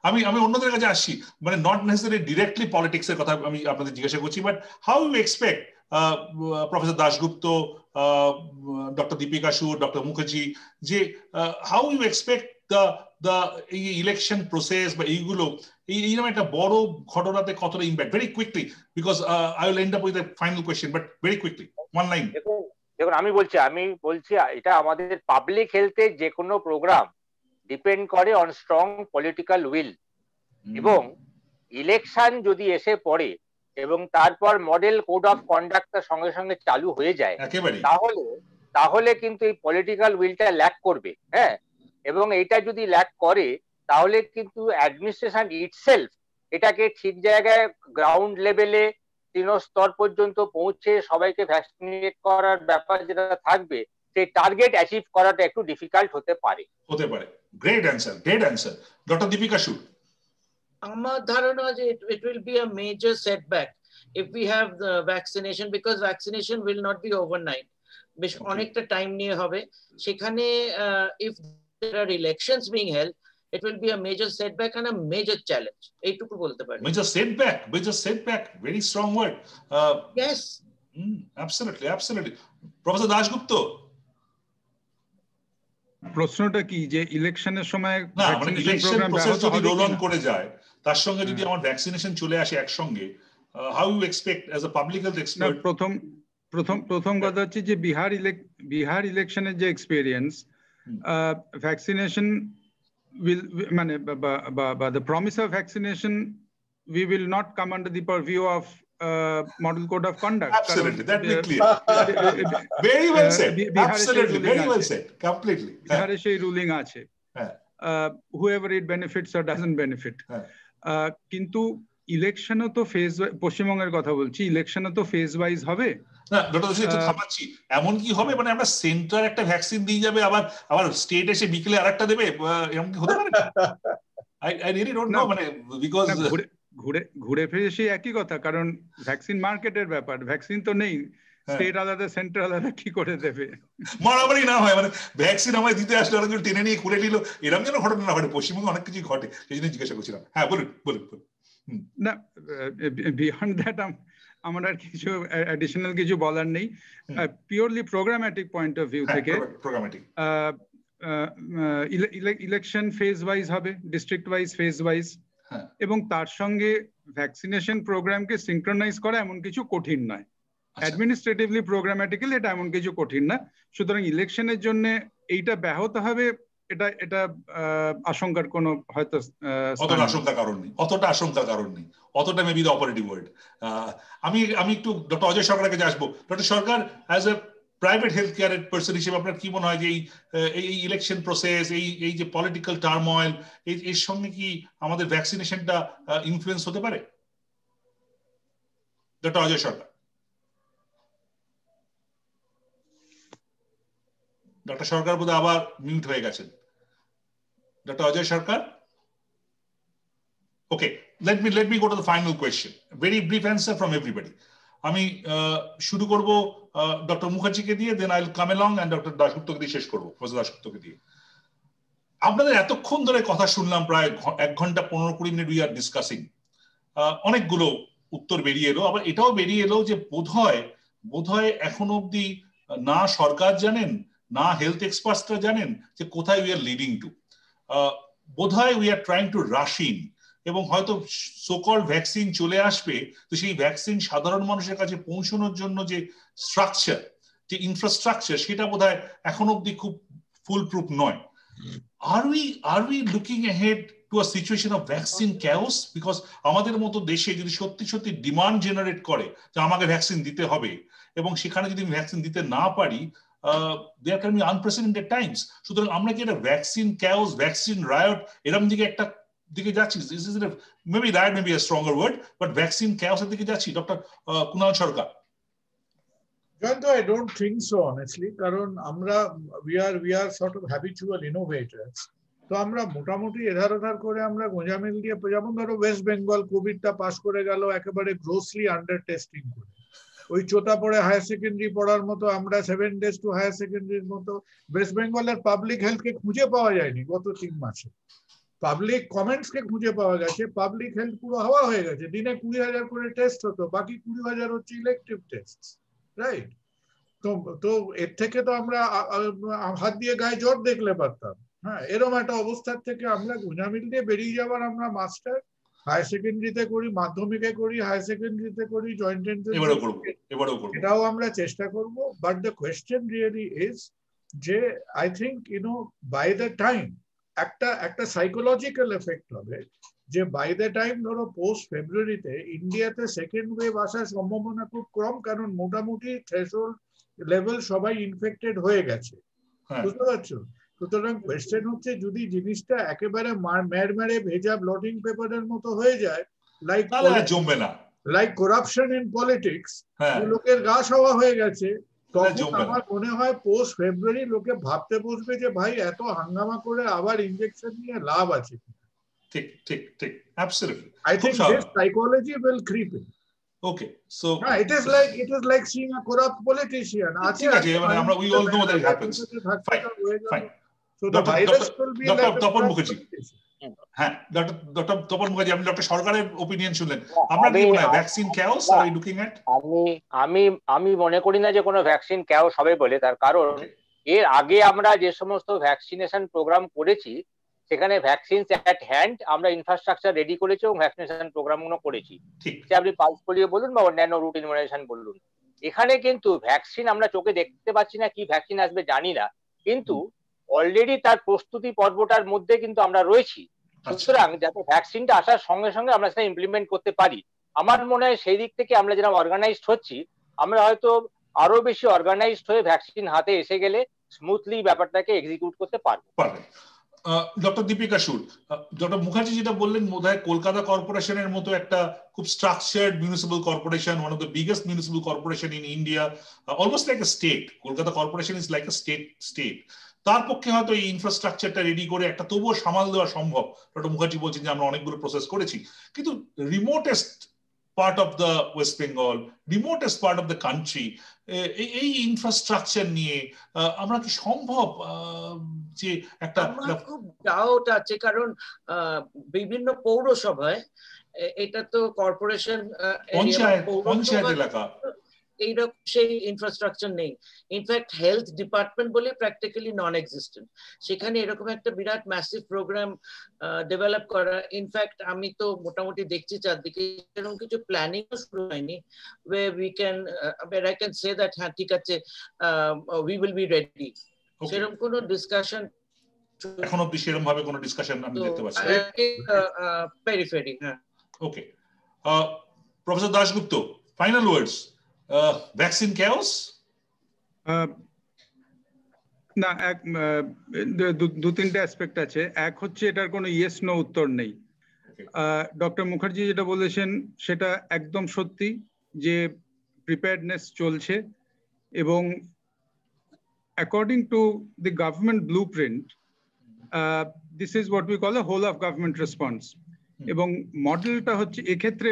S1: আমি অন্যদের কাছে আসছি, মানে নট নেসেসারি ডিরেক্টলি পলিটিক্স এর কথা আমি আপনাদের জিজ্ঞাসা করছি, but how you expect professor Dasgupta, doctor Deepika Sur, doctor Mukherjee, যে how you expect the election process বা এইগুলো এইরকম একটা বড় ঘটনাতে কতটা impact? Very quickly, because I will end up with a final question, but very quickly, one line.
S7: দেখুন, আমি বলছি এটা আমাদের পাবলিক হেলথে যে কোনো প্রোগ্রাম ডিপেন্ড করে অন স্ট্রং পলিটিক্যাল উইল, এবং ইলেকশন যদি এসে পড়ে এবং তারপর মডেল কোড অফ কন্ডাক্টটা সঙ্গে সঙ্গে চালু হয়ে যায়, তাহলে কিন্তু এই পলিটিক্যাল উইলটা ল্যাক করবে। হ্যাঁ, এবং এটা যদি ল্যাক করে তাহলে কিন্তু অ্যাডমিনিস্ট্রেশন ইটসেলফ এটাকে ঠিক জায়গায় গ্রাউন্ড লেভেলে স্তর পর্যন্ত পৌঁছে সবাইকে ভ্যাকসিনেট করার ব্যাপার যেটা থাকবে, সেই টার্গেট অ্যাচিভ করাটা একটু ডিফিকাল্ট হতে পারে।
S1: Great answer. ডক্টর দীপিকা সুর,
S6: আমার ধারণা যে it will be a major setback if we have the vaccination, because vaccination will not be overnight. বেশ অনেকটা টাইম নিয়ে হবে। সেখানে if there are elections being held, it will be a major setback and a major challenge. এইটুকু বলতে পারি।
S1: major setback, very strong word.
S6: Yes,
S1: absolutely. Professor Dasgupta,
S4: প্রশ্নটা কি যে ইলেকশনের সময়
S1: না, মানে ইলেকশন প্রসেস যদি রোল অন করে যায়, তার সঙ্গে যদি আমার ভ্যাকসিনেশন চলে আসে একসঙ্গে, how you expect as a public health expert?
S4: প্রথম কথা হচ্ছে যে বিহার ইলেকশনের যে এক্সপেরিয়েন্স, ভ্যাকসিনেশন will মানে the promise of vaccination we will not come under the purview of model code of conduct.
S1: Absolutely, that be clear. Very well said. Absolutely, very well said. Completely.
S4: বিহারে সেই রুলিং আছে, whoever it benefits or doesn't benefit. কিন্তু ইলেকশনও তো ফেজ, পশ্চিমবঙ্গের কথা বলছি, ইলেকশনও তো ফেজ ওয়াইজ হবে
S1: না। ডক্টর একটু থামাচ্ছি, এমন কি হবে মানে আমরা সেন্টার একটা ভ্যাকসিন দিয়ে যাবে, আবার স্টেট এসে বিকেলে আরেকটা দেবে, এমন কি হতে পারে? I really don't know, মানে বিকজ
S4: ঘুরে ফিরে সেই একই কথা, কারণ ভ্যাকসিন মার্কেটের ব্যাপার, ভ্যাকসিন তো নেই, স্টেট আলাদা সেন্টার আলাদা, কি করে দেবে?
S1: মারামারি না হয়, মানে ভ্যাকসিন আমায় দিতে আসলে অনেকজন টেনে নিয়ে খুলে নিল, এরকম যেন ঘটনা না ঘটে। পশ্চিমবঙ্গে অনেক কিছু ঘটে, সেই জন্য জিজ্ঞাসা করছিলাম। হ্যাঁ বলুন বলুন।
S4: না, বিয়ন্ড দ্যাট আমার আর কিছু অ্যাডিশনাল কিছু বলার নেই। Purely programmatic point of view থেকে ইলেকশন ফেজ ওয়াইজ হবে, ডিস্ট্রিক্ট ওয়াইজ ফেজ ওয়াইজ, এবং তার সঙ্গে ভ্যাকসিনেশন প্রোগ্রামকে সিনক্রোনাইজ করা এমন কিছু কঠিন নয়। অ্যাডমিনিস্ট্রেটিভলি প্রোগ্রামেটিক্যালি এটা এমন কিছু কঠিন না। সুতরাং ইলেকশনের জন্য এইটা ব্যাহত হবে, এটা আশঙ্কার কোনো হয়তো
S1: অতটা আশঙ্কার কারণ নেই, অতটা মেবি দ্য অপারেটিভ ওয়ার্ড। আমি একটু ডক্টর অজয় সরকারের কাছে আসবো। Doctor Sarkar, as a private health কেয়ারের পার্সন হিসেবে আপনার কি মনে হয় যে এই ইলেকশন প্রসেস, এই যে পলিটিক্যাল টার্ময়েল, এর সঙ্গে কি আমাদের ভ্যাকসিনেশনটা ইনফ্লুয়েন্স হতে পারে? ডক্টর অজয় সরকার। ডক্টর সরকার বোধহয় আবার মিউট হয়ে গেছেন। Doctor Ajay Sarkar? Okay, let me go to the final question. Very brief answer from everybody. আমি শুরু করব ডক্টর মুখার্জিকে দিয়ে, then I will come along and doctor দাশগুপ্তকে দিয়ে শেষ করব, প্রফেসর দাশগুপ্তকে দিয়ে। আপনাদের এতক্ষণ ধরে কথা শুনলাম, প্রায় 1 ঘন্টা 15-20 মিনিট উই আর ডিসকাসিং। অনেকগুলো উত্তর বেরিয়ে এলো, আবার এটাও বেরিয়ে এলো যে বোধহয় এখনো অব্দি না সরকার জানেন, না হেলথ এক্সপার্টসরা জানেন যে কোথায় উই আর লিডিং টু। বোধহয় we are trying to rush in, এবং হয়তো সোকল ভ্যাকসিন চলে আসবে, তো সেই ভ্যাকসিন সাধারণ মানুষের কাছে পৌঁছানোর জন্য যে স্ট্রাকচার, যে ইনফ্রাস্ট্রাকচার, সেটা বোধহয় এখন অব্দি খুব ফুল প্রুফ নয়। Are we looking ahead to a situation of vaccine chaos? Because আমাদের মতো দেশে যদি সত্যি ডিমান্ড জেনারেট করে যে আমাকে ভ্যাকসিন দিতে হবে, এবং সেখানে যদি ভ্যাকসিন দিতে না পারি, there can be unprecedented times. সুতরাং আমরা কি একটা ভ্যাকসিন chaos, ভ্যাকসিন রায়ট এরকম দিকে যাচ্ছি? Maybe riot may be a stronger word, but vaccine chaos এর দিকে যাচ্ছি? Doctor Kunal Sarkar.
S2: Jayant, I don't think so honestly, কারণ আমরা we are sort of habitual innovators. তো আমরা মোটামুটি এধার ওধার করে আমরা গোঁজামিল দিয়ে, যেমন ধরো ওয়েস্ট বেঙ্গল কোভিডটা পাস করে গেল একেবারে গ্রোসলি আন্ডার টেস্টিং করে, ওই চোতা পড়ে হায়ার সেকেন্ডারি পড়ার মতো আমরা 7 days টু হায়ার সেকেন্ডারির মতো। ওয়েস্ট বেঙ্গলের পাবলিক হেলথকে খুঁজে পাওয়া যায়নি গত 3 মাসে, পাবলিক কমেন্টস কে খুঁজে পাওয়া গেছে, পাবলিক হেলথ পুরো হাওয়া হয়ে গেছে। দিনে 20,000 করে টেস্ট হতো, বাকি 20,000 হচ্ছে ইলেকটিভ টেস্ট, রাইট? তো এর থেকে তো আমরা হাত দিয়ে গায়ে জ্বর দেখলে পারতাম। হ্যাঁ, এরকম একটা অবস্থার থেকে আমরা গোঁজামিল দিয়ে বেরিয়ে যাওয়ার আমরা মাস্টার হায়ার সেকেন্ডারিতে করি, মাধ্যমিকে করি, হায়ার সেকেন্ডারিতে করি, জয়েন্ট এন্ট্রান্স এটাও আমরা চেষ্টা করব। But the question really is যে I think by the time একটা সাইকোলজিক্যাল এফেক্ট হবে, যে বাই দ্য টাইম ধরো পোস্ট ফেব্রুয়ারিতে ইন্ডিয়াতে সেকেন্ড ওয়েভ আসার সম্ভাবনা খুব কম, কারণ মোটামুটি থ্রেশহোল্ড লেভেল সবাই ইনফেক্টেড হয়ে গেছে, বুঝতে পারছো? সুতরাং কোয়েশ্চেন হচ্ছে যদি জিনিসটা একেবারে মেড়মেড়ে ভেজা ব্লটিং পেপারের মতো হয়ে যায়, লাইক করাপশন ইন পলিটিক্স, লোকের গা সওয়া হয়ে গেছে, তখন আমার মনে হয় পোস্ট ফেব্রুয়ারি লোকে ভাবতে বসবে যে ভাই এত হাঙ্গামা করে আবার ইনজেকশন নিয়ে লাভ আছে।
S1: ঠিক ঠিক ঠিক, absolutely.
S2: I think this psychology will creep in.
S1: Okay, so
S2: it is like seeing a corrupt politician.
S1: ঠিক আছে, মানে আমরা we all know that it happens. Fine.
S2: So the virus will be like
S1: Tapan Mukherjee. হ্যাঁ, ডক্টর তপন মুখার্জি, আপনি ডক্টর সরকারের ওপিনিয়ন শুনলেন, আমরা কি মনে হয় vaccine chaos are we looking at?
S7: আমি মনে করি না যে কোনো ভ্যাকসিন chaos হবে বলে। তার কারণ এর আগে আমরা যে সমস্ত ভ্যাকসিনেশন প্রোগ্রাম করেছি সেখানে ভ্যাকসিনস অ্যাট হ্যান্ড আমরা ইনফ্রাস্ট্রাকচার রেডি করেছি এবং ভ্যাকসিনেশন প্রোগ্রামগুলো করেছি। সে আপনি পালস পোলিও বলুন বা অন্যান্য রুট ইমিউনাইজেশন বলুন, এখানে কিন্তু ভ্যাকসিন আমরা চোখে দেখতে পাচ্ছি না, কি ভ্যাকসিন আসবে জানি না, কিন্তু অলরেডি তার প্রস্তুতি পর্বটার মধ্যে কিন্তু আমরা রয়েছি। সুতরাং যাতে ভ্যাকসিনটা আসার সঙ্গে সঙ্গে আমরা সেটা ইমপ্লিমেন্ট করতে পারি। আমার মনে হয় সেই দিক থেকে আমরা যেরকম অর্গানাইজড হচ্ছি, আমরা হয়তো আরো বেশি অর্গানাইজড হয়ে ভ্যাকসিন হাতে এসে গেলে স্মুথলি ব্যাপারটাকে এক্সিকিউট করতে পারবো।
S1: ডক্টর দীপিকা সুর, ডক্টর মুখার্জি যেটা বললেন, বোধহয় কলকাতা কর্পোরেশনের মতো একটা খুব structured municipal corporation, one of the biggest municipal corporation in India, almost like a state. Kolkata corporation is like a state. তার পক্ষে হয়তো এই ইনফ্রাস্ট্রাকচারটা রেডি করে একটা তবুও সামাল দেওয়া সম্ভব। ডক্টর মুখার্জি বলছেন যে আমরা অনেকগুলো প্রসেস করেছি, কিন্তু রিমোটেস্ট part of the West Bengal, remotest part of the country, এই ইনফ্রাস্ট্রাকচার নিয়ে আমরা কি সম্ভব যে একটা?
S6: খুব ডাউট আছে, কারণ বিভিন্ন পৌরসভায়, এটা তো কর্পোরেশন
S1: পঞ্চায়েত এলাকা,
S6: এইরকম সেই ইনফ্রাস্ট্রাকচার নেই। ইনফ্যাক্ট হেলথ ডিপার্টমেন্ট বলে প্র্যাকটিক্যালি নন এক্সিস্টেন্ট। সেখানে এরকম একটা বিরাট ম্যাসিভ প্রোগ্রাম ডেভেলপ করা, ইনফ্যাক্ট আমি তো মোটামুটি দেখছি চারদিকে এরকম কিছু প্ল্যানিং শুরু হয়নি, where I can say that হ্যাঁ ঠিক আছে, we will be ready। সেরকম কোনো ডিসকাশন
S1: এখন অবধি সেরকম ভাবে কোনো ডিসকাশন আমি দেখতে পাচ্ছি না।
S6: পেরিফেরি। হ্যাঁ,
S1: okay. Professor Dasgupta, final words. Vaccine chaos?
S4: না, দু তিনটা অ্যাসপেক্ট আছে। এক হচ্ছে এটার কোনো ইয়েস নো উত্তর নেই। ডক্টর মুখার্জি যেটা বলেছেন সেটা একদম সত্যি, যে প্রিপেয়ারনেস চলছে, এবং according to the government blueprint this is what we call a whole of government response. এবং মডেলটা হচ্ছে এক্ষেত্রে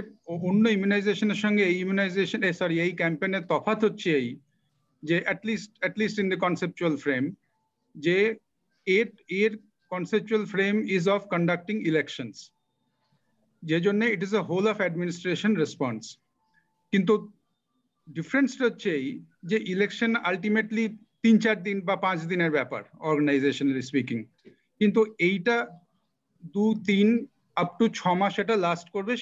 S4: অন্য ইমিউনাইজেশনের সঙ্গে এই ইমিউনাইজেশন এই ক্যাম্পেইনের তফাৎ হচ্ছে এই যে at least in the conceptual frame, যে এর conceptual frame is of conducting elections, যে জন্য it is a whole of administration response. কিন্তু ডিফারেন্সটা হচ্ছে এই যে ইলেকশন আলটিমেটলি 3-4 দিন বা 5 দিনের ব্যাপার অর্গানাইজেশনালি স্পিকিং, কিন্তু এইটা 2-3 আপ টু 6 মাস এটা লাস্ট করবে,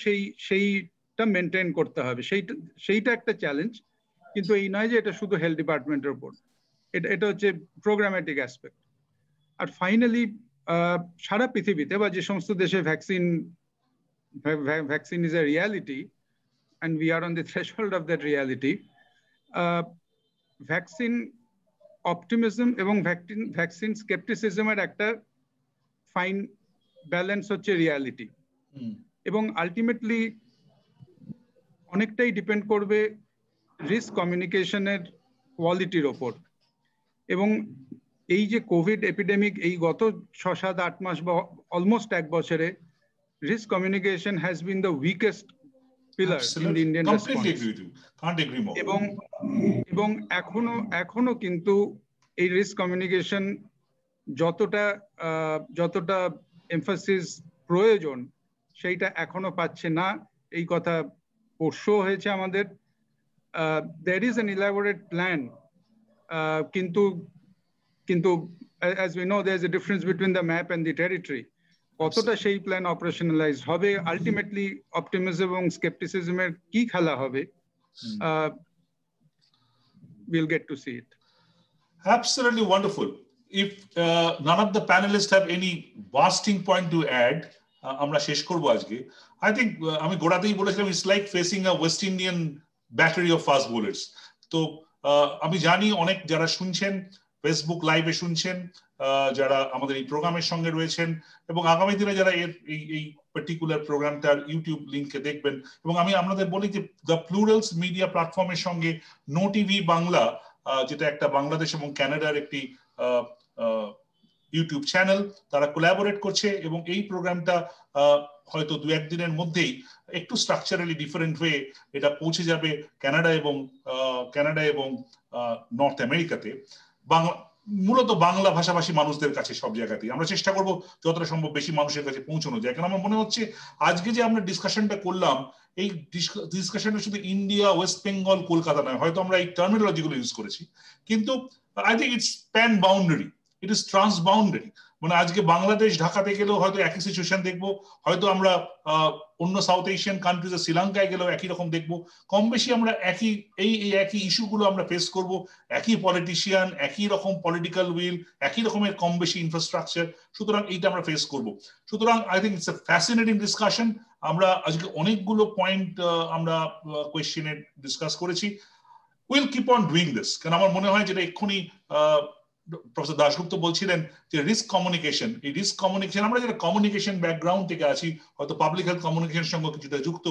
S4: সেইটা মেনটেন করতে হবে, সেইটা একটা চ্যালেঞ্জ। কিন্তু এই নয় যে এটা শুধু হেলথ ডিপার্টমেন্টের উপর, এটা হচ্ছে প্রোগ্রামেটিক অ্যাসপেক্ট। আর ফাইনালি সারা পৃথিবীতে বা যে সমস্ত দেশে vaccine is a reality and we are on the threshold of that reality, vaccine optimism এবং ভ্যাকসিন স্কেপটিসিজমের একটা ফাইন ব্যালেন্স হচ্ছে রিয়ালিটি। এবং আলটিমেটলি অনেকটাই ডিপেন্ড করবে রিস্ক কমিউনিকেশনের কোয়ালিটির ওপর। এবং এই যে কোভিড এপিডেমিক, এই গত 6-7-8 মাস বা অলমোস্ট 1 বছরে risk communication has been the weakest pillar in the Indian response.
S1: Completely agree with you. Can't agree more.
S4: এবং এখনো কিন্তু এই রিস্ক কমিউনিকেশন যতটা এমফাসিস প্রয়োজন সেইটা এখনো পাচ্ছে না। এই কথা পরশু হয়েছে আমাদের। there is an elaborate plan, কিন্তু as we know there is a difference between the map and the territory. কতটা সেই প্ল্যান অপারেশনালাইজ হবে, আলটিমেটলি অপটিমিজম এবং স্কেপটিসিজমের কি খেলা হবে, we'll get to see it.
S1: Absolutely wonderful. If none of the panelists have any bursting point to add, আমরা শেষ করব আজকে। I think আমি গোড়াতেই বলেছিলাম it's like facing a West Indian battery of fast bowlers. তো আমি জানি অনেক যারা শুনছেন ফেসবুক লাইভে শুনছেন, যারা আমাদের এই প্রোগ্রামের সঙ্গে রয়েছেন, এবং আগামী দিনে যারা এই পার্টিকুলার প্রোগ্রামটার ইউটিউব লিংকে দেখবেন। এবং আমি আপনাদের বলি যে দ্য প্লুরালস মিডিয়া প্ল্যাটফর্মের সঙ্গে নো টিভি বাংলা, যেটা একটা বাংলাদেশ এবং কানাডার একটি ইউটিউব চ্যানেল, তারা কোলাবোরেট করছে, এবং এই প্রোগ্রামটা হয়তো 2-1 দিনের মধ্যেই একটু স্ট্রাকচারালি ডিফারেন্ট হয়ে এটা পৌঁছে যাবে কানাডা এবং নর্থ আমেরিকাতে। মূলত বাংলা ভাষাভাষী মানুষদের কাছে সব জায়গাতেই আমরা চেষ্টা করব যতটা সম্ভব বেশি মানুষের কাছে পৌঁছানো যায়। কারণ আমার মনে হচ্ছে আজকে যে আমরা ডিসকাশনটা করলাম, এই ডিসকাশনটা শুধু ইন্ডিয়া, ওয়েস্ট বেঙ্গল, কলকাতা নয়, হয়তো আমরা এই টার্মিনোলজি গুলো ইউজ করেছি, কিন্তু I think it's pan boundary, it is transboundary. মানে আজকে বাংলাদেশ ঢাকাতে গেলেও হয়তো একই সিচুয়েশন দেখবো, হয়তো আমরা অন্য সাউথ এশিয়ান কান্ট্রিজে শ্রীলঙ্কায় গেলেও একই রকম দেখবো। কম বেশি আমরা একই ইস্যুগুলো আমরা ফেস করব, একই পলিটিশিয়ান, একই রকম পলিটিক্যাল উইল, একই রকমের কম বেশি ইনফ্রাস্ট্রাকচার, সুতরাং এইটা আমরা ফেস করব। সুতরাং I think it's a fascinating discussion. আমরা আজকে অনেকগুলো পয়েন্ট আমরা কোয়েশ্চেনে ডিসকাস করেছি। Will keep on doing this, কারণ আমার মনে হয় যেটা এক্ষুনি প্রফেসর দাশগুপ্ত বলছিলেন যে রিস্ক কমিউনিকেশন, এই রিস্ক কমিউনিকেশন, আমরা যেটা কমিউনিকেশন ব্যাকগ্রাউন্ড থেকে আছি, হয়তো পাবলিক হেলথ কমিউনিকেশনের সঙ্গে কিছুটা যুক্ত,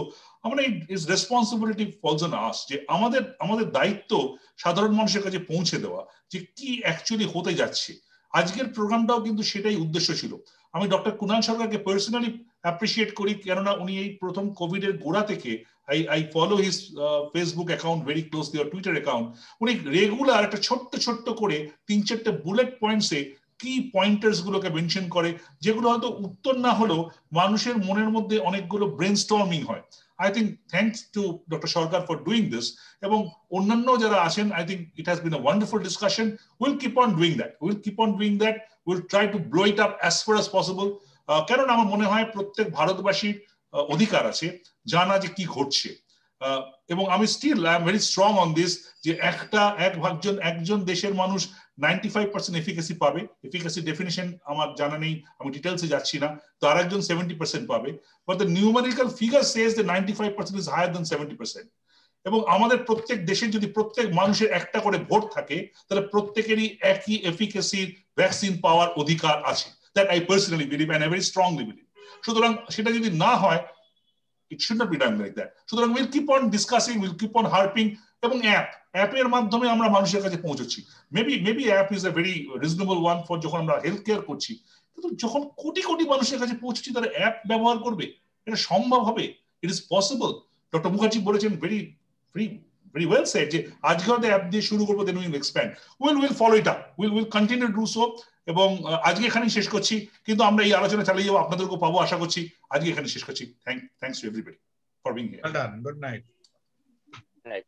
S1: আমরা is responsibility falls on us, যে আমাদের দায়িত্ব সাধারণ মানুষের কাছে পৌঁছে দেওয়া যে কি অ্যাকচুয়ালি হতে যাচ্ছে। আজকের প্রোগ্রামটাও কিন্তু সেটাই উদ্দেশ্য ছিল। আমি ডক্টর কুণাল সরকারকে পার্সোনালি অ্যাপ্রিসিয়েট করি, কেননা উনি এই প্রথম কোভিডের গোড়া থেকে, I follow his Facebook account very closely or Twitter account, উনি রেগুলার একটা ছোট্ট করে 3-4টে বুলেট পয়েন্টসে কি পয়েন্টার্স গুলোকে মেনশন করে, যেগুলো হয়তো উত্তর না হলেও মানুষের মনের মধ্যে অনেকগুলো ব্রেনস্টর্মিং হয়। I think thanks to Dr. Sarkar for doing this, এবং অন্যান্য যারা আছেন, I think it has been a wonderful discussion. We'll keep on doing that. We'll try to blow it up as far as possible. কারণ আমার মনে হয় প্রত্যেক ভারতবাসীর অধিকার আছে জানা যে কি ঘটছে, এবং আমি I am very strong on this, যে একজন দেশের মানুষ 95% এফিকাসি পাবে। এফিকাসি ডেফিনিশন আমার জানা নেই, আমি ডিটেলসে যাচ্ছি না। তো আরেকজন 70% পাবে, but the numerical figure says that 95% is higher than 70%। এবং আমাদের প্রত্যেক দেশের যদি প্রত্যেক মানুষের একটা করে ভোট থাকে, তাহলে প্রত্যেকেরই একই এফিকাসির ভ্যাকসিন পাওয়ার অধিকার আছে। That I personally believe and I very strongly believe. সুতরাং সেটা যদি না হয়, it should not be done like that. সুতরাং we'll keep on discussing, we'll keep on harping, এবং অ্যাপের মাধ্যমে আমরা মানুষের কাছে পৌঁছচ্ছি। Maybe app is a very reasonable one for যখন আমরা হেলথ কেয়ার করছি, কিন্তু যখন কোটি কোটি মানুষের কাছে পৌঁছচ্ছি, তারা অ্যাপ ব্যবহার করবে, এটা সম্ভব হবে? It is possible. Doctor Mukherjee বলেছেন very well said, যে আজকে হয়তো অ্যাপ দিয়ে শুরু করবো, then we will expand. We'll follow it up. We'll continue to do so. এবং আজকে এখানেই শেষ করছি, কিন্তু আমরা এই আলোচনা চালিয়ে যাবো, আপনাদেরকেও পাবো আশা করছি। আজকে এখানে শেষ করছি। Thanks to everybody for being here.
S2: Well done. Good night.
S7: Right.